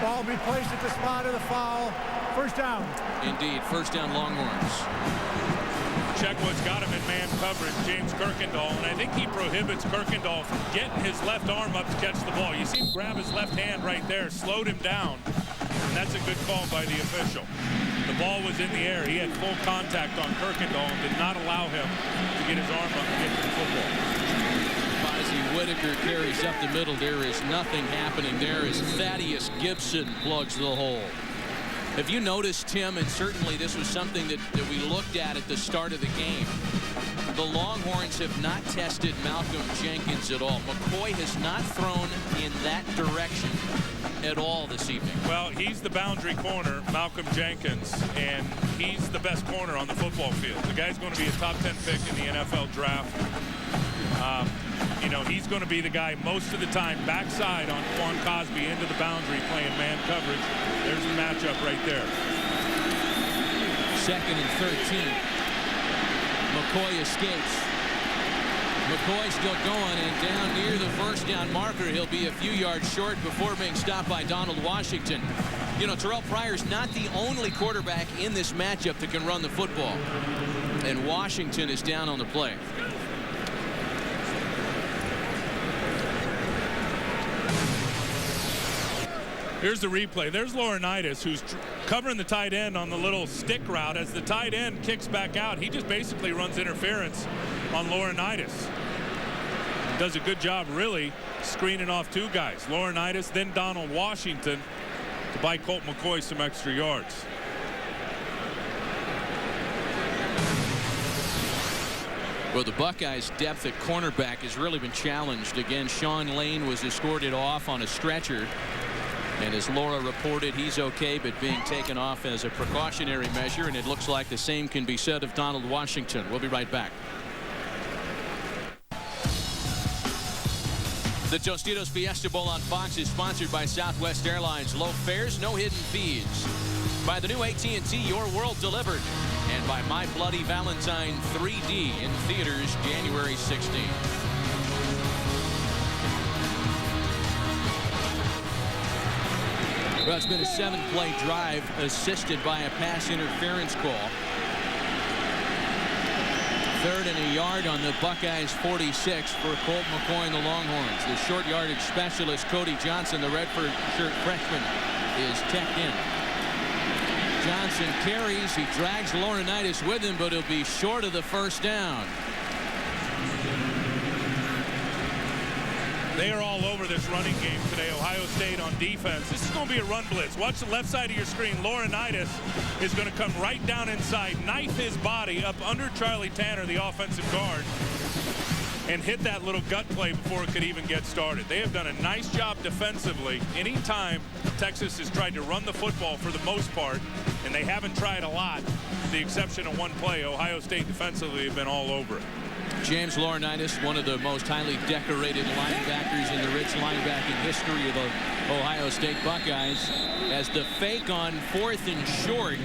S3: Ball will be placed at the spot of the foul. First down.
S21: Indeed, first down Longhorns.
S22: Chekwa's got him in man coverage, James Kirkendall, and I think he prohibits Kirkendall from getting his left arm up to catch the ball. You see him grab his left hand right there, slowed him down, and that's a good call by the official. The ball was in the air. He had full contact on Kirkendall and did not allow him to get his arm up and get to the football.
S21: Whitaker carries up the middle. There is nothing happening there as Thaddeus Gibson plugs the hole. Have you noticed, Tim, and certainly this was something that we looked at the start of the game, the Longhorns have not tested Malcolm Jenkins at all. McCoy has not thrown in that direction at all this evening.
S22: Well, he's the boundary corner, Malcolm Jenkins, and he's the best corner on the football field. The guy's going to be a top 10 pick in the NFL draft. You know, he's going to be the guy most of the time backside on Quan Cosby into the boundary playing man coverage. There's the matchup right there.
S21: 2nd and 13. McCoy escapes. McCoy still going, and down near the first down marker, he'll be a few yards short before being stopped by Donald Washington. You know, Terrell Pryor's not the only quarterback in this matchup that can run the football. And Washington is down on the play.
S22: Here's the replay. There's Laurinaitis, who's covering the tight end on the little stick route. As the tight end kicks back out, he just basically runs interference on Laurinaitis. Does a good job, really, screening off 2 guys. Laurinaitis, then Donald Washington, to buy Colt McCoy some extra yards.
S21: Well, the Buckeyes' depth at cornerback has really been challenged. Again, Sean Lane was escorted off on a stretcher. And as Laura reported, he's okay, but being taken off as a precautionary measure, and it looks like the same can be said of Donald Washington. We'll be right back. The Tostitos Fiesta Bowl on Fox is sponsored by Southwest Airlines. Low fares, no hidden fees. By the new AT&T Your World Delivered. And by My Bloody Valentine 3D in theaters January 16th. Well, it's been a 7-play drive assisted by a pass interference call. 3rd and a yard on the Buckeyes 46 for Colt McCoy and the Longhorns. The short yardage specialist Cody Johnson, the Redford shirt freshman, is checked in. Johnson carries. He drags Laurinaitis with him, but he'll be short of the first down.
S22: They are all over this running game today. Ohio State on defense. This is going to be a run blitz. Watch the left side of your screen. Laurinaitis is going to come right down inside, knife his body up under Charlie Tanner, the offensive guard, and hit that little gut play before it could even get started. They have done a nice job defensively. Anytime Texas has tried to run the football for the most part, and they haven't tried a lot, with the exception of one play, Ohio State defensively have been all over it.
S21: James Laurinaitis, one of the most highly decorated linebackers in the rich linebacking history of the Ohio State Buckeyes, as the fake on 4th and short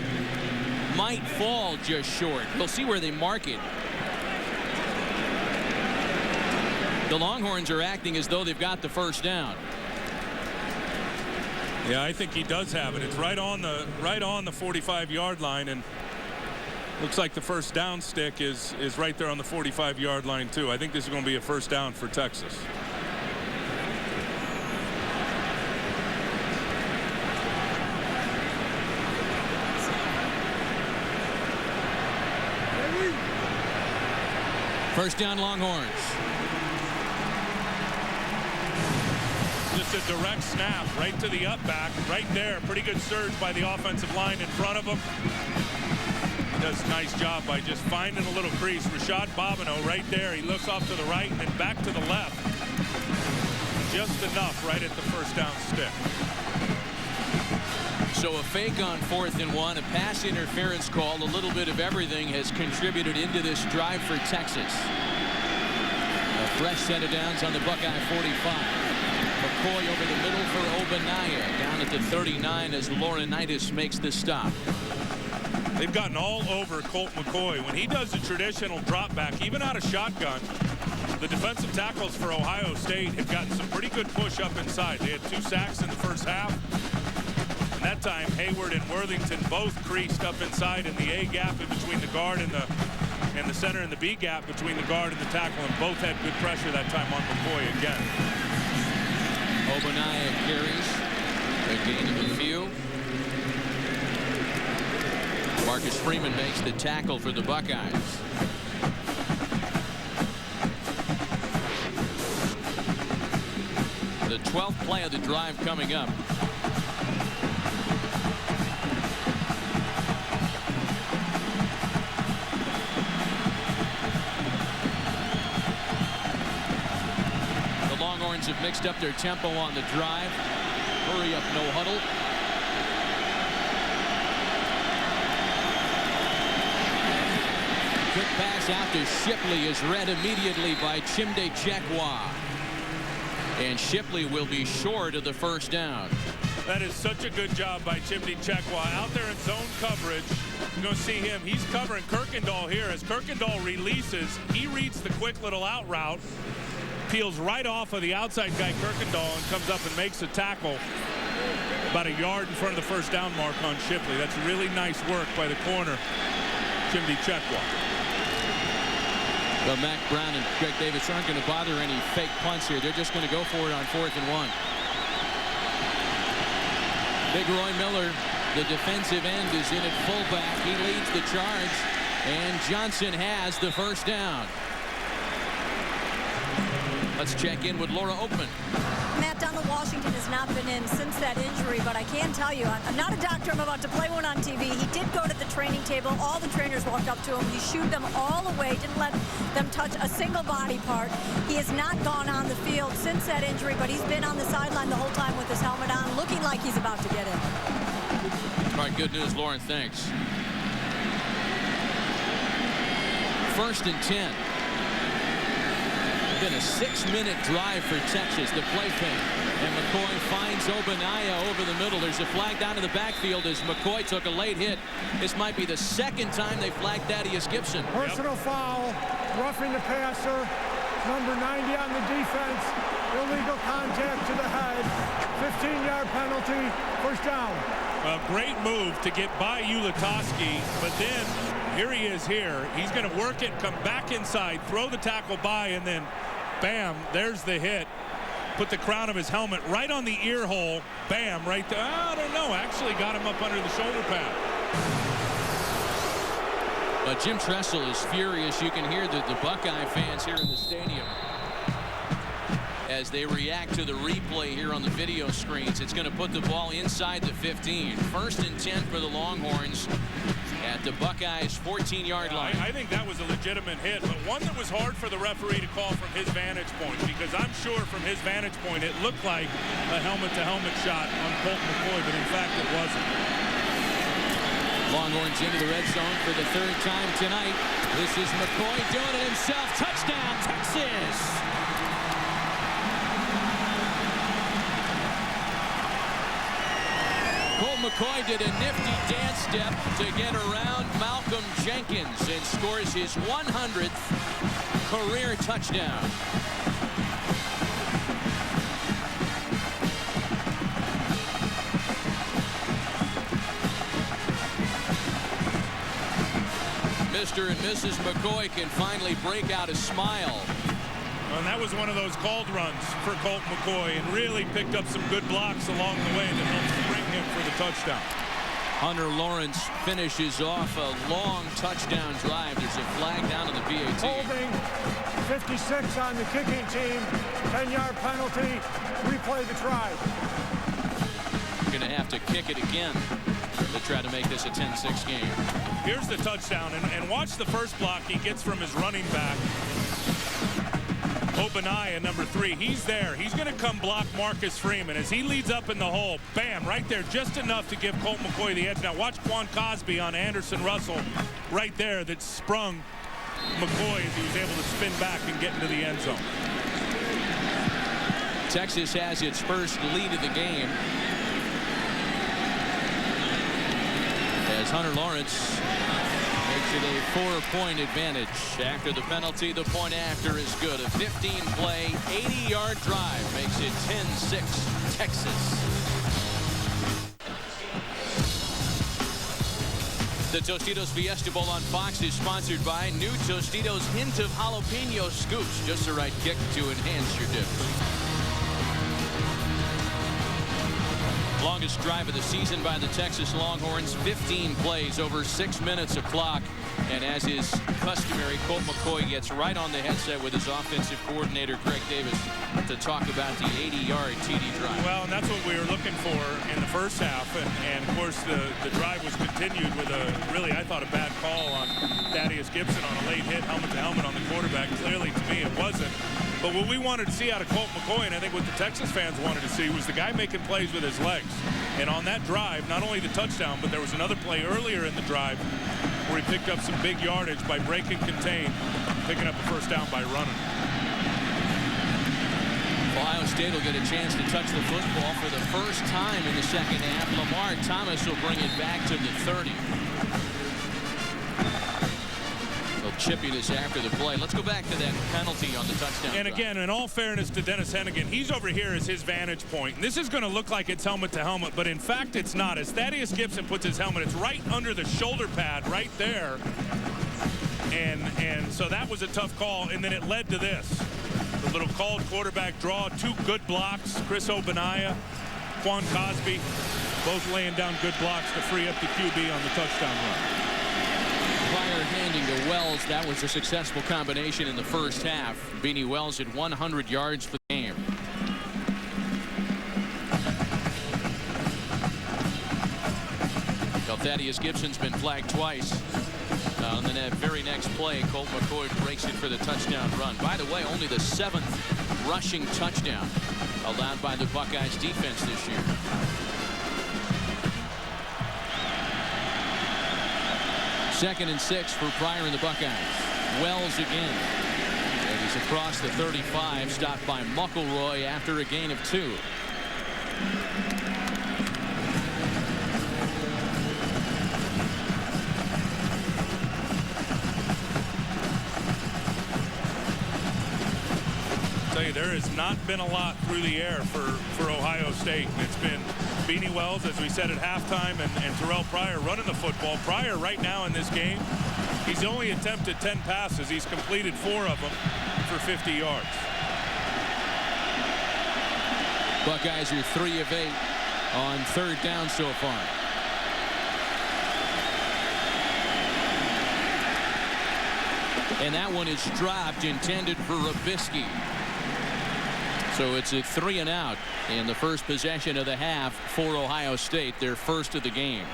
S21: might fall just short. We'll see where they mark it. The Longhorns are acting as though they've got the first down.
S22: Yeah, I think he does have it. It's right on the 45-yard line, and looks like the first down stick is right there on the 45-yard line, too. I think this is going to be a first down for Texas.
S21: First down, Longhorns.
S22: Just a direct snap right to the up back, right there. Pretty good surge by the offensive line in front of him. Does a nice job by just finding a little crease. Rashad Bobineau right there. He looks off to the right and then back to the left. Just enough right at the first down stick.
S21: So a fake on 4th and 1, a pass interference call, a little bit of everything has contributed into this drive for Texas. A fresh set of downs on the Buckeye 45. McCoy over the middle for Obanaya, down at the 39 as Laurinaitis makes the stop.
S22: They've gotten all over Colt McCoy. When he does the traditional drop back, even out of shotgun, the defensive tackles for Ohio State have gotten some pretty good push up inside. They had 2 sacks in the first half. And that time, Hayward and Worthington both creased up inside in the A gap in between the guard and the center, and the B gap between the guard and the tackle, and both had good pressure that time on McCoy again.
S21: Obaniah carries. A gain of a few. Marcus Freeman makes the tackle for the Buckeyes. The 12th play of the drive coming up. The Longhorns have mixed up their tempo on the drive. Hurry up, no huddle. Quick pass out to Shipley is read immediately by Chimde Chekwa. And Shipley will be short of the first down.
S22: That is such a good job by Chimde Chekwa out there in zone coverage. You're going to see him. He's covering Kirkendall here. As Kirkendall releases, he reads the quick little out route, peels right off of the outside guy Kirkendall, and comes up and makes a tackle about a yard in front of the first down mark on Shipley. That's really nice work by the corner, Chimde Chekwa.
S21: But Mac Brown and Greg Davis aren't going to bother any fake punts here. They're just going to go for it on 4th and 1. Big Roy Miller, the defensive end, is in at fullback. He leads the charge, and Johnson has the first down. Let's check in with Laura Oakman.
S24: Matt, Donald Washington has not been in since that injury, but I can tell you, I'm not a doctor. I'm about to play one on TV. He did go to the training table. All the trainers walked up to him. He shooed them all away, didn't let them touch a single body part. He has not gone on the field since that injury, but he's been on the sideline the whole time with his helmet on, looking like he's about to get in.
S21: All right, good news, Lauren. Thanks. 1st and 10. Been a 6-minute drive for Texas. The play fake. And McCoy finds Obaniah over the middle. There's a flag down in the backfield as McCoy took a late hit. This might be the second time they flagged Thaddeus Gibson.
S3: Personal foul, roughing the passer, number 90 on the defense, illegal contact to the head, 15-yard penalty, first down.
S22: A great move to get by Ulatowski, but then here he is here. He's going to work it, come back inside, throw the tackle by, and then bam, there's the hit. Put the crown of his helmet right on the ear hole. Bam, right there. I don't know. Actually got him up under the shoulder pad.
S21: But Jim Tressel is furious. You can hear the Buckeye fans here in the stadium as they react to the replay here on the video screens. It's going to put the ball inside the 15. 1st and 10 for the Longhorns at the Buckeyes' 14-yard line.
S22: I think that was a legitimate hit, but one that was hard for the referee to call from his vantage point, because I'm sure from his vantage point it looked like a helmet-to-helmet shot on Colt McCoy, but in fact it wasn't.
S21: Longhorns into the red zone for the 3rd time tonight. This is McCoy doing it himself. Touchdown, Texas! Colt McCoy did a nifty dance step to get around Malcolm Jenkins and scores his 100th career touchdown. Mr. and Mrs. McCoy can finally break out a smile.
S22: And that was one of those called runs for Colt McCoy, and really picked up some good blocks along the way that helped bring him for the touchdown.
S21: Hunter Lawrence finishes off a long touchdown drive. There's a flag down to the PAT.
S3: Holding 56 on the kicking team, 10-yard penalty, replay the try.
S21: Going to have to kick it again to try to make this a 10-6 game.
S22: Here's the touchdown, and watch the first block he gets from his running back. Obaniah, number 3, he's there. He's going to come block Marcus Freeman as he leads up in the hole. Bam, right there, just enough to give Colt McCoy the edge. Now watch Quan Cosby on Anderson Russell right there that sprung McCoy as he was able to spin back and get into the end zone.
S21: Texas has its first lead of the game as as Hunter Lawrence makes it a 4-point advantage. After the penalty, the point after is good. A 15-play, 80-yard drive makes it 10-6 Texas. The Tostitos Fiesta Bowl on Fox is sponsored by new Tostitos Hint of Jalapeno Scoops. Just the right kick to enhance your dips. Longest drive of the season by the Texas Longhorns. 15 plays, over 6 minutes of clock. And as is customary, Colt McCoy gets right on the headset with his offensive coordinator, Greg Davis, to talk about the 80-yard TD drive.
S22: Well, and that's what we were looking for in the first half. And of course, the drive was continued with really, I thought, a bad call on Thaddeus Gibson on a late hit, helmet-to-helmet on the quarterback. Clearly, to me, it wasn't. But what we wanted to see out of Colt McCoy, and I think what the Texas fans wanted to see, was the guy making plays with his legs. And on that drive, not only the touchdown, but there was another play earlier in the drive where he picked up some big yardage by breaking contain, picking up a first down by running.
S21: Ohio State will get a chance to touch the football for the first time in the second half. Lamar Thomas will bring it back to the 30. Chippiness after the play. Let's go back to that penalty on the touchdown.
S22: And again, in all fairness to Dennis Hennigan, he's over here as his vantage point. And this is going to look like it's helmet to helmet, but in fact it's not. As Thaddeus Gibson puts his helmet, it's right under the shoulder pad right there. And so that was a tough call, and then it led to this. The little called quarterback draw, 2 good blocks. Chris Obanaya, Quan Cosby, both laying down good blocks to free up the QB on the touchdown run.
S21: Pryor handing to Wells. That was a successful combination in the first half. Beanie Wells at 100 yards for the game. Well, Thaddeus Gibson's been flagged twice. And then that very next play, Colt McCoy breaks it for the touchdown run. By the way, only the 7th rushing touchdown allowed by the Buckeyes defense this year. Second and 6 for Pryor and the Buckeyes. Wells again. And he's across the 35, stopped by McElroy after a gain of 2.
S22: I'll tell you, there has not been a lot through the air for Ohio State. It's been Beanie Wells, as we said at halftime, and Terrell Pryor running the football. Pryor right now in this game, he's only attempted 10 passes. He's completed 4 of them for 50 yards.
S21: Buckeyes are 3 of 8 on 3rd down so far. And that one is dropped, intended for Robisky. So it's a 3 and out in the first possession of the half for Ohio State, their first of the game.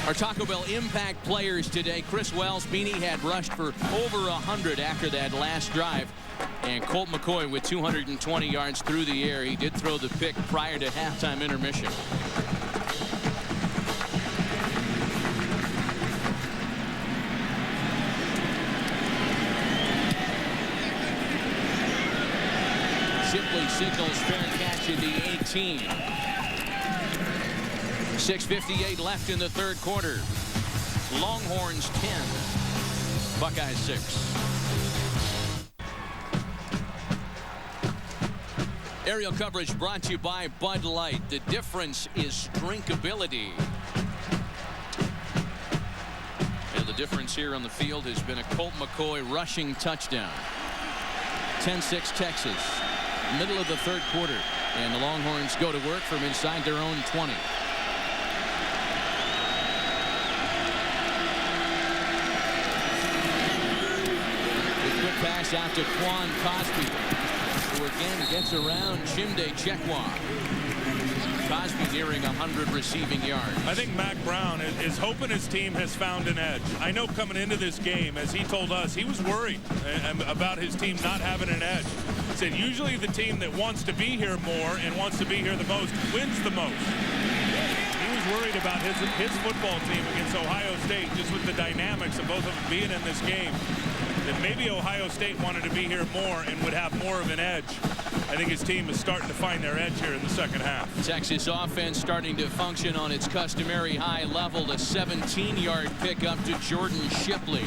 S21: Our Taco Bell impact players today. Chris Wells, Beanie had rushed for over 100 after that last drive. And Colt McCoy with 220 yards through the air. He did throw the pick prior to halftime intermission. Shipley signals fair catch at the 18. 6:58 left in the 3rd quarter. Longhorns 10, Buckeyes 6. Aerial coverage brought to you by Bud Light. The difference is drinkability. And the difference here on the field has been a Colt McCoy rushing touchdown. 10-6 Texas. Middle of the 3rd quarter, and the Longhorns go to work from inside their own 20. A quick pass out to Quan Cosby, who again gets around Chimde Chekwa. Cosby nearing 100 receiving yards.
S22: I think Mac Brown is hoping his team has found an edge. I know coming into this game, as he told us, he was worried about his team not having an edge. He said usually the team that wants to be here more and wants to be here the most wins the most. He was worried about his football team against Ohio State, just with the dynamics of both of them being in this game. that maybe Ohio State wanted to be here more and would have more of an edge. I think his team is starting to find their edge here in the second half.
S21: Texas offense starting to function on its customary high level. A 17-yard pickup to Jordan Shipley.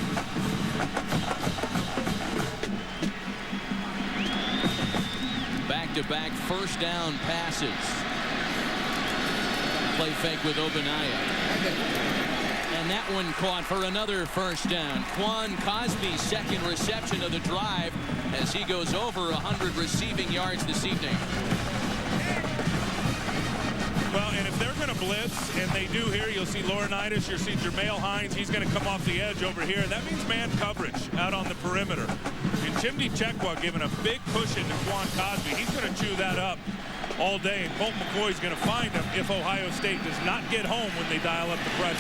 S21: Back-to-back first down passes. Play fake with Ogbonnaya. And that one caught for another first down. Quan Cosby's second reception of the drive as he goes over 100 receiving yards this evening.
S22: Well, and if they're going to blitz, and they do here, you'll see Laurinaitis, you'll see Jermail Hines. He's going to come off the edge over here. That means man coverage out on the perimeter. And Chimdi Chekwa giving a big push into Quan Cosby. He's going to chew that up all day, and Colt McCoy's going to find him if Ohio State does not get home when they dial up the pressure.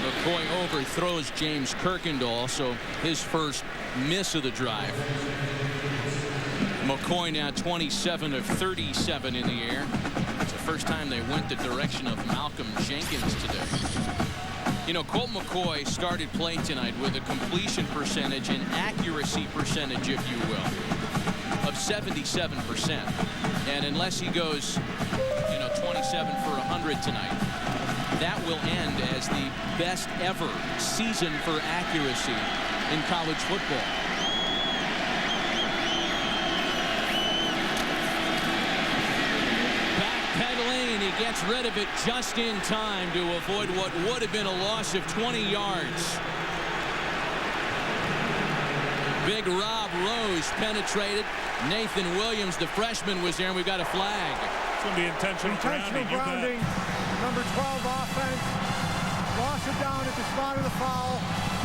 S21: McCoy overthrows James Kirkendall, so his first miss of the drive. McCoy now 27 of 37 in the air. It's the first time they went the direction of Malcolm Jenkins today. You know, Colt McCoy started play tonight with a completion percentage and accuracy percentage, if you will, of 77%. And unless he goes, 27 for 100 tonight, that will end as the best ever season for accuracy in college football. Backpedaling, and he gets rid of it just in time to avoid what would have been a loss of 20 yards. Big Rob Rose penetrated. Nathan Williams, the freshman, was there, and we've got a flag.
S22: It's going to be intentional grounding.
S3: Number 12 offense. Lost it down at the spot of the foul.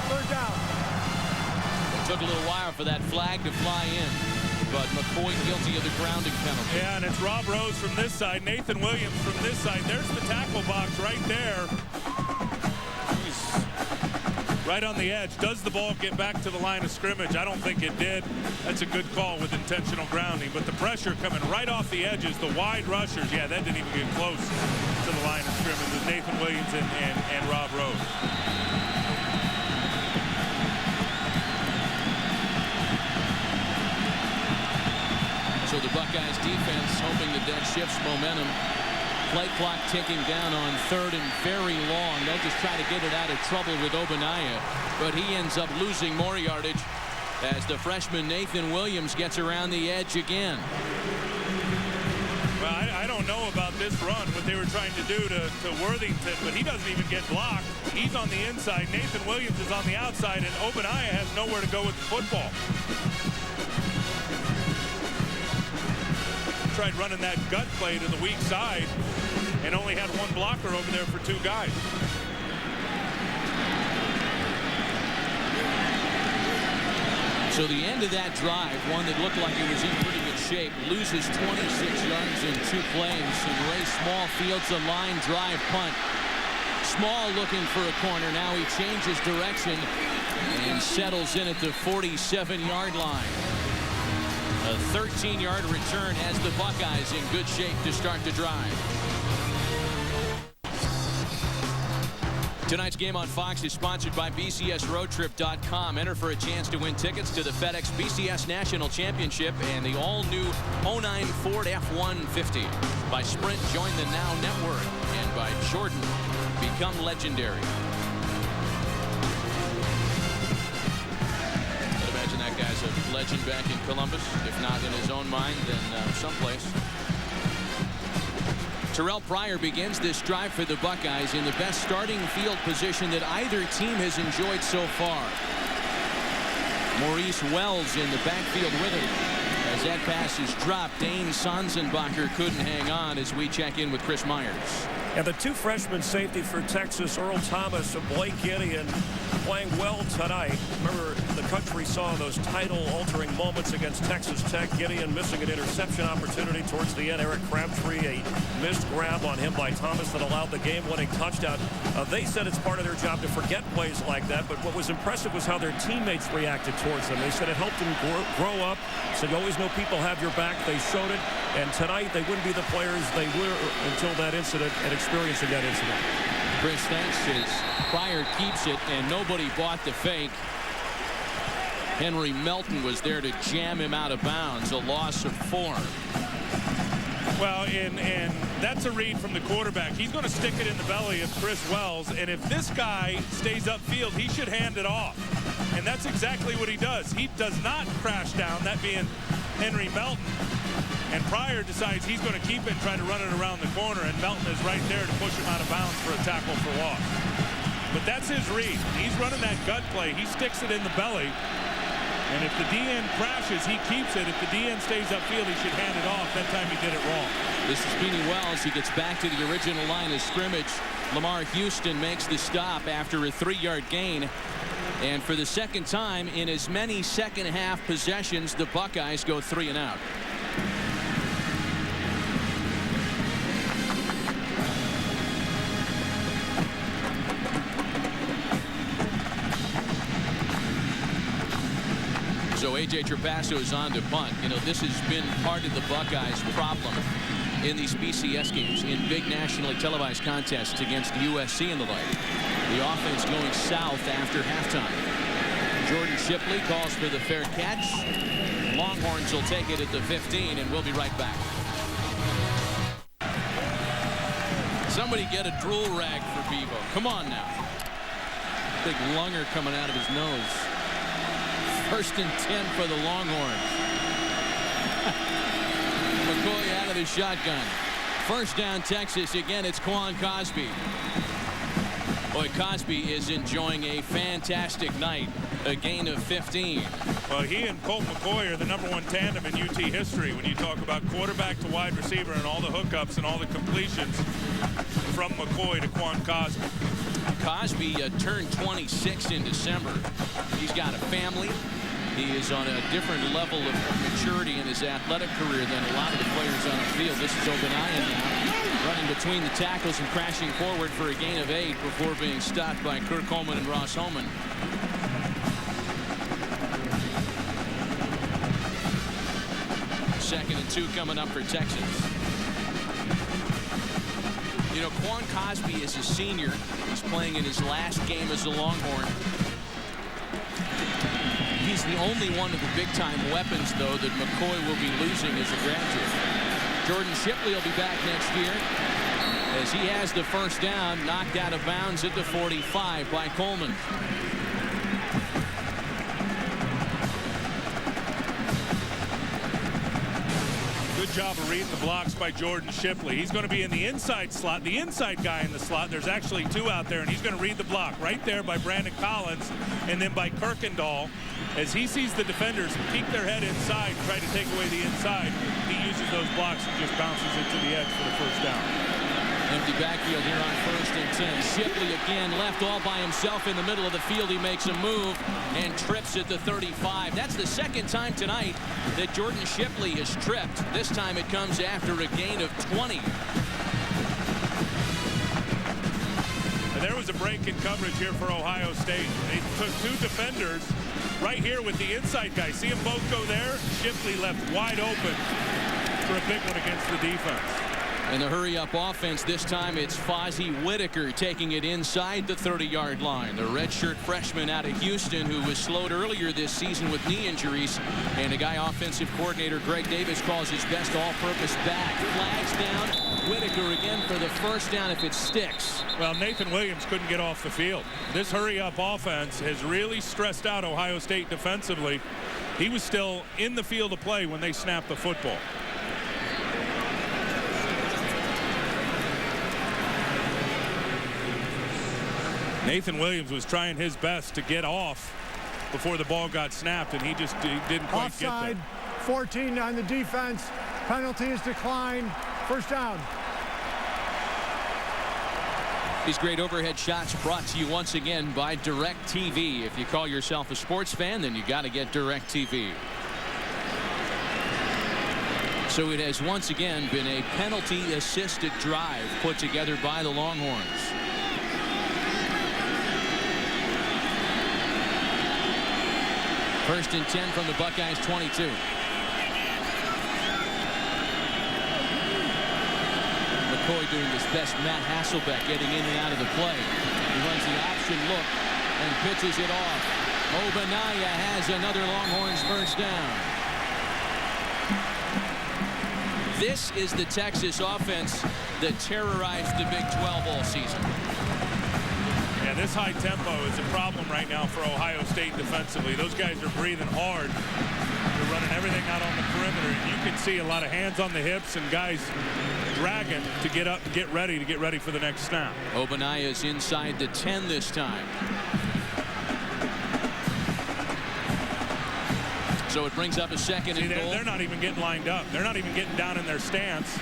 S3: Third down.
S21: It took a little while for that flag to fly in, but McCoy guilty of the grounding penalty.
S22: Yeah, and it's Rob Rose from this side, Nathan Williams from this side. There's the tackle box right there. He's right on the edge. Does the ball get back to the line of scrimmage? I don't think it did. That's a good call with intentional grounding. But the pressure coming right off the edges, the wide rushers, yeah, that didn't even get close to the line of scrimmage with Nathan Williams and Rob Rose.
S21: So the Buckeyes defense hoping that shifts momentum. Play clock ticking down on third and very long. They'll just try to get it out of trouble with Ogbonnaya, but he ends up losing more yardage as the freshman Nathan Williams gets around the edge again.
S22: Well, I don't know about this run, what they were trying to do to Worthington, but he doesn't even get blocked. He's on the inside. Nathan Williams is on the outside, and Ogbonnaya has nowhere to go with the football. Tried running that gut play to the weak side and only had one blocker over there for two guys.
S21: So the end of that drive, one that looked like it was in pretty good shape, loses 26 yards in two plays, and Ray Small fields a line drive punt. Small looking for a corner. Now he changes direction and settles in at the 47-yard line. A 13-yard return has the Buckeyes in good shape to start the drive. Tonight's game on Fox is sponsored by BCSRoadTrip.com. Enter for a chance to win tickets to the FedEx BCS National Championship and the all-new 09 Ford F-150. By Sprint, join the Now Network. And by Jordan, become legendary. I'd imagine that guy's a legend back in Columbus. If not in his own mind, then someplace. Terrell Pryor begins this drive for the Buckeyes in the best starting field position that either team has enjoyed so far. Maurice Wells in the backfield with him. As that pass is dropped, Dane Sonsenbacher couldn't hang on as we check in with Chris Myers.
S26: And the two freshman safety for Texas, Earl Thomas and Blake Gideon, playing well tonight. Remember, the country saw those title-altering moments against Texas Tech. Gideon missing an interception opportunity towards the end. Eric Crabtree, a missed grab on him by Thomas that allowed the game-winning touchdown. They said it's part of their job to forget plays like that, but what was impressive was how their teammates reacted towards them. They said it helped them grow up. Said you always know people have your back. They showed it, and tonight they wouldn't be the players they were until that incident and experiencing that incident.
S21: Chris thanks as Pryor keeps it, and nobody bought the fake. Henry Melton was there to jam him out of bounds, a loss of 4.
S22: Well, and that's a read from the quarterback. He's going to stick it in the belly of Chris Wells, and if this guy stays upfield, he should hand it off. And that's exactly what he does. He does not crash down, that being Henry Melton. And Pryor decides he's going to keep it and try to run it around the corner, and Melton is right there to push him out of bounds for a tackle for loss. But that's his read. He's running that gut play. He sticks it in the belly. And if the DN crashes, he keeps it. If the DN stays upfield, he should hand it off. That time he did it wrong.
S21: This is Beanie Wells. He gets back to the original line of scrimmage. Lamar Houston makes the stop after a 3-yard gain. And for the second time in as many second-half possessions, the Buckeyes go 3 and out. So A.J. Trapasso is on to punt. You know, this has been part of the Buckeyes' problem in these BCS games, in big nationally televised contests against USC and the like. The offense going south after halftime. Jordan Shipley calls for the fair catch. Longhorns will take it at the 15, and we'll be right back. Somebody get a drool rag for Bevo. Come on now. Big lunger coming out of his nose. 1st and 10 for the Longhorns. McCoy out of the shotgun. First down, Texas. Again, it's Quan Cosby. Boy, Cosby is enjoying a fantastic night. A gain of 15.
S22: Well, he and Colt McCoy are the #1 tandem in UT history when you talk about quarterback to wide receiver and all the hookups and all the completions from McCoy to Quan Cosby.
S21: Cosby turned 26 in December. He's got a family. He is on a different level of maturity in his athletic career than a lot of the players on the field. This is Obadiah now, running between the tackles and crashing forward for a gain of 8 before being stopped by Kirk Coleman and Ross Holman. Second and 2 coming up for Texas. You know, Quan Cosby is a senior. He's playing in his last game as a Longhorn. He's the only one of the big-time weapons, though, that McCoy will be losing as a graduate. Jordan Shipley will be back next year as he has the first down, knocked out of bounds at the 45 by Coleman.
S22: Good job of reading the blocks by Jordan Shipley. He's going to be in the inside slot, the inside guy in the slot. There's actually 2 out there, and he's going to read the block right there by Brandon Collins and then by Kirkendall. As he sees the defenders peek their head inside and try to take away the inside, he uses those blocks and just bounces it to the edge for the first down.
S21: Empty backfield here on 1st and 10. Shipley again left all by himself in the middle of the field. He makes a move and trips at the 35. That's the second time tonight that Jordan Shipley has tripped. This time it comes after a gain of 20.
S22: And there was a break in coverage here for Ohio State. They took 2 defenders right here with the inside guy. See them both go there? Shipley left wide open for a big one against the defense.
S21: And the hurry-up offense, this time it's Fozzie Whitaker taking it inside the 30-yard line. The redshirt freshman out of Houston who was slowed earlier this season with knee injuries. And the guy offensive coordinator Greg Davis calls his best all-purpose back. Flags down. Whitaker again for the first down if it sticks.
S22: Well, Nathan Williams couldn't get off the field. This hurry-up offense has really stressed out Ohio State defensively. He was still in the field of play when they snapped the football. Nathan Williams was trying his best to get off before the ball got snapped, and he just didn't quite
S3: Offside,
S22: get there.
S3: 14 on the defense. Penalty is declined. First down.
S21: These great overhead shots brought to you once again by DirecTV. If you call yourself a sports fan, then you got to get DirecTV. So it has once again been a penalty-assisted drive put together by the Longhorns. First and 10 from the Buckeyes 22. McCoy doing his best. Matt Hasselbeck getting in and out of the play. He runs the option look and pitches it off. Obanaya has another Longhorns first down. This is the Texas offense that terrorized the Big 12 all season.
S22: Yeah, this high tempo is a problem right now for Ohio State defensively. Those guys are breathing hard. They're running everything out on the perimeter. And you can see a lot of hands on the hips and guys dragging to get up and get ready for the next snap.
S21: Obanaya is inside the 10 this time. So it brings up a second and goal.
S22: They're not even getting lined up. They're not even getting down in their stance.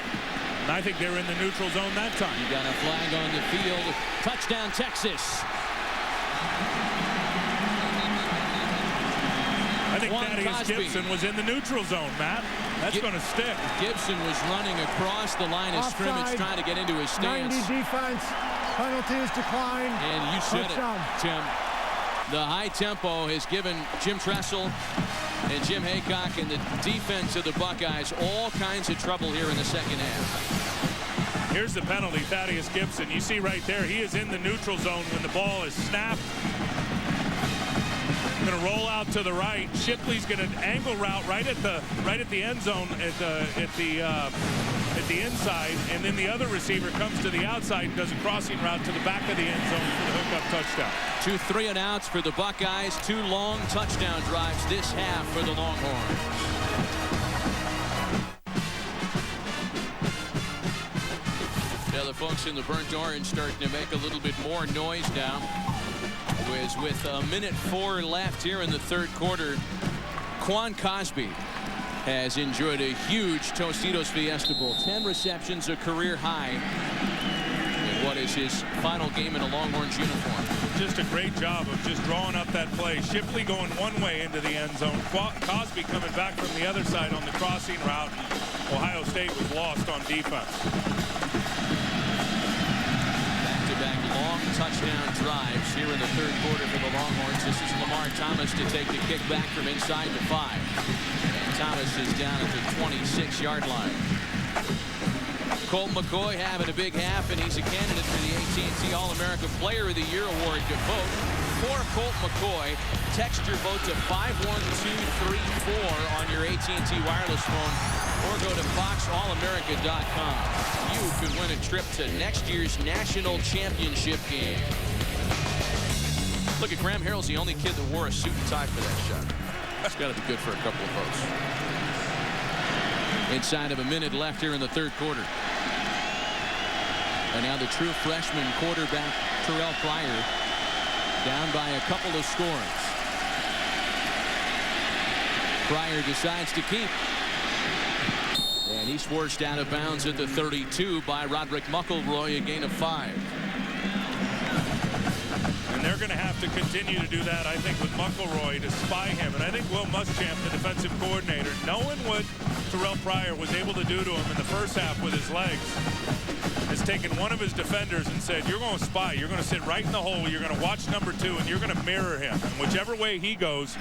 S22: And I think they were in the neutral zone that time.
S21: You got a flag on the field. Touchdown, Texas.
S22: I think Thaddeus Gibson was in the neutral zone, Matt. That's going to stick.
S21: Gibson was running across the line of scrimmage trying to get into his stance.
S3: 90 defense. Penalty is declined.
S21: And you said it, Tim. The high tempo has given Jim Tressel and Jim Haycock and the defense of the Buckeyes all kinds of trouble here in the second half.
S22: Here's the penalty, Thaddeus Gibson. You see right there, he is in the neutral zone when the ball is snapped. Going to roll out to the right. Shipley's going to angle route right at the end zone at the inside, and then the other receiver comes to the outside and does a crossing route to the back of the end zone for the hookup touchdown.
S21: 2 3-and-outs for the Buckeyes. 2 long touchdown drives this half for the Longhorns. Yeah, the folks in the burnt orange starting to make a little bit more noise now. With a minute 4 left here in the third quarter, Quan Cosby has enjoyed a huge Tostitos Fiesta Bowl. 10 receptions, a career high in what is his final game in a Longhorns uniform.
S22: Just a great job of just drawing up that play. Shipley going one way into the end zone. Cosby coming back from the other side on the crossing route. Ohio State was lost on defense.
S21: Back-to-back long touchdown drives here in the third quarter for the Longhorns. This is Lamar Thomas to take the kick back from inside the 5. And Thomas is down at the 26-yard line. Colt McCoy having a big half, and he's a candidate for the AT&T All-America Player of the Year award. To vote for Colt McCoy, text your vote to 51234 on your AT&T wireless phone, or go to foxallamerica.com. You could win a trip to next year's national championship game. Look at Graham Harrell's the only kid that wore a suit and tie for that shot. That's got to be good for a couple of votes. Inside of a minute left here in the third quarter. And now the true freshman quarterback, Terrell Pryor, down by a couple of scores. Pryor decides to keep. And he's forced out of bounds at the 32 by Roderick McElroy, a gain of 5.
S22: And they're going to have to continue to do that, I think, with McElroy to spy him. And I think Will Muschamp, the defensive coordinator, knowing what Terrell Pryor was able to do to him in the first half with his legs, has taken one of his defenders and said, you're going to spy. You're going to sit right in the hole. You're going to watch number 2, and you're going to mirror him. And whichever way he goes,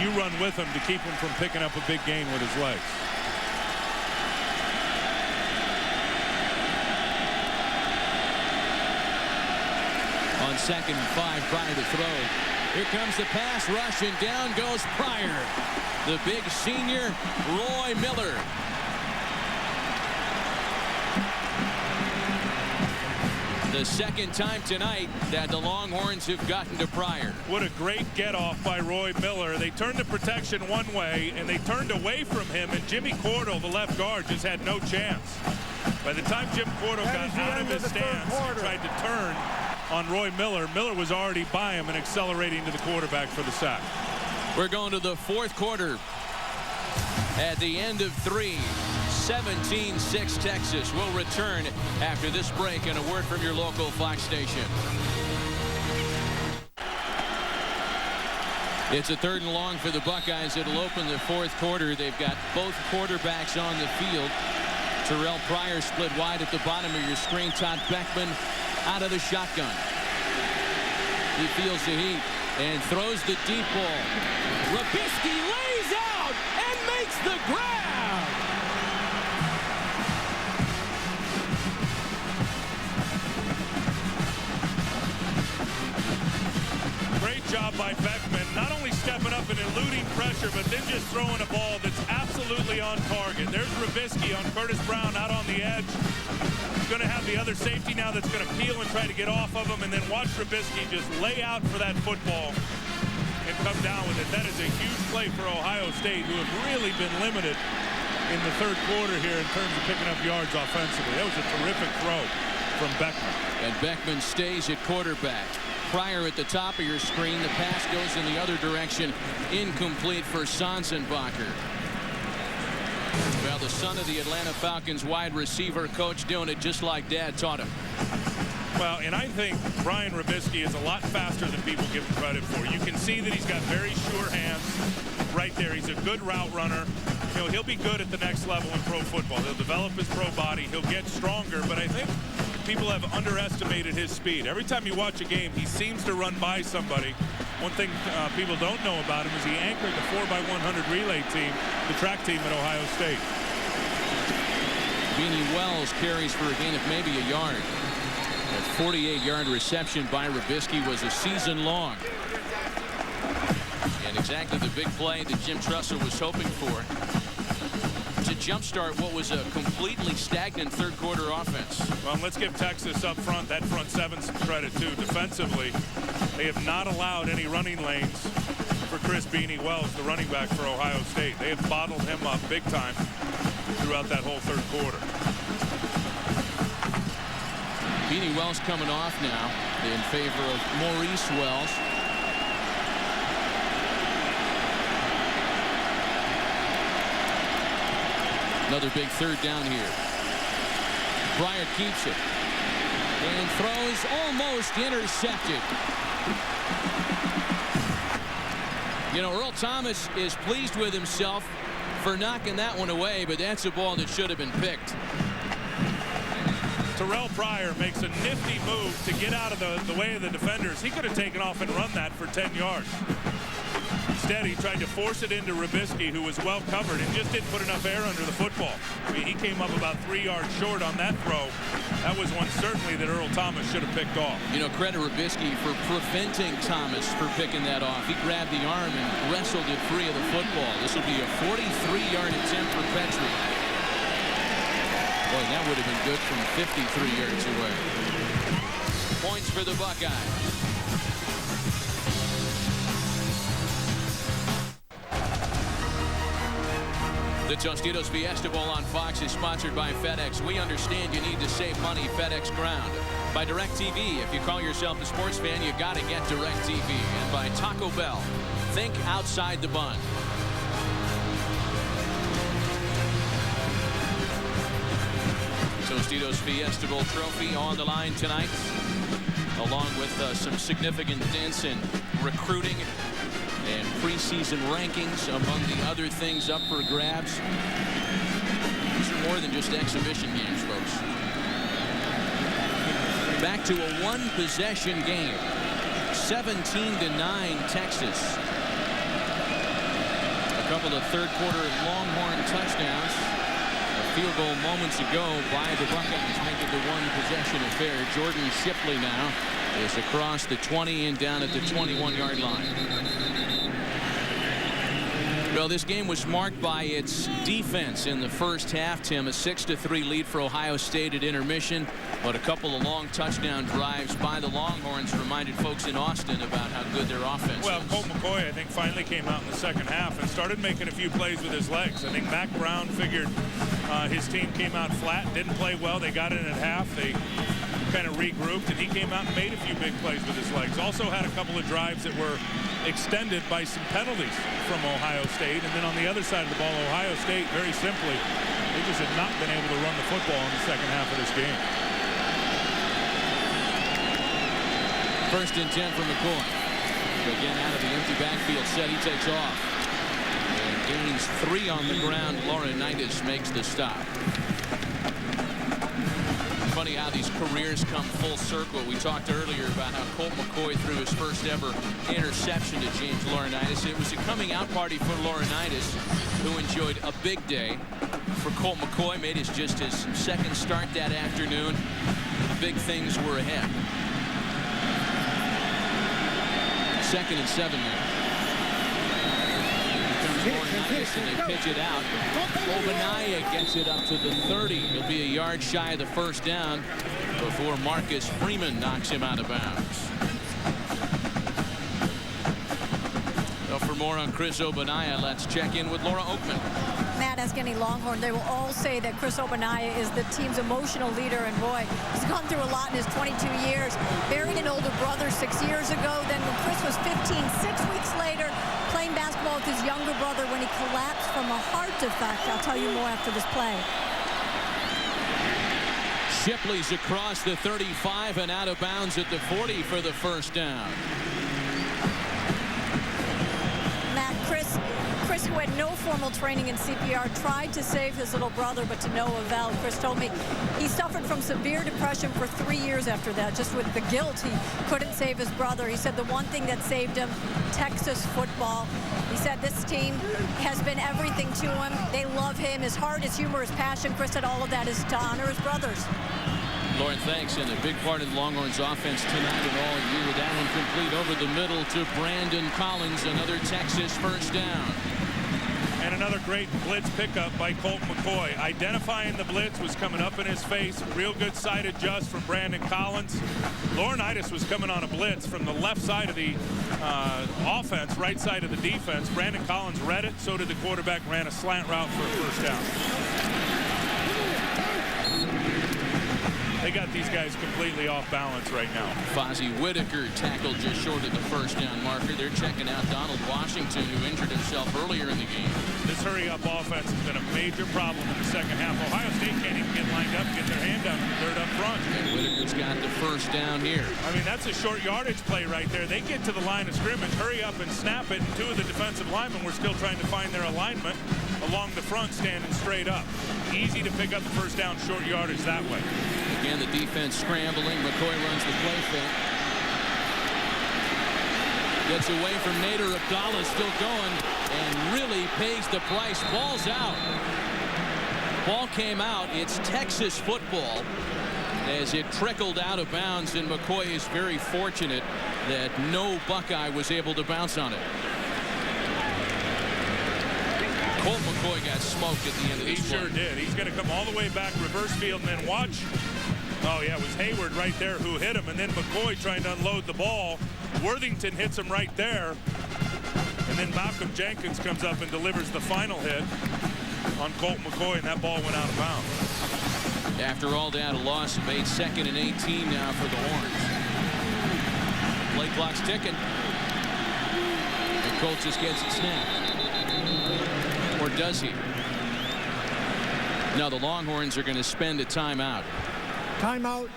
S22: you run with him to keep him from picking up a big gain with his legs.
S21: On 2nd and 5, Pryor to throw. Here comes the pass rush, and down goes Pryor. The big senior, Roy Miller. The second time tonight that the Longhorns have gotten to Pryor.
S22: What a great get-off by Roy Miller. They turned the protection one way, and they turned away from him, and Jimmy Cordell, the left guard, just had no chance. By the time Jim Cordell got out of his stance and tried to turn on Roy Miller, Miller was already by him and accelerating to the quarterback for the sack.
S21: We're going to the fourth quarter. At the end of 3, 17-6 Texas. Will return after this break and a word from your local Fox station. It's a 3rd and long for the Buckeyes. It'll open the fourth quarter. They've got both quarterbacks on the field. Terrell Pryor split wide at the bottom of your screen. Todd Beckman out of the shotgun. He feels the heat and throws the deep ball. Robisky lays out and makes the grab.
S22: Great job by Beckman, not only an eluding pressure, but then just throwing a ball that's absolutely on target. There's Rubisky on Curtis Brown out on the edge. He's going to have the other safety now that's going to peel and try to get off of him, and then watch Rubisky just lay out for that football and come down with it. That is a huge play for Ohio State, who have really been limited in the third quarter here in terms of picking up yards offensively. That was a terrific throw from Beckman. And Beckman stays at quarterback. Pryor at the top of your screen. The pass goes in the other direction. Incomplete for Sonsenbacher. Well, the son of the Atlanta Falcons wide receiver coach doing it just like Dad taught him. Well, and I think Brian Rubisky is a lot faster than people give him credit for. You can see that he's got very sure hands right there. He's a good route runner. You know, he'll be good at the next level in pro football. He'll develop his pro body. He'll get stronger, but I think people have underestimated his speed. Every time you watch a game, he seems to run by somebody. One thing people don't know about him is he anchored the 4x100 relay team, the track team at Ohio State. Beanie Wells carries for a gain of maybe a yard. That 48-yard reception by Rubisky was a season long. And exactly the big play that Jim Tressel was hoping for to jumpstart what was a completely stagnant third quarter offense. Well, let's give Texas up front, that front seven, some credit too. Defensively, they have not allowed any running lanes for Chris Beanie Wells, the running back for Ohio State. They have bottled him up big time throughout that whole third quarter. Beanie Wells coming off now in favor of Maurice Wells. Another big third down here. Pryor keeps it and throws, almost intercepted. You know, Earl Thomas is pleased with himself for knocking that one away, but that's a ball that should have been picked. Terrell Pryor makes a nifty move to get out of the way of the defenders. He could have taken off and run that for 10 yards. Instead, he tried to force it into Rubisky, who was well covered and just didn't put enough air under the football. I mean, he came up about 3 yards short on that throw. That was one certainly that Earl Thomas should have picked off. You know, credit Rubisky for preventing Thomas for picking that off. He grabbed the arm and wrestled it free of the football. This will be a 43-yard attempt for Petrie. Boy, that would have been good from 53 yards away. Points for the Buckeyes. The Tostitos Fiesta Bowl on Fox is sponsored by FedEx. We understand you need to save money. FedEx Ground. By DirecTV. If you call yourself a sports fan, you got to get DirecTV. And by Taco Bell. Think outside the bun. Tostitos Fiesta Bowl trophy on the line tonight, along with some significant dents in recruiting and preseason rankings, among the other things up for grabs. These are more than just exhibition games, folks. Back to a one-possession game. 17-9 Texas. A couple of third-quarter Longhorn touchdowns. A field goal moments ago by the Buckeyes, make it the one-possession affair. Jordan Shipley now is across the 20 and down at the 21-yard line. Well, this game was marked by its defense in the first half, Tim. A 6-3 lead for Ohio State at intermission, but a couple of long touchdown drives by the Longhorns reminded folks in Austin about how good their offense Well, is. Colt McCoy, I think, finally came out in the second half and started making a few plays with his legs. I think Mac Brown figured his team came out flat, didn't play well. They got in at half. They kind of regrouped, and he came out and made a few big plays with his legs. Also had a couple of drives that were extended by some penalties from Ohio State. And then on the other side of the ball, Ohio State, very simply, they just had not been able to run the football in the second half of this game.
S21: First and 10 for McCoy. Again, out of the empty backfield set, he takes off. And gains 3 on the ground. Laurinaitis makes the stop. Funny how these careers come full circle. We talked earlier about how Colt McCoy threw his first ever interception to James Laurinaitis. It was a coming out party for Laurinaitis, who enjoyed a big day. For Colt McCoy, made just his second start that afternoon. Big things were ahead. 2nd and 7 now. Laurinaitis, and they pitch it out. Obanaya gets it up to the 30. He'll be a yard shy of the first down before Marcus Freeman knocks him out of bounds. So for more on Chris Obanaya, let's check in with Laura Oakman.
S24: Matt, ask any Longhorn, they will all say that Chris Obanaya is the team's emotional leader, and boy, he's gone through a lot in his 22 years. Buried an older brother 6 years ago, then when Chris was 15, 6 weeks later, playing basketball with his younger brother when he collapsed from a heart defect. I'll tell you more after this play.
S21: Shipley's across the 35 and out of bounds at the 40 for the first down.
S24: Matt, Chris, who had no formal training in CPR, tried to save his little brother, but to no avail. Chris told me he suffered from severe depression for 3 years after that, just with the guilt. He couldn't save his brother. He said the one thing that saved him, Texas football. He said this team has been everything to him. They love him. His heart, his humor, his passion. Chris said all of that is to honor his brothers.
S21: Lauren, thanks. And a big part of the Longhorns offense tonight and all year. That one complete over the middle to Brandon Collins. Another Texas first down.
S22: And another great blitz pickup by Colt McCoy. Identifying the blitz, was coming up in his face. Real good side adjust from Brandon Collins. Laurinaitis was coming on a blitz from the left side of the offense, right side of the defense. Brandon Collins read it. So did the quarterback. Ran a slant route for a first down. They got these guys completely off balance right now.
S21: Fozzie Whitaker tackled just short of the first down marker. They're checking out Donald Washington, who injured himself earlier in the game.
S22: This hurry-up offense has been a major problem in the second half. Ohio State can't even get lined up, get their hand down the third up front.
S21: And Whitaker's got the first down here.
S22: I mean, that's a short yardage play right there. They get to the line of scrimmage, hurry up and snap it, and two of the defensive linemen were still trying to find their alignment along the front, standing straight up. Easy to pick up the first down, short yardage that way.
S21: Again, the defense scrambling. McCoy runs the play fake. Gets away from Nader. Abdallah still going and really pays the price. Ball's out. Ball came out. It's Texas football as it trickled out of bounds, and McCoy is very fortunate that no Buckeye was able to bounce on it. Colt McCoy got smoked at the end of this play.
S22: He sure did. He's going to come all the way back, reverse field, and then watch. Oh, yeah, it was Hayward right there who hit him, and then McCoy trying to unload the ball. Worthington hits him right there. And then Malcolm Jenkins comes up and delivers the final hit on Colt McCoy, and that ball went out of bounds.
S21: After all that, a loss of 8, 2nd and 18 now for the Horns. Play clock's ticking. And Colt just gets it snapped. Or does he? No, the Longhorns are going to spend a timeout.
S3: Timeout,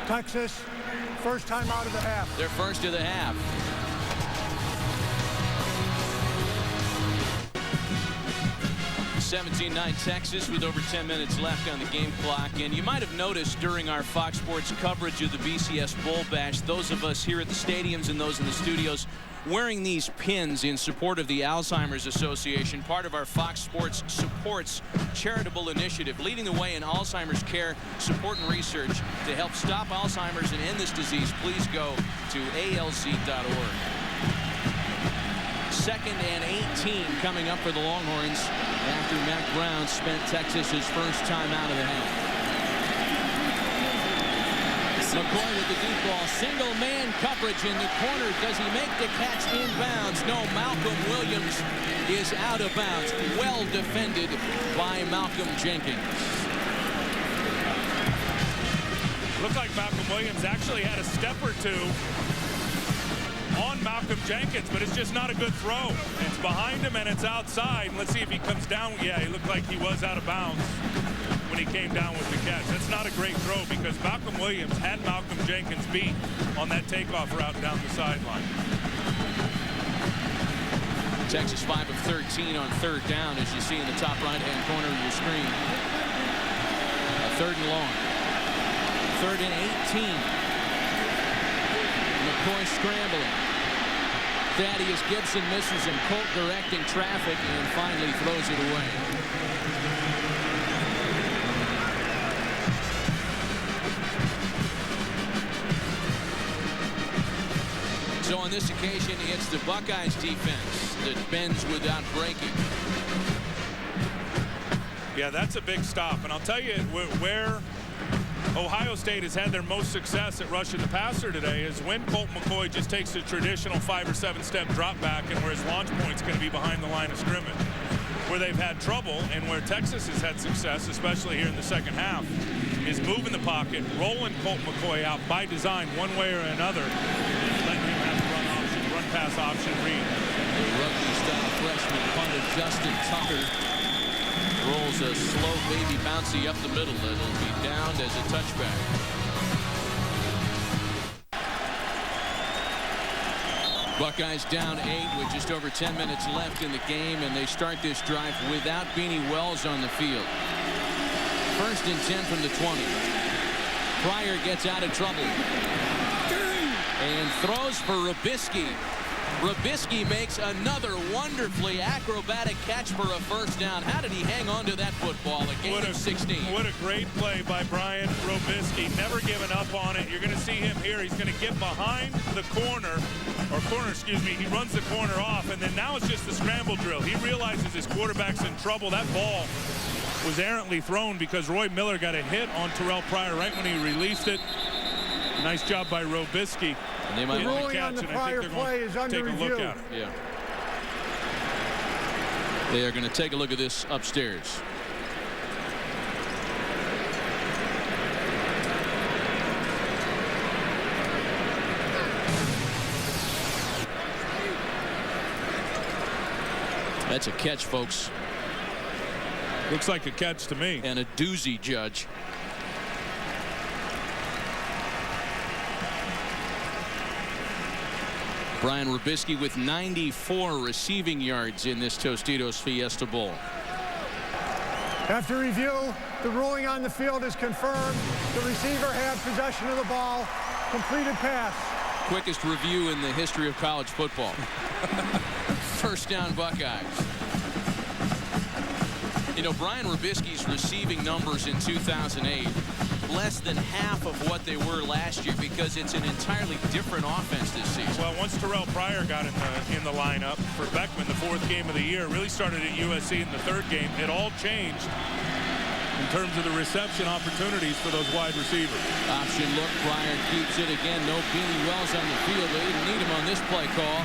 S3: Texas. First timeout of the half.
S21: Their first of the half. (17-9) Texas with over 10 minutes left on the game clock. And you might have noticed during our Fox Sports coverage of the BCS Bowl Bash, those of us here at the stadiums and those in the studios wearing these pins in support of the Alzheimer's Association, part of our Fox Sports Supports charitable initiative, leading the way in Alzheimer's care, support, and research to help stop Alzheimer's and end this disease. Please go to alz.org. 2nd and 18 coming up for the Longhorns after Mack Brown spent Texas's first time out of the half. McCoy with the deep ball, single man coverage in the corner. Does he make the catch inbounds? No, Malcolm Williams is out of bounds. Well defended by Malcolm Jenkins.
S22: Looked like Malcolm Williams actually had a step or two on Malcolm Jenkins, but it's just not a good throw. It's behind him and it's outside. Let's see if he comes down. Yeah, he looked like he was out of bounds when he came down with the catch. That's not a great throw because Malcolm Williams had Malcolm Jenkins beat on that takeoff route down the sideline.
S21: Texas 5 of 13 on third down, as you see in the top right-hand corner of your screen. A 3rd and long. 3rd and 18. McCoy scrambling. Thaddeus Gibson misses him. Colt directing traffic and finally throws it away. So on this occasion, it's the Buckeyes defense that bends without breaking.
S22: Yeah, that's a big stop. And I'll tell you where Ohio State has had their most success at rushing the passer today is when Colt McCoy just takes a traditional 5 or 7 step drop back and where his launch point's going to be behind the line of scrimmage. Where they've had trouble and where Texas has had success, especially here in the second half, is moving the pocket, rolling Colt McCoy out by design one way or another, letting him have the run pass option read.
S21: The rugby-style freshman punter Justin Tucker rolls a slow baby bouncy up the middle. It'll be downed as a touchback. Buckeyes down 8 with just over 10 minutes left in the game, and they start this drive without Beanie Wells on the field. 1st and 10 from the 20. Pryor gets out of trouble and throws for Robisky. Robisky makes another wonderfully acrobatic catch for a first down. How did he hang on to that football? A gain of 16.
S22: What a great play by Brian Robisky. Never giving up on it. You're going to see him here. He's going to get behind the corner. He runs the corner off, and then now it's just the scramble drill. He realizes his quarterback's in trouble. That ball was errantly thrown because Roy Miller got a hit on Terrell Pryor right when he released it. Nice job by Robisky.
S21: And they might
S3: the ruling on the prior play is under review.
S21: Yeah. They are going to take a look at this upstairs. That's a catch, folks.
S22: Looks like a catch to me.
S21: And a doozy, Judge. Brian Robisky with 94 receiving yards in this Tostitos Fiesta Bowl.
S3: After review, the ruling on the field is confirmed. The receiver had possession of the ball. Completed pass.
S21: Quickest review in the history of college football. First down, Buckeyes. You know, Brian Robisky's receiving numbers in 2008, less than half of what they were last year because it's an entirely different offense this season.
S22: Well, once Terrell Pryor got in the lineup for Beckman, the 4th game of the year, really started at USC in the 3rd game. It all changed in terms of the reception opportunities for those wide receivers.
S21: Option look, Pryor keeps it again. No Beanie Wells on the field. They didn't need him on this play call.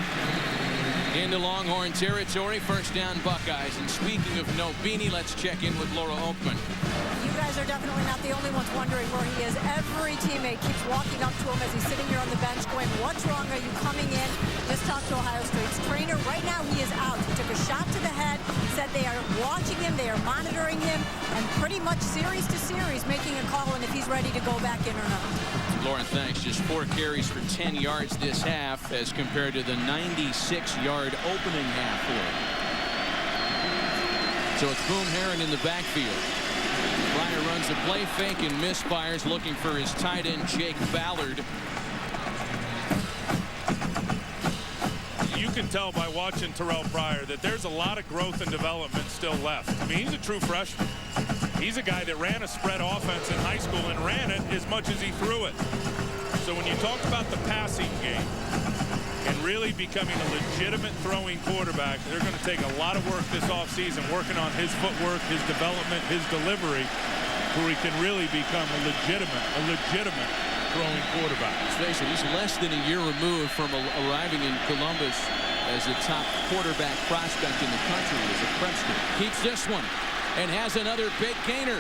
S21: Into Longhorn territory, first down Buckeyes. And speaking of no Beanie, let's check in with Laura Oakman.
S24: You guys are definitely not the only ones wondering where he is. Every teammate keeps walking up to him as he's sitting here on the bench going, what's wrong? Are you coming in? Just talked to Ohio State's trainer. Right now he is out. He took a shot to the head, said they are watching him, they are monitoring him, and pretty much series to series making a call on if he's ready to go back in or not.
S21: Lauren, thanks. Just 4 carries for 10 yards this half as compared to the 96-yard opening half for him. So it's Boone Heron in the backfield. Pryor runs a play fake and misfires, looking for his tight end, Jake Ballard.
S22: You can tell by watching Terrell Pryor that there's a lot of growth and development still left. I mean, he's a true freshman. He's a guy that ran a spread offense in high school and ran it as much as he threw it. So when you talk about the passing game and really becoming a legitimate throwing quarterback, they're going to take a lot of work this offseason, working on his footwork, his development, his delivery, where he can really become a legitimate throwing quarterback.
S21: Let's face it, he's less than a year removed from arriving in Columbus as the top quarterback prospect in the country as a Princeton. Keeps this one and has another big gainer.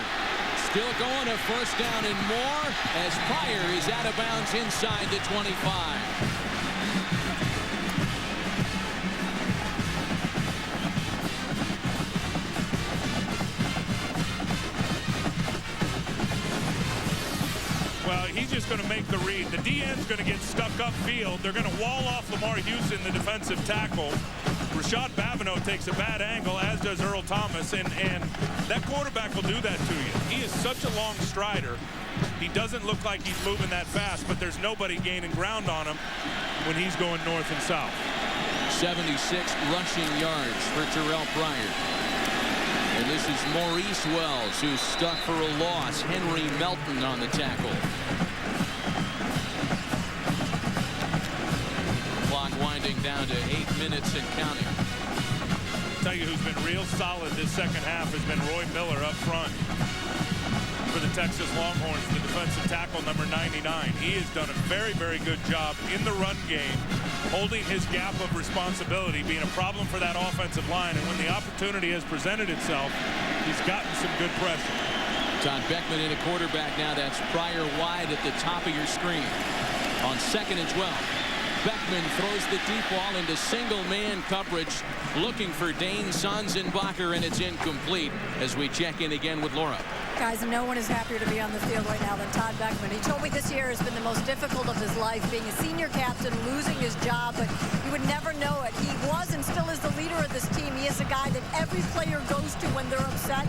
S21: Still going to first down and more as Pryor is out of bounds inside the 25.
S22: Well, he's just going to make the read. The DN's going to get stuck upfield. They're going to wall off Lamar Houston, the defensive tackle. Rashad Babineau takes a bad angle, as does Earl Thomas, and that quarterback will do that to you. He is such a long strider. He doesn't look like he's moving that fast, but there's nobody gaining ground on him when he's going north and south.
S21: 76 rushing yards for Terrell Pryor. And this is Maurice Wells, who's stuck for a loss. Henry Melton on the tackle. Clock winding down to 8 minutes and counting.
S22: I'll tell you who's been real solid this second half has been Roy Miller up front for the Texas Longhorns, the defensive tackle number 99. He has done a very, very good job in the run game, holding his gap of responsibility, being a problem for that offensive line. And when the opportunity has presented itself, he's gotten some good pressure.
S21: Todd Beckman in a quarterback now. That's Pryor wide at the top of your screen. On 2nd and 12. Beckman throws the deep ball into single-man coverage, looking for Dane Sonsenbacher, and it's incomplete as we check in again with Laura.
S24: Guys, no one is happier to be on the field right now than Todd Beckman. He told me this year has been the most difficult of his life, being a senior captain, losing his job, but you would never know it. He was and still is the leader of this team. He is a guy that every player goes to when they're upset,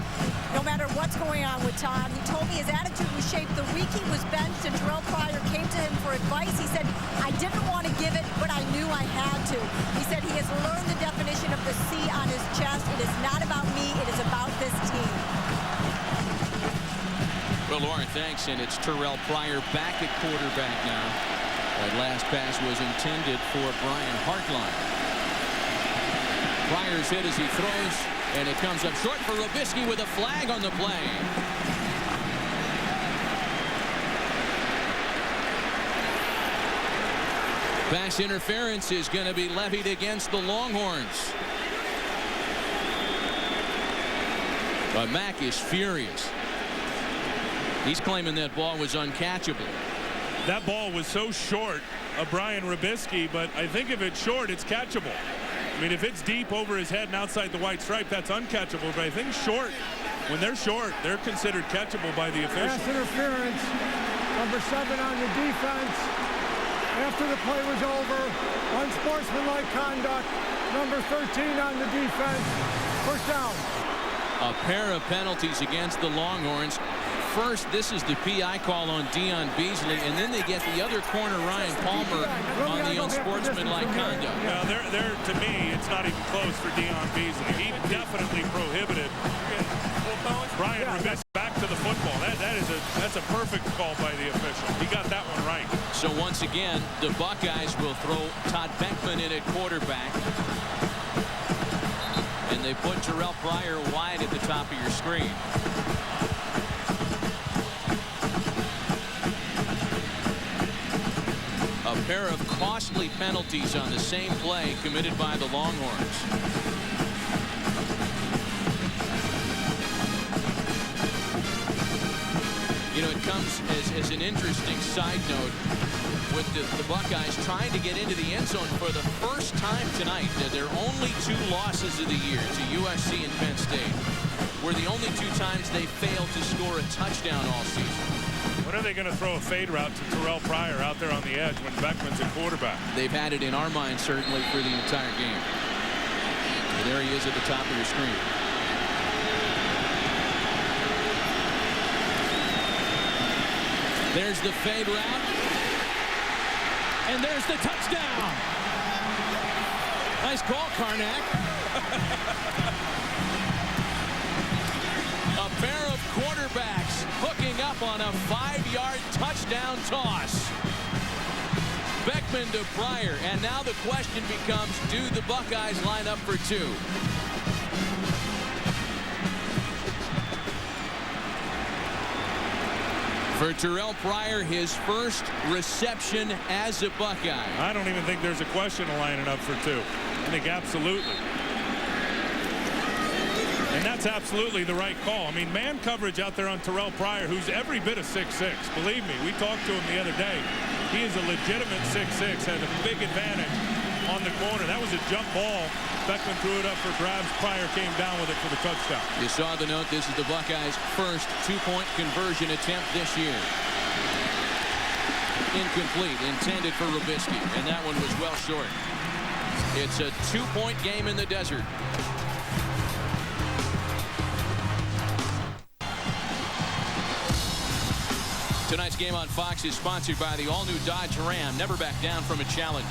S24: no matter what's going on with Todd. He told me his attitude was shaped the week he was benched and Terrell Pryor came to him for advice. He said, I didn't want to give it, but I knew I had to. He said he has learned the definition of the C on his chest. It is not about me, it is about this team.
S21: Well, Lauren, thanks, and it's Terrell Pryor back at quarterback now. That last pass was intended for Brian Hartline. Pryor's hit as he throws, and it comes up short for Robisky with a flag on the play. Pass interference is going to be levied against the Longhorns. But Mack is furious. He's claiming that ball was uncatchable.
S22: That ball was so short of Brian Robisky, but I think if it's short, it's catchable. I mean, if it's deep over his head and outside the white stripe, that's uncatchable. But I think short, when they're short, they're considered catchable by the official.
S3: Pass interference, number 7 on the defense. After the play was over, unsportsmanlike conduct, number 13 on the defense. First down.
S21: A pair of penalties against the Longhorns. First, this is the PI call on Dion Beasley, and then they get the other corner, Ryan Palmer, on the unsportsmanlike conduct.
S22: Now, to me, it's not even close for Dion Beasley. He definitely prohibited Brian Robisky back to the football. That's a perfect call by the official. He got that one right.
S21: So once again, the Buckeyes will throw Todd Beckman in at quarterback. And they put Terrell Pryor wide at the top of your screen. A pair of costly penalties on the same play committed by the Longhorns. You know, it comes as an interesting side note with the Buckeyes trying to get into the end zone for the first time tonight. Their only 2 losses of the year to USC and Penn State were the only 2 times they failed to score a touchdown all season.
S22: When are they going to throw a fade route to Terrell Pryor out there on the edge when Beckman's a quarterback?
S21: They've had it in our minds certainly for the entire game. And there he is at the top of your screen. There's the fade route. And there's the touchdown. Nice call, Karnak. A pair of quarterbacks hooking up on a 5-yard touchdown toss. Beckman to Pryor, and now the question becomes, do the Buckeyes line up for 2? For Terrell Pryor, his first reception as a Buckeye.
S22: I don't even think there's a question of lining up for 2. I think absolutely. And that's absolutely the right call. I mean, man coverage out there on Terrell Pryor, who's every bit of 6'6". Believe me, we talked to him the other day. He is a legitimate 6'6", has a big advantage on the corner. That was a jump ball. Beckman threw it up for grabs. Pryor came down with it for the touchdown.
S21: You saw the note. This is the Buckeyes' first 2-point conversion attempt this year. Incomplete, intended for Robisky, and that one was well short. It's a 2-point game in the desert. Tonight's game on Fox is sponsored by the all-new Dodge Ram. Never back down from a challenge.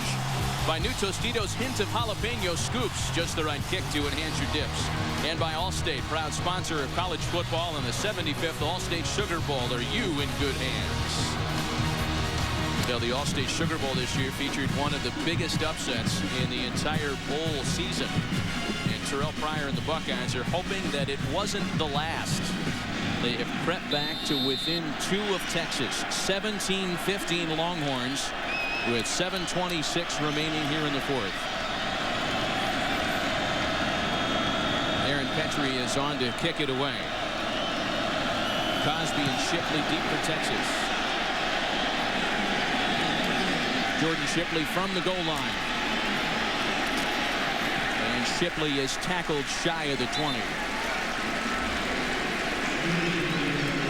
S21: By new Tostitos hint of jalapeno scoops, just the right kick to enhance your dips. And by Allstate, proud sponsor of college football and the 75th Allstate Sugar Bowl. Are you in good hands? Well, the All-State Sugar Bowl this year featured one of the biggest upsets in the entire bowl season. And Terrell Pryor and the Buckeyes are hoping that it wasn't the last. They have crept back to within 2 of Texas. 17-15 Longhorns with 7:26 remaining here in the 4th. Aaron Petrie is on to kick it away. Cosby and Shipley deep for Texas. Jordan Shipley from the goal line. And Shipley is tackled shy of the 20.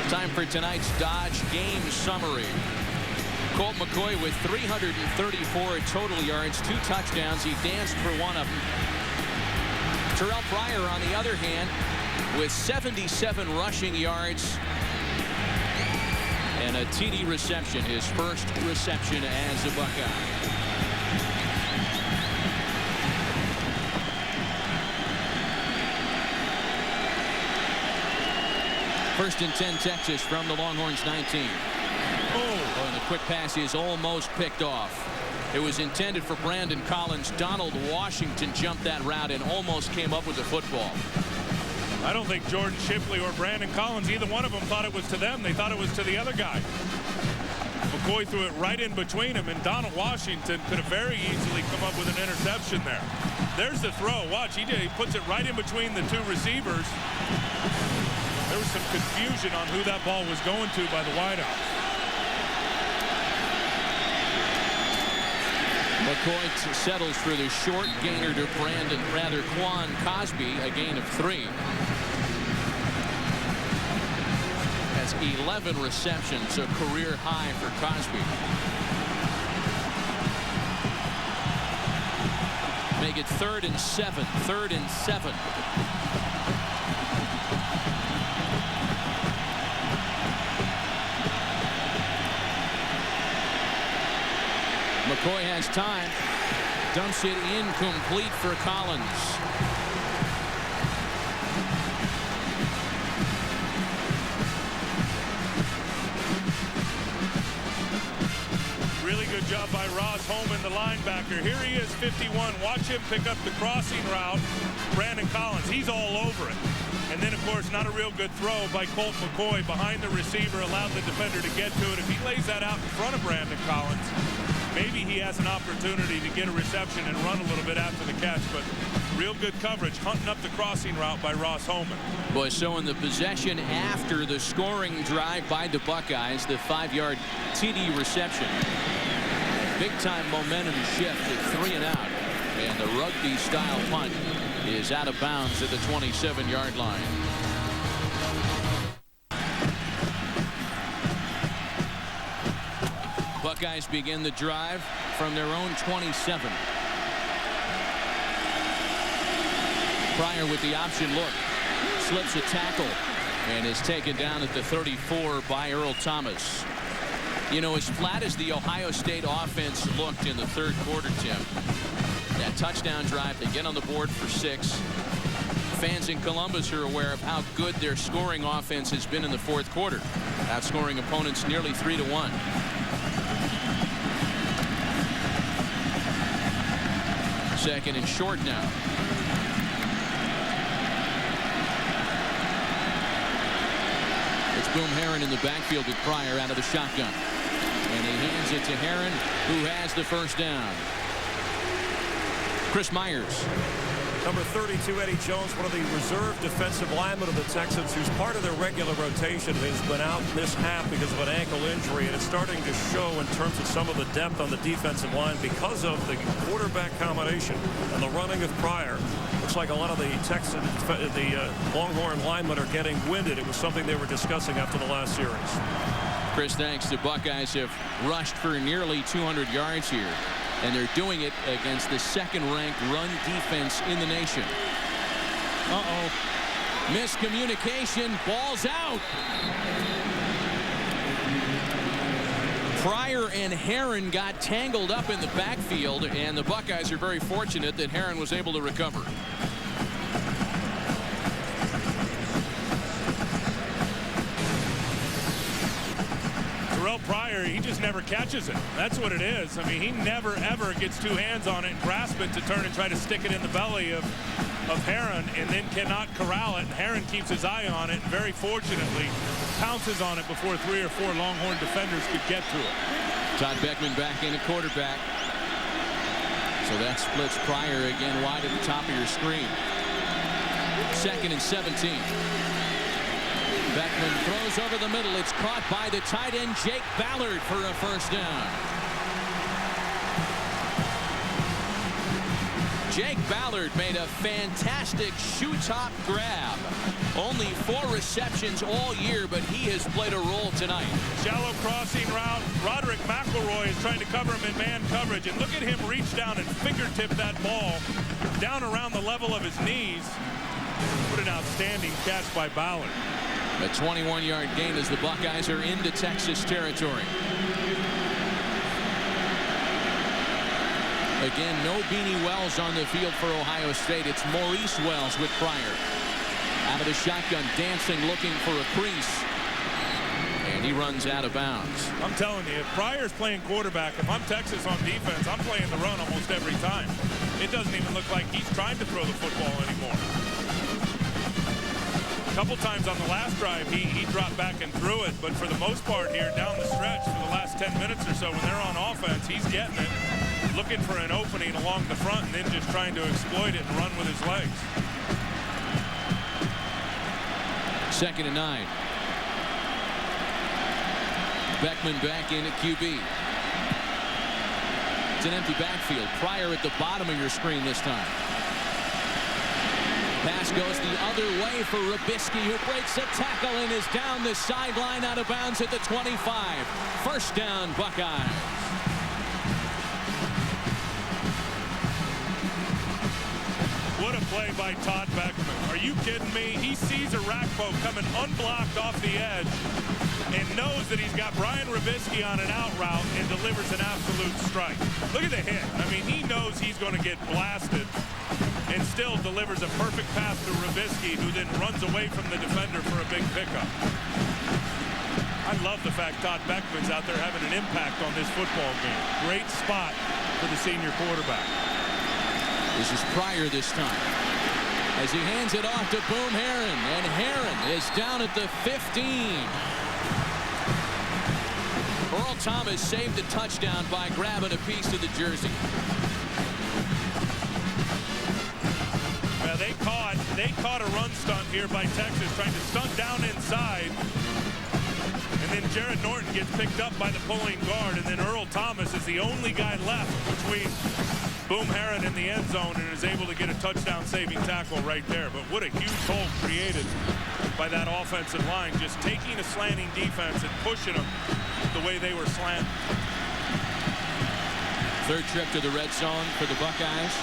S21: Time for tonight's Dodge game summary. Colt McCoy with 334 total yards, 2 touchdowns. He danced for one of them. Terrell Pryor, on the other hand, with 77 rushing yards and a TD reception, his first reception as a Buckeye. First and 10 Texas from the Longhorns 19. Oh, and the quick pass is almost picked off. It was intended for Brandon Collins. Donald Washington jumped that route and almost came up with the football.
S22: I don't think Jordan Shipley or Brandon Collins, either one of them, thought it was to them. They thought it was to the other guy. McCoy threw it right in between them, and Donald Washington could have very easily come up with an interception there. There's the throw. Watch, he puts it right in between the 2 receivers. There was some confusion on who that ball was going to by the wideout.
S21: McCoy settles for the short gainer to Quan Cosby, a gain of 3. That's 11 receptions, a career high for Cosby. Make it 3rd and 7. 3rd and 7. McCoy has time. Dumps it incomplete for Collins.
S22: Really good job by Ross Holman, the linebacker. Here he is, 51. Watch him pick up the crossing route. Brandon Collins, he's all over it. And then, of course, not a real good throw by Colt McCoy behind the receiver, allowed the defender to get to it. If he lays that out in front of Brandon Collins, maybe he has an opportunity to get a reception and run a little bit after the catch, but real good coverage, hunting up the crossing route by Ross Holman.
S21: Boy, so in the possession after the scoring drive by the Buckeyes, the 5-yard TD reception. Big-time momentum shift at 3 and out. And the rugby-style punt is out of bounds at the 27-yard line. Buckeyes begin the drive from their own 27. Pryor with the option look. Slips a tackle and is taken down at the 34 by Earl Thomas. You know, as flat as the Ohio State offense looked in the 3rd quarter, Tim, that touchdown drive, they get on the board for 6. Fans in Columbus are aware of how good their scoring offense has been in the 4th quarter, outscoring opponents nearly 3-1. Second and short now. It's Boom Herron in the backfield with Pryor out of the shotgun. And he hands it to Herron, who has the first down. Chris Myers.
S26: Number 32, Eddie Jones, one of the reserve defensive linemen of the Texans, who's part of their regular rotation, has been out this half because of an ankle injury, and it's starting to show in terms of some of the depth on the defensive line because of the quarterback combination and the running of Pryor. Looks like a lot of the Longhorn linemen are getting winded. It was something they were discussing after the last series.
S21: Chris, thanks. The Buckeyes have rushed for nearly 200 yards here. And they're doing it against the 2nd-ranked run defense in the nation. Uh-oh. Miscommunication. Ball's out. Pryor and Herron got tangled up in the backfield, and the Buckeyes are very fortunate that Herron was able to recover.
S22: Terrell Terrell Pryor, he just never catches it. That's what it is. I mean, he never, ever gets two hands on it and grasp it to turn and try to stick it in the belly of Herron, and then cannot corral it. And Herron keeps his eye on it and very fortunately pounces on it before 3 or 4 Longhorn defenders could get to it.
S21: Todd Beckman back in at quarterback. So that splits Pryor again wide at the top of your screen. 2nd and 17. Beckman throws over the middle. It's caught by the tight end Jake Ballard for a first down. Jake Ballard made a fantastic shoe-top grab. Only 4 receptions all year, but he has played a role tonight.
S22: Shallow crossing route. Roderick McElroy is trying to cover him in man coverage. And look at him reach down and fingertip that ball down around the level of his knees. What an outstanding catch by Ballard.
S21: A 21-yard gain as the Buckeyes are into Texas territory. Again, no Beanie Wells on the field for Ohio State. It's Maurice Wells with Pryor. Out of the shotgun, dancing, looking for a crease. And he runs out of bounds.
S22: I'm telling you, if Pryor's playing quarterback, if I'm Texas on defense, I'm playing the run almost every time. It doesn't even look like he's trying to throw the football anymore. A couple times on the last drive, he dropped back and threw it, but for the most part here down the stretch for the last 10 minutes or so, when they're on offense, he's getting it, looking for an opening along the front, and then just trying to exploit it and run with his legs.
S21: 2nd and 9. Beckman back in at QB. It's an empty backfield. Pryor at the bottom of your screen this time. Pass goes the other way for Rubisky, who breaks a tackle and is down the sideline out of bounds at the 25. First down, Buckeyes.
S22: What a play by Todd Beckman. Are you kidding me? He sees a Rakpo coming unblocked off the edge and knows that he's got Brian Rubisky on an out route and delivers an absolute strike. Look at the hit. I mean, he knows he's going to get blasted and still delivers a perfect pass to Rubisky, who then runs away from the defender for a big pickup. I love the fact Todd Beckman's out there having an impact on this football game. Great spot for the senior quarterback.
S21: This is Pryor this time, as he hands it off to Boom Herron, and Herron is down at the 15. Earl Thomas saved the touchdown by grabbing a piece of the jersey.
S22: Well, they caught a run stunt here by Texas, trying to stunt down inside. And then Jared Norton gets picked up by the pulling guard, and then Earl Thomas is the only guy left between Boom Herron in the end zone and is able to get a touchdown-saving tackle right there. But what a huge hole created by that offensive line, just taking a slanting defense and pushing them the way they were slanting.
S21: Third trip to the red zone for the Buckeyes.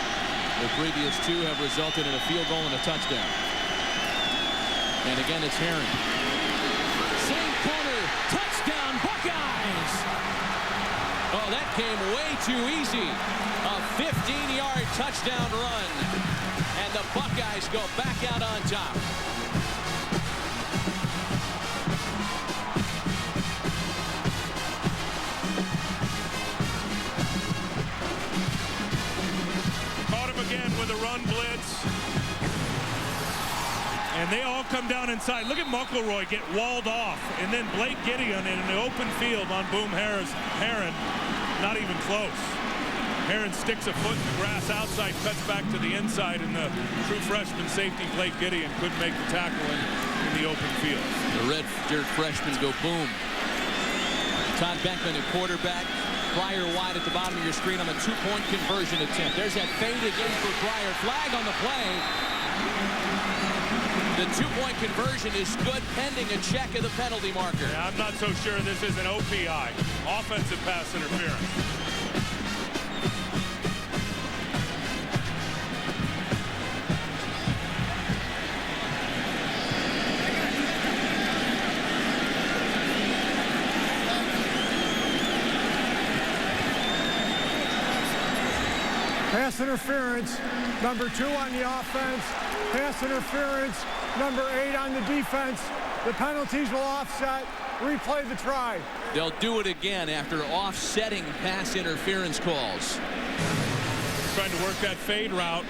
S21: The previous 2 have resulted in a field goal and a touchdown. And again, it's Herron. Same corner, touchdown, Buckeyes! Oh, that came way too easy. A 15-yard touchdown run. And the Buckeyes go back out on top.
S22: Caught him again with a run blitz. And they all come down inside. Look at McElroy get walled off. And then Blake Gideon in an open field on Boom Herron. Not even close. Herron sticks a foot in the grass outside, cuts back to the inside, and the true freshman safety, Blake Gideon, couldn't make the tackle in the open field.
S21: The red-shirt freshmen go boom. Todd Beckman at quarterback. Pryor wide at the bottom of your screen on a 2-point conversion attempt. There's that fade again for Pryor. Flag on the play. The 2-point conversion is good pending a check of the penalty marker.
S22: Yeah, I'm not so sure this is an OPI, offensive pass interference.
S3: Pass interference, number 2 on the offense. Pass interference, number 8 on the defense. The penalties will offset. Replay the try.
S21: They'll do it again after offsetting pass interference calls.
S22: Trying to work that fade route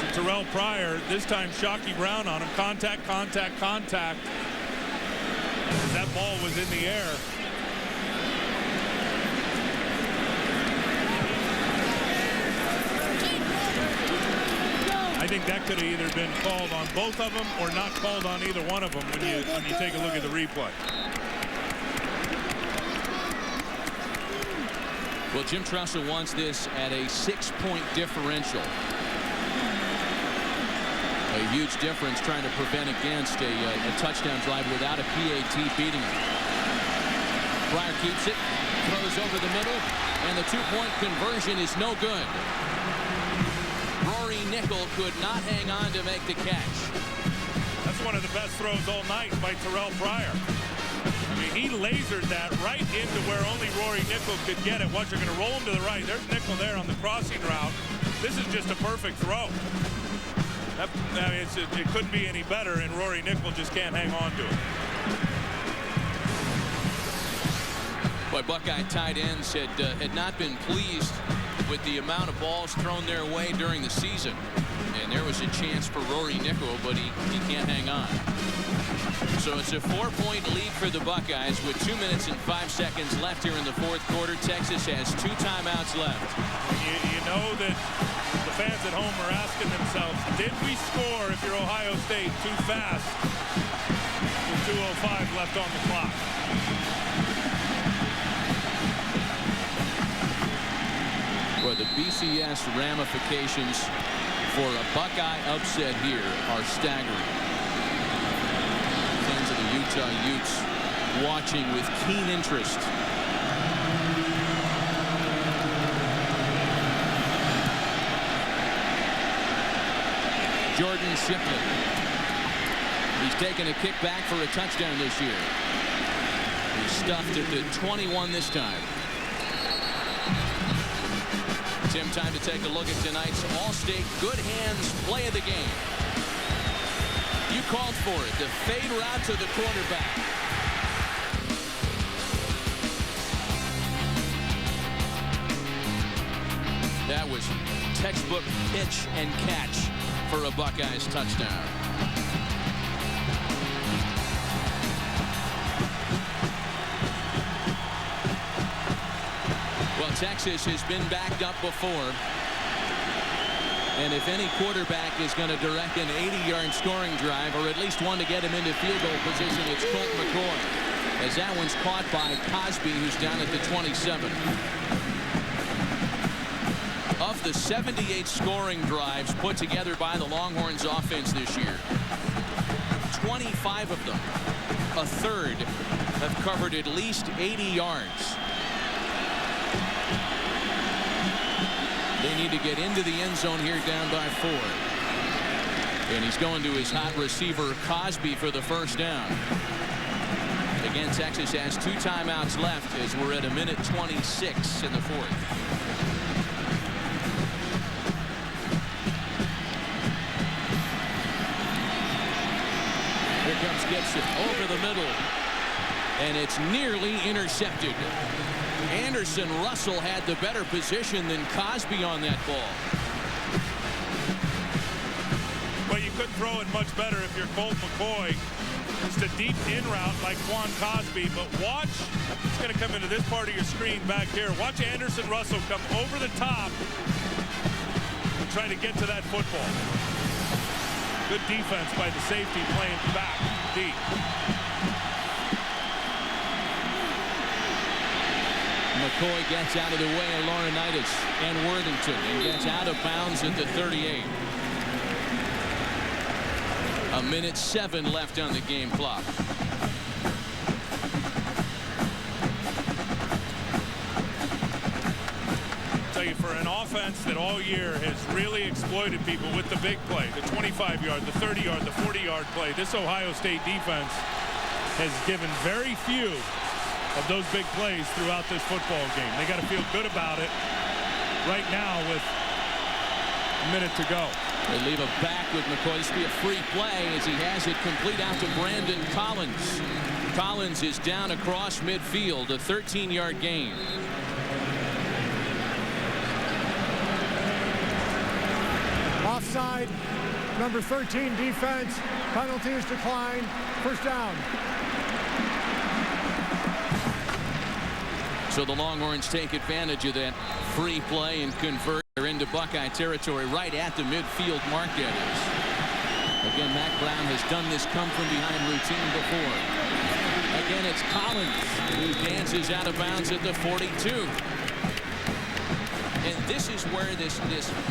S22: to Terrell Pryor. This time Shockey Brown on him. Contact, contact, contact. As that ball was in the air. I think that could have either been called on both of them or not called on either one of them when you take a look at the replay.
S21: Well, Jim Tressel wants this at a 6-point differential. A huge difference trying to prevent against a touchdown drive without a PAT beating it. Pryor keeps it, throws over the middle, and the 2-point conversion is no good. Rory Nickel could not hang on to make the catch.
S22: That's one of the best throws all night by Terrell Pryor. I mean, he lasered that right into where only Rory Nickel could get it. Watch, you're going to roll him to the right. There's Nickel there on the crossing route. This is just a perfect throw. I mean, it couldn't be any better, and Rory Nickel just can't hang on to it.
S21: Boy, Buckeye tight ends had not been pleased with the amount of balls thrown their way during the season. And there was a chance for Rory Nickel, but he can't hang on. So it's a 4-point lead for the Buckeyes with 2 minutes and 5 seconds left here in the fourth quarter. Texas has 2 timeouts left.
S22: You know that the fans at home are asking themselves, did we score if you're Ohio State too fast with 2:05 left on the clock?
S21: Well, the BCS ramifications for a Buckeye upset here are staggering. Fans of the Utah Utes watching with keen interest. Jordan Shipley. He's taken a kick back for a touchdown this year. He's stuffed at the 21 this time. Tim, time to take a look at tonight's All-State Good Hands play of the game. You called for it. The fade route to the quarterback. That was textbook pitch and catch for a Buckeyes touchdown. Well, Texas has been backed up before. And if any quarterback is going to direct an 80-yard scoring drive, or at least one to get him into field goal position, it's Colt McCoy. As that one's caught by Cosby, who's down at the 27. Of the 78 scoring drives put together by the Longhorns offense this year, 25 of them, a third, have covered at least 80 yards. They need to get into the end zone here down by 4. And he's going to his hot receiver Cosby for the first down. Again, Texas has 2 timeouts left as we're at 1:26 in the fourth. Here comes Gibson over the middle. And it's nearly intercepted. Anderson Russell had the better position than Cosby on that ball.
S22: Well, you couldn't throw it much better if you're Colt McCoy. Just a deep in route like Quan Cosby. But watch, it's going to come into this part of your screen back here. Watch Anderson Russell come over the top and try to get to that football. Good defense by the safety playing back deep.
S21: McCoy gets out of the way of Laurinaitis and Worthington and gets out of bounds at the 38. 1:07 left on the game clock.
S22: I'll tell you, for an offense that all year has really exploited people with the big play, the 25-yard, the 30-yard, the 40-yard play, this Ohio State defense has given very few of those big plays throughout this football game. They got to feel good about it right now with a minute to go.
S21: They leave it back with McCoy. This will be a free play as he has it complete out to Brandon Collins. Collins is down across midfield, a 13-yard gain.
S3: Offside, number 13 defense. Penalty is declined. First down.
S21: So the Longhorns take advantage of that free play and convert into Buckeye territory right at the midfield mark, that is. Again, Mac Brown has done this come from behind routine before. Again, it's Collins who dances out of bounds at the 42. And this is where this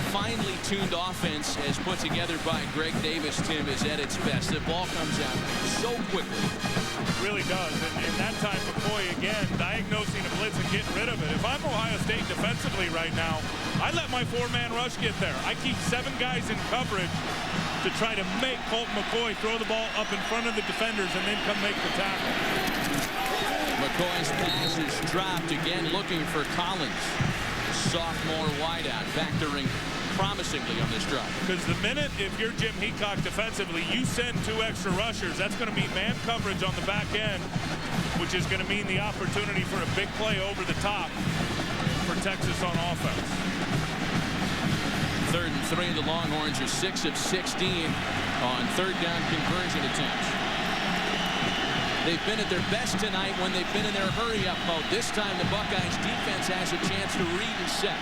S21: finely tuned offense, as put together by Greg Davis, Tim, is at its best. The ball comes out so quickly.
S22: It really does. And that time, McCoy, again, diagnosing a blitz and getting rid of it. If I'm Ohio State defensively right now, I let my four-man rush get there. I keep 7 guys in coverage to try to make Colt McCoy throw the ball up in front of the defenders and then come make the tackle.
S21: McCoy's pass is dropped again, looking for Collins. Sophomore wideout, factoring promisingly on this drive.
S22: Because the minute, if you're Jim Heacock defensively, you send 2 extra rushers, that's going to mean man coverage on the back end, which is going to mean the opportunity for a big play over the top for Texas on offense.
S21: 3rd and 3. The Longhorns are 6 of 16 on 3rd down conversion attempts. They've been at their best tonight when they've been in their hurry-up mode. This time the Buckeyes defense has a chance to read and set.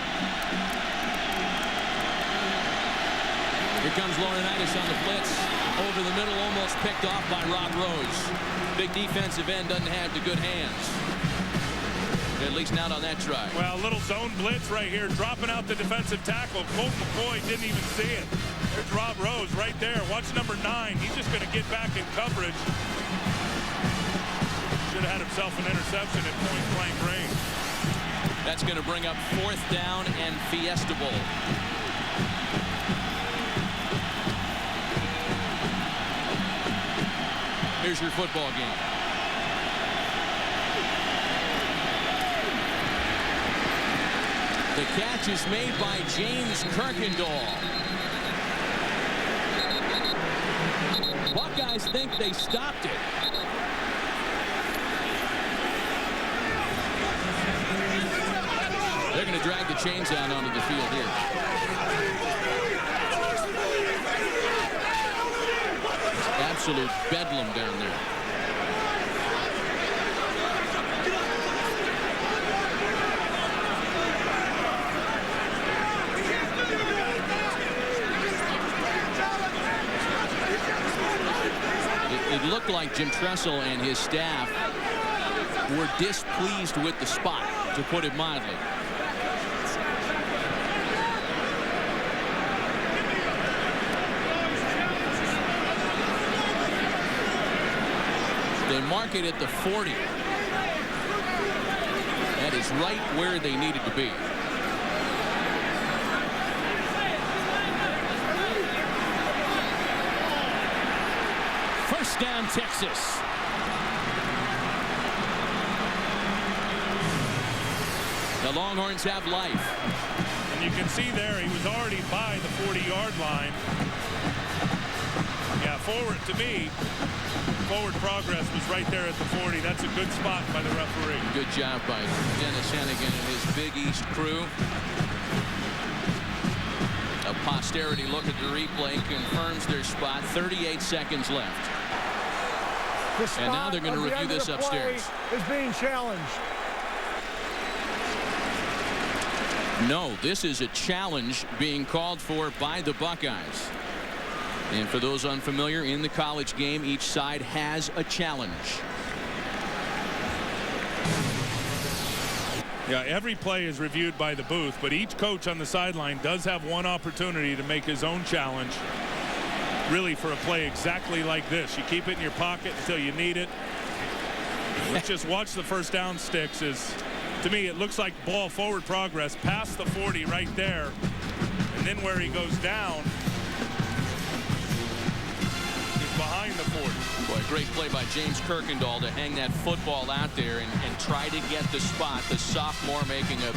S21: Here comes Laurinaitis on the blitz. Over the middle, almost picked off by Rob Rose. Big defensive end doesn't have the good hands. At least not on that drive.
S22: Well, a little zone blitz right here, dropping out the defensive tackle. Colt McCoy didn't even see it. There's Rob Rose right there. Watch number 9. He's just going to get back in coverage. Should have had himself an interception at point-blank range.
S21: That's going to bring up 4th down and Fiesta Bowl. Here's your football game. The catch is made by James Kirkendall. Buckeyes think they stopped it. They're going to drag the chains out onto the field here. Absolute bedlam down there. It looked like Jim Tressel and his staff were displeased with the spot, to put it mildly. They mark it at the 40. That is right where they needed to be. First down, Texas. The Longhorns have life.
S22: And you can see there he was already by the 40-yard line. Yeah, forward to me. Forward progress was right there at the 40. That's a good spot by the referee.
S21: Good job by Dennis Hennigan and his Big East crew. A posterity look at the replay confirms their spot. 38 seconds left. And now they're going to review this upstairs.
S3: Is being challenged.
S21: No, this is a challenge being called for by the Buckeyes. And for those unfamiliar, in the college game, each side has a challenge.
S22: Yeah, every play is reviewed by the booth, but each coach on the sideline does have one opportunity to make his own challenge, really, for a play exactly like this. You keep it in your pocket until you need it. Let's just watch the first down sticks. To me, it looks like ball forward progress past the 40 right there, and then where he goes down is behind the 40.
S21: Boy, great play by James Kirkendall to hang that football out there and try to get the spot. The sophomore making a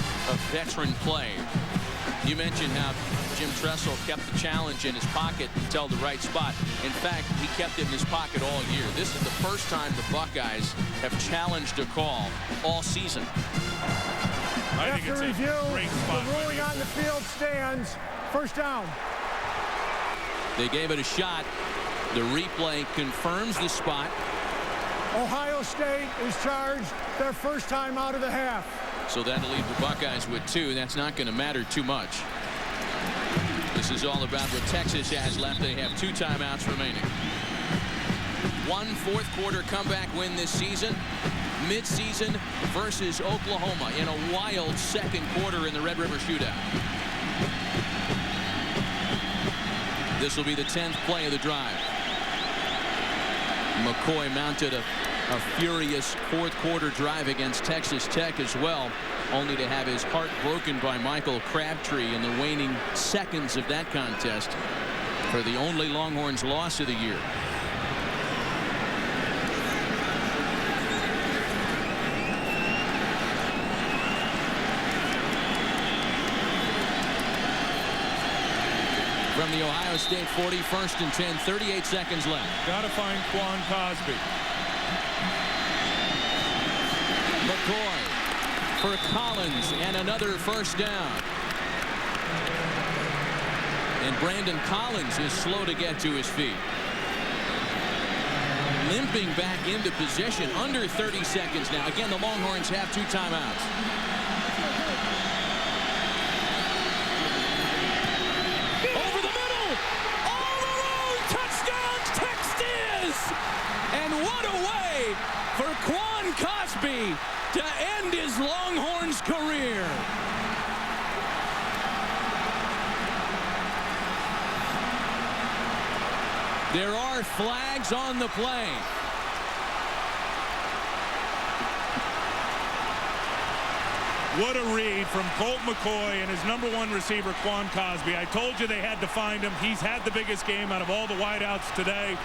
S21: veteran play. You mentioned how Jim Tressel kept the challenge in his pocket until the right spot. In fact, he kept it in his pocket all year. This is the first time the Buckeyes have challenged a call all season.
S3: After review, the ruling on the field stands. First down.
S21: They gave it a shot. The replay confirms the spot.
S3: Ohio State is charged their first time out of the half.
S21: So that'll leave the Buckeyes with 2. That's not going to matter too much. This is all about what Texas has left. They have 2 timeouts remaining. 1 fourth quarter comeback win this season. Mid-season versus Oklahoma in a wild second quarter in the Red River Shootout. This will be the 10th play of the drive. McCoy mounted a furious fourth quarter drive against Texas Tech as well, only to have his heart broken by Michael Crabtree in the waning seconds of that contest for the only Longhorns loss of the year. From the Ohio State 40, 1st and 10, 38 seconds left.
S22: Got to find Quan Cosby.
S21: McCoy for Collins and another first down. And Brandon Collins is slow to get to his feet. Limping back into position, under 30 seconds now. Again, the Longhorns have 2 timeouts. Over the middle, all alone, touchdown Texas! And what a way for Quan Cosby to end his Longhorns career. There are flags on the play.
S22: What a read from Colt McCoy and his #1 receiver, Quan Cosby. I told you they had to find him. He's had the biggest game out of all the wideouts today.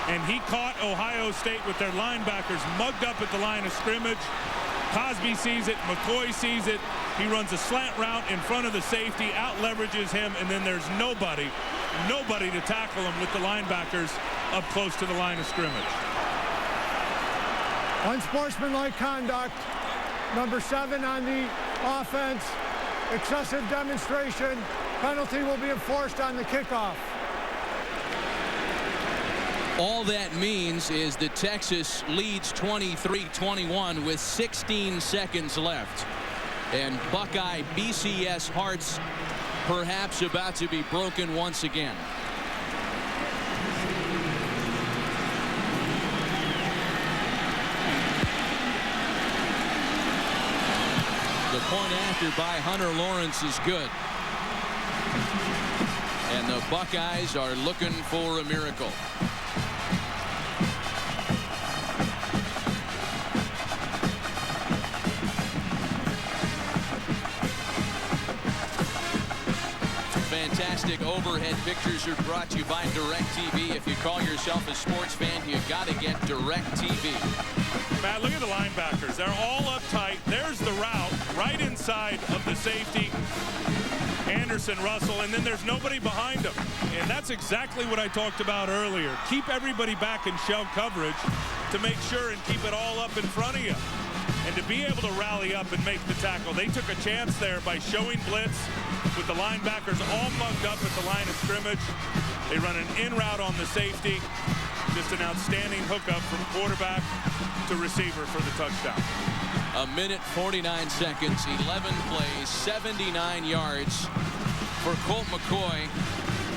S22: And he caught Ohio State with their linebackers mugged up at the line of scrimmage. Cosby sees it. McCoy sees it. He runs a slant route in front of the safety, out-leverages him, and then there's nobody to tackle him with the linebackers up close to the line of scrimmage.
S3: Unsportsmanlike conduct. #7 on the offense. Excessive demonstration. Penalty will be enforced on the kickoff.
S21: All that means is that Texas leads 23-21 with 16 seconds left. And Buckeye BCS hearts perhaps about to be broken once again. The point after by Hunter Lawrence is good. And the Buckeyes are looking for a miracle. Fantastic overhead pictures are brought to you by DirecTV. If you call yourself a sports fan, you got to get DirecTV.
S22: Matt, look at the linebackers. They're all uptight. There's the route right inside of the safety, Anderson, Russell, and then there's nobody behind them. And that's exactly what I talked about earlier. Keep everybody back in shell coverage to make sure and keep it all up in front of you. And to be able to rally up and make the tackle, they took a chance there by showing blitz with the linebackers all mugged up at the line of scrimmage. They run an in route on the safety. Just an outstanding hookup from quarterback to receiver for the touchdown.
S21: 1:49, 11 plays, 79 yards for Colt McCoy.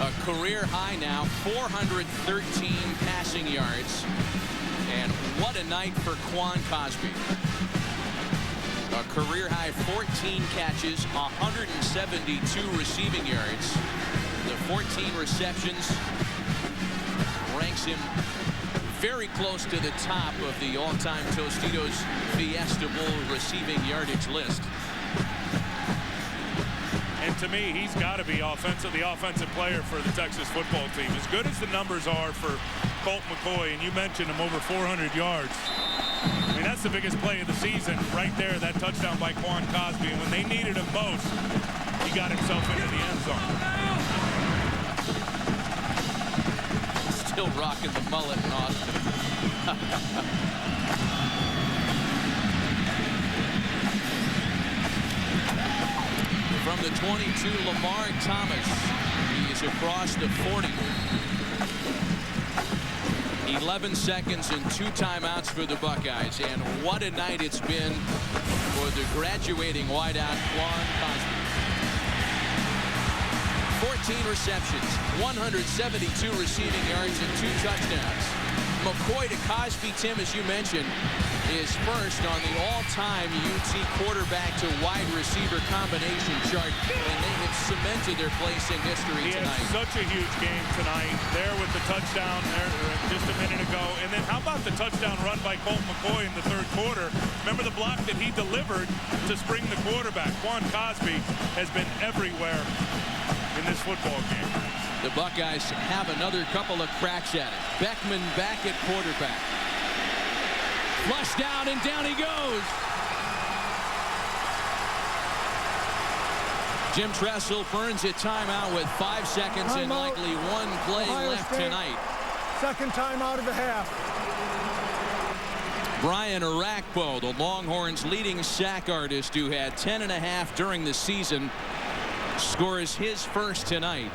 S21: A career high now, 413 passing yards. And what a night for Quan Cosby. A career high 14 catches, 172 receiving yards. The 14 receptions ranks him very close to the top of the all-time Tostitos Fiesta Bowl receiving yardage list.
S22: And to me, he's got to be the offensive player for the Texas football team. As good as the numbers are for Colt McCoy, and you mentioned him, over 400 yards. I mean, that's the biggest play of the season right there, that touchdown by Quan Cosby. And when they needed him most, he got himself into the end zone.
S21: Still rocking the mullet in Austin. From the 22, Lamar Thomas. He is across the 40. 11 seconds and 2 timeouts for the Buckeyes. And what a night it's been for the graduating wideout, Quan Cosby. 14 receptions, 172 receiving yards, and 2 touchdowns. McCoy to Cosby, Tim, as you mentioned, is first on the all-time UT quarterback to wide receiver combination chart, and they have cemented their place in history tonight.
S22: He had such a huge game tonight. There with the touchdown there just a minute ago. And then how about the touchdown run by Colt McCoy in the 3rd quarter? Remember the block that he delivered to spring the quarterback. Quan Cosby has been everywhere in this football game.
S21: The Buckeyes have another couple of cracks at it. Beckman back at quarterback. Flush down, and down he goes. Jim Tressel burns a timeout with 5 seconds and likely 1 play left tonight.
S3: Second timeout of the half.
S21: Brian Arakpo, the Longhorns' leading sack artist, who had 10.5 during the season, scores his first tonight.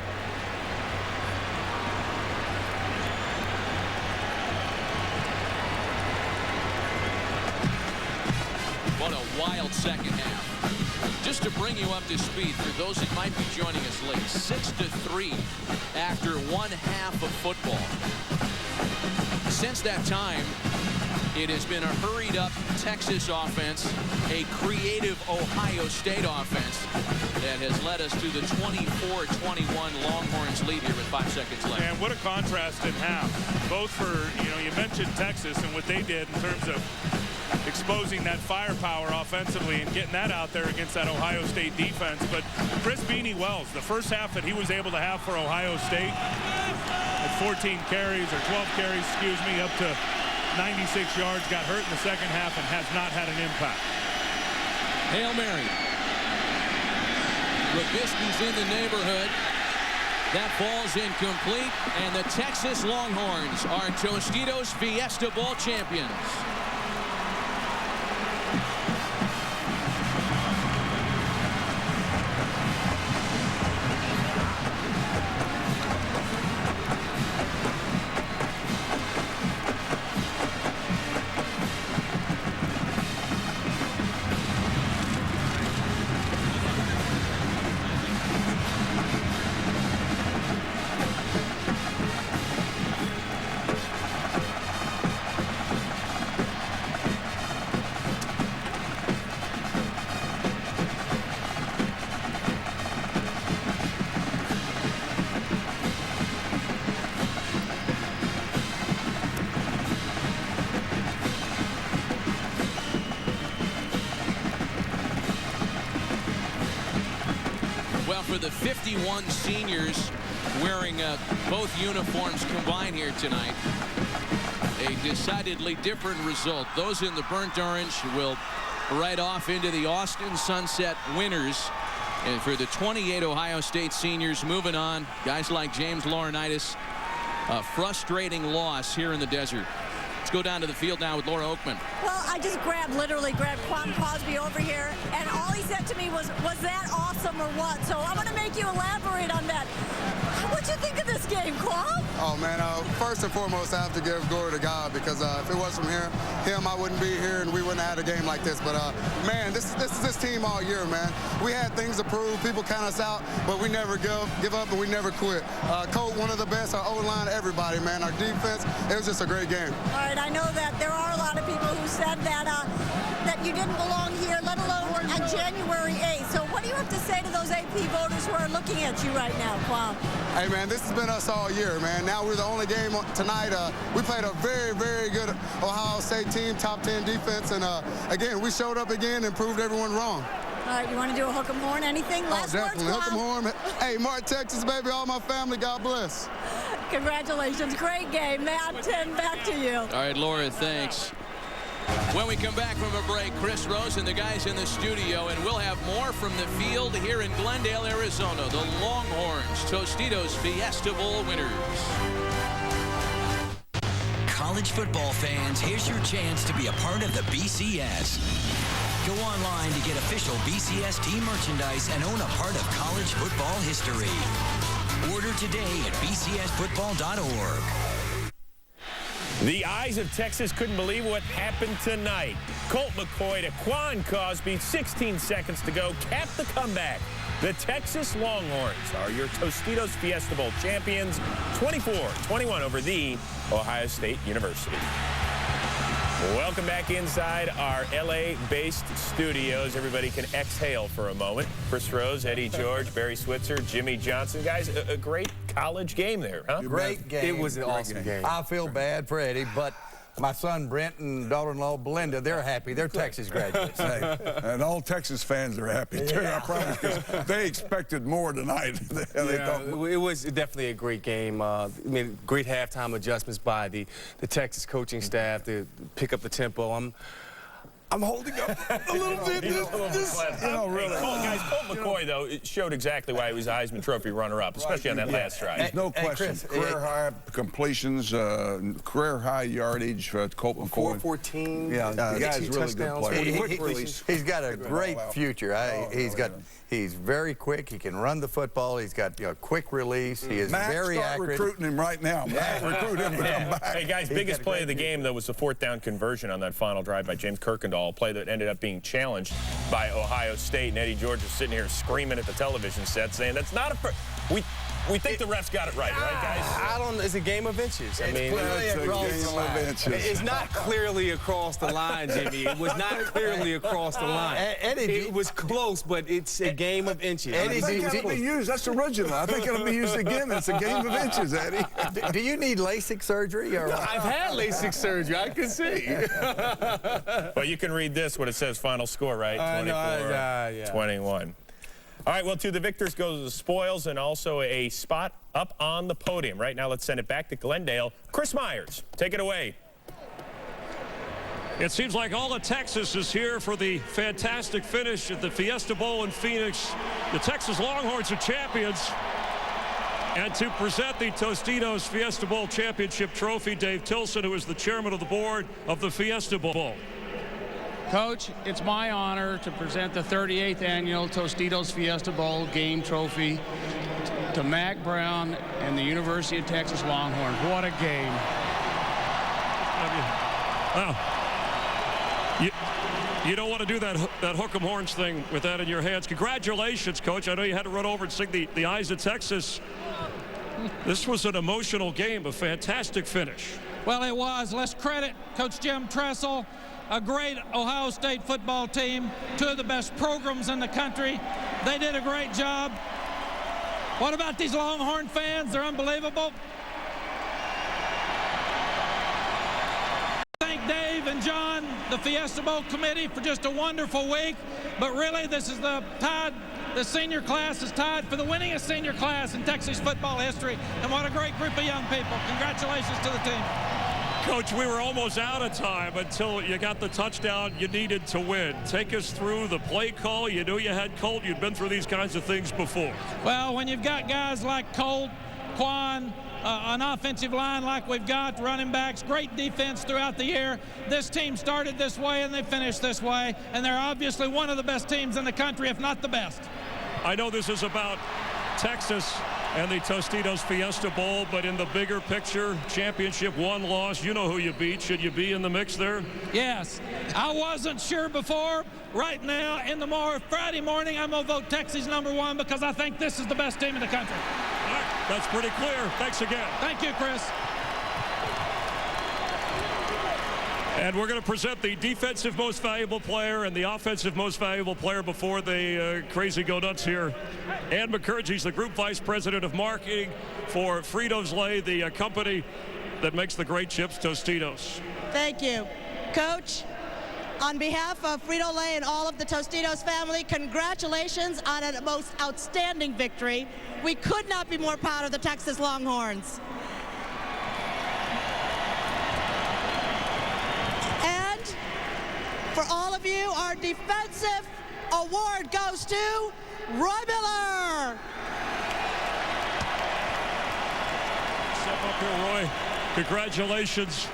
S21: What a wild second half. Just to bring you up to speed, for those that might be joining us late, 6-3 after 1 half of football. Since that time, it has been a hurried-up Texas offense, a creative Ohio State offense that has led us to the 24-21 Longhorns lead here with 5 seconds left.
S22: And what a contrast in half. Both for, you mentioned Texas and what they did in terms of exposing that firepower offensively and getting that out there against that Ohio State defense. But Chris Beanie Wells, the first half that he was able to have for Ohio State, at 14 carries or 12 carries, excuse me, up to 96 yards, got hurt in the second half and has not had an impact.
S21: Hail Mary. Robisky's in the neighborhood. That ball's incomplete, and the Texas Longhorns are Tostitos Fiesta Bowl champions. For the 51 seniors wearing both uniforms combined here tonight, a decidedly different result. Those in the burnt orange will ride off into the Austin Sunset winners. And for the 28 Ohio State seniors moving on, guys like James Laurinaitis, a frustrating loss here in the desert. Let's go down to the field now with Laura Oakman.
S24: Well, I just literally grabbed Quan Cosby over here, and all he said to me was that awesome or what? So I'm going to make you elaborate on that. What'd you think of this game, Quan?
S1: Oh, man, first and foremost, I have to give glory to God, because if it wasn't from him, I wouldn't be here, and we wouldn't have had a game like this. But, man, this is this team all year, man. We had things to prove. People count us out, but we never give up, and we never quit. Colt, one of the best. Our O-line, everybody, man. Our defense, it was just a great game.
S24: All right, I know that there are a lot of people who said that that you didn't belong here, let alone on January 8th. So what do you have to say to those AP voters who are looking at you right now, Quan?
S1: Hey, man, this has been us all year, man. Now we're the only game tonight. We played a very, very good Ohio State team, top 10 defense, and again, we showed up again and proved everyone wrong.
S24: All right, you want to do a hook 'em horn? Anything? Last
S1: definitely.
S24: words,
S1: Hook 'em horn. Hey, Mark, Texas, baby, all my family, God bless.
S24: Congratulations. Great game. Matt, 10 back to you.
S21: All right, Laura, thanks. When we come back from a break, Chris Rose and the guys in the studio, and we'll have more from the field here in Glendale, Arizona. The Longhorns, Tostitos Fiesta Bowl winners.
S15: College football fans, here's your chance to be a part of the BCS. Go online to get official BCS team merchandise and own a part of college football history. Order today at bcsfootball.org.
S4: The eyes of Texas couldn't believe what happened tonight. Colt McCoy to Quan Cosby, 16 seconds to go, capped the comeback. The Texas Longhorns are your Tostitos Fiesta Bowl champions, 24-21 over the Ohio State University. Welcome back inside our LA-based studios. Everybody can exhale for a moment. Chris Rose, Eddie George, Barry Switzer, Jimmy Johnson. Guys, a great college game there, huh?
S6: Great game.
S5: It was an awesome game.
S6: I feel bad for Eddie, but my son Brent and daughter-in-law Belinda, they're happy. They're Texas graduates.
S7: And all Texas fans are happy, too, I promise, because they expected more tonight than they thought.
S5: It was definitely a great game. I mean, great halftime adjustments by the Texas coaching staff to pick up the tempo. I'm holding up a little bit.
S4: Really. Guys, Colt McCoy, though, it showed exactly why he was a Heisman Trophy runner-up, especially on that last drive.
S7: There's no question.
S6: Chris,
S7: career-high completions, career-high yardage for Colt McCoy.
S5: 414.
S7: Yeah, the guy's really good player.
S6: He's got a great future. He's very quick. He can run the football. He's got quick release. He is very accurate.
S7: Recruiting him right now. Recruit him to come back.
S4: Hey, guys, biggest play of the game, though, was the fourth down conversion on that final drive by James Kirkendall, a play that ended up being challenged by Ohio State. And Eddie George was sitting here screaming at the television set, saying, that's not a... We think the refs got it right, guys?
S5: I don't know. It's a game of inches. I mean,
S7: it's a game of inches.
S5: It's not clearly across the line, Jimmy. It was not clearly across the line.
S6: Eddie,
S5: it was close, but it's a game of inches.
S7: I think it'll be used. That's original. I think it'll be used again. It's a game of inches, Eddie.
S6: Do you need LASIK surgery? Or
S5: I've had LASIK surgery. I can see.
S4: Well, you can read this, what it says, final score, right? 24-21. All right, well, to the victors goes the spoils and also a spot up on the podium. Right now, let's send it back to Glendale. Chris Myers, take it away.
S16: It seems like all of Texas is here for the fantastic finish at the Fiesta Bowl in Phoenix. The Texas Longhorns are champions. And to present the Tostitos Fiesta Bowl Championship Trophy, Dave Tilson, who is the chairman of the board of the Fiesta Bowl.
S18: Coach, it's my honor to present the 38th annual Tostitos Fiesta Bowl game trophy to Mac Brown and the University of Texas Longhorns. What a game.
S16: Wow. You don't want to do that hook 'em horns thing with that in your hands. Congratulations, Coach. I know you had to run over and sing the Eyes of Texas. This was an emotional game, a fantastic finish.
S19: Well, it was. Let's credit Coach Jim Tressel, a great Ohio State football team, two of the best programs in the country. They did a great job. What about these Longhorn fans? They're unbelievable. Thank Dave and John, the Fiesta Bowl committee, for just a wonderful week. But really, this is the senior class is tied for the winningest senior class in Texas football history. And what a great group of young people. Congratulations to the team.
S16: Coach, we were almost out of time until you got the touchdown you needed to win. Take us through the play call. You knew you had Colt. You'd been through these kinds of things before.
S19: Well, when you've got guys like Colt, Quan, an offensive line like we've got, running backs, great defense throughout the year. This team started this way and they finished this way, and they're obviously one of the best teams in the country, if not the best.
S16: I know this is about Texas and the Tostitos Fiesta Bowl, but in the bigger picture, championship, one loss, you know who you beat. Should you be in the mix there?
S19: Yes. I wasn't sure before. Right now, Friday morning, I'm going to vote Texas #1 because I think this is the best team in the country.
S16: All right, that's pretty clear. Thanks again.
S19: Thank you, Chris.
S16: And we're going to present the defensive most valuable player and the offensive most valuable player before the crazy go nuts here. Ann McCurgy's the group vice president of marketing for Fritos Lay, the company that makes the great chips, Tostitos.
S20: Thank you. Coach, on behalf of Frito-Lay and all of the Tostitos family, congratulations on a most outstanding victory. We could not be more proud of the Texas Longhorns. For all of you, our defensive award goes to Roy Miller.
S16: Step up here, Roy. Congratulations.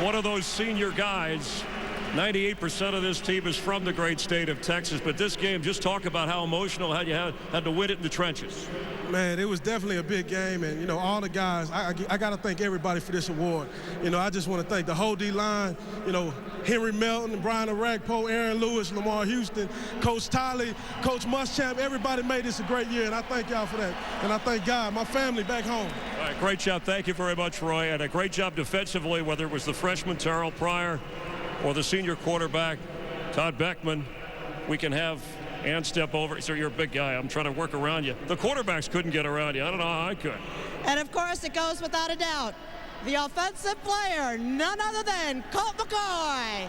S16: One of those senior guys. 98% of this team is from the great state of Texas, but this game, just talk about how emotional, how you had to win it in the trenches.
S2: Man, it was definitely a big game, and, you know, all the guys, I got to thank everybody for this award. You know, I just want to thank the whole D-line, you know, Henry Melton, Brian Arakpo, Aaron Lewis, Lamar Houston, Coach Tolly, Coach Muschamp. Everybody made this a great year, and I thank y'all for that. And I thank God, my family back home.
S16: All right, great job. Thank you very much, Roy, and a great job defensively, whether it was the freshman Terrell Pryor or the senior quarterback, Todd Beckman. We can have Ann step over. So you're a big guy. I'm trying to work around you. The quarterbacks couldn't get around you. I don't know how I could.
S20: And, of course, it goes without a doubt. The offensive player, none other than Colt McCoy.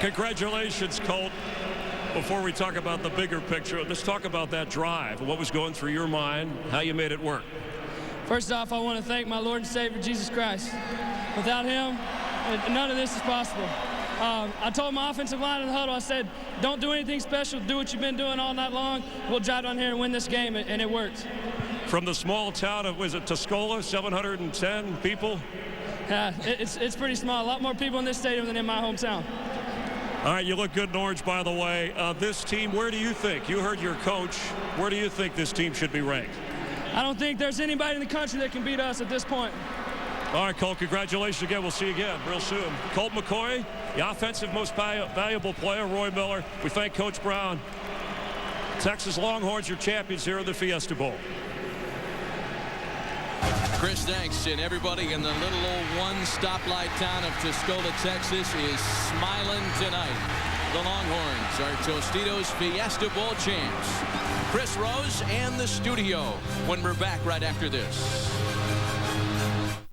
S16: Congratulations, Colt. Before we talk about the bigger picture, let's talk about that drive. What was going through your mind, how you made it work.
S8: First off, I want to thank my Lord and Savior, Jesus Christ. Without him, none of this is possible. I told my offensive line in the huddle, I said, don't do anything special. Do what you've been doing all night long. We'll drive down here and win this game, and it worked.
S16: From the small town of, was it Tuscola, 710 people?
S8: Yeah, it's pretty small. A lot more people in this stadium than in my hometown.
S16: All right, you look good in orange, by the way. This team, where do you think? You heard your coach. Where do you think this team should be ranked?
S8: I don't think there's anybody in the country that can beat us at this point.
S16: All right, Colt, congratulations again. We'll see you again real soon. Colt McCoy, the offensive most valuable player, Roy Miller. We thank Coach Brown. Texas Longhorns, your champions here in the Fiesta Bowl.
S21: Chris, thanks. And everybody in the little old one-stoplight town of Tuscola, Texas is smiling tonight. The Longhorns are Tostitos Fiesta Bowl champs. Chris Rose and the studio when we're back right after this.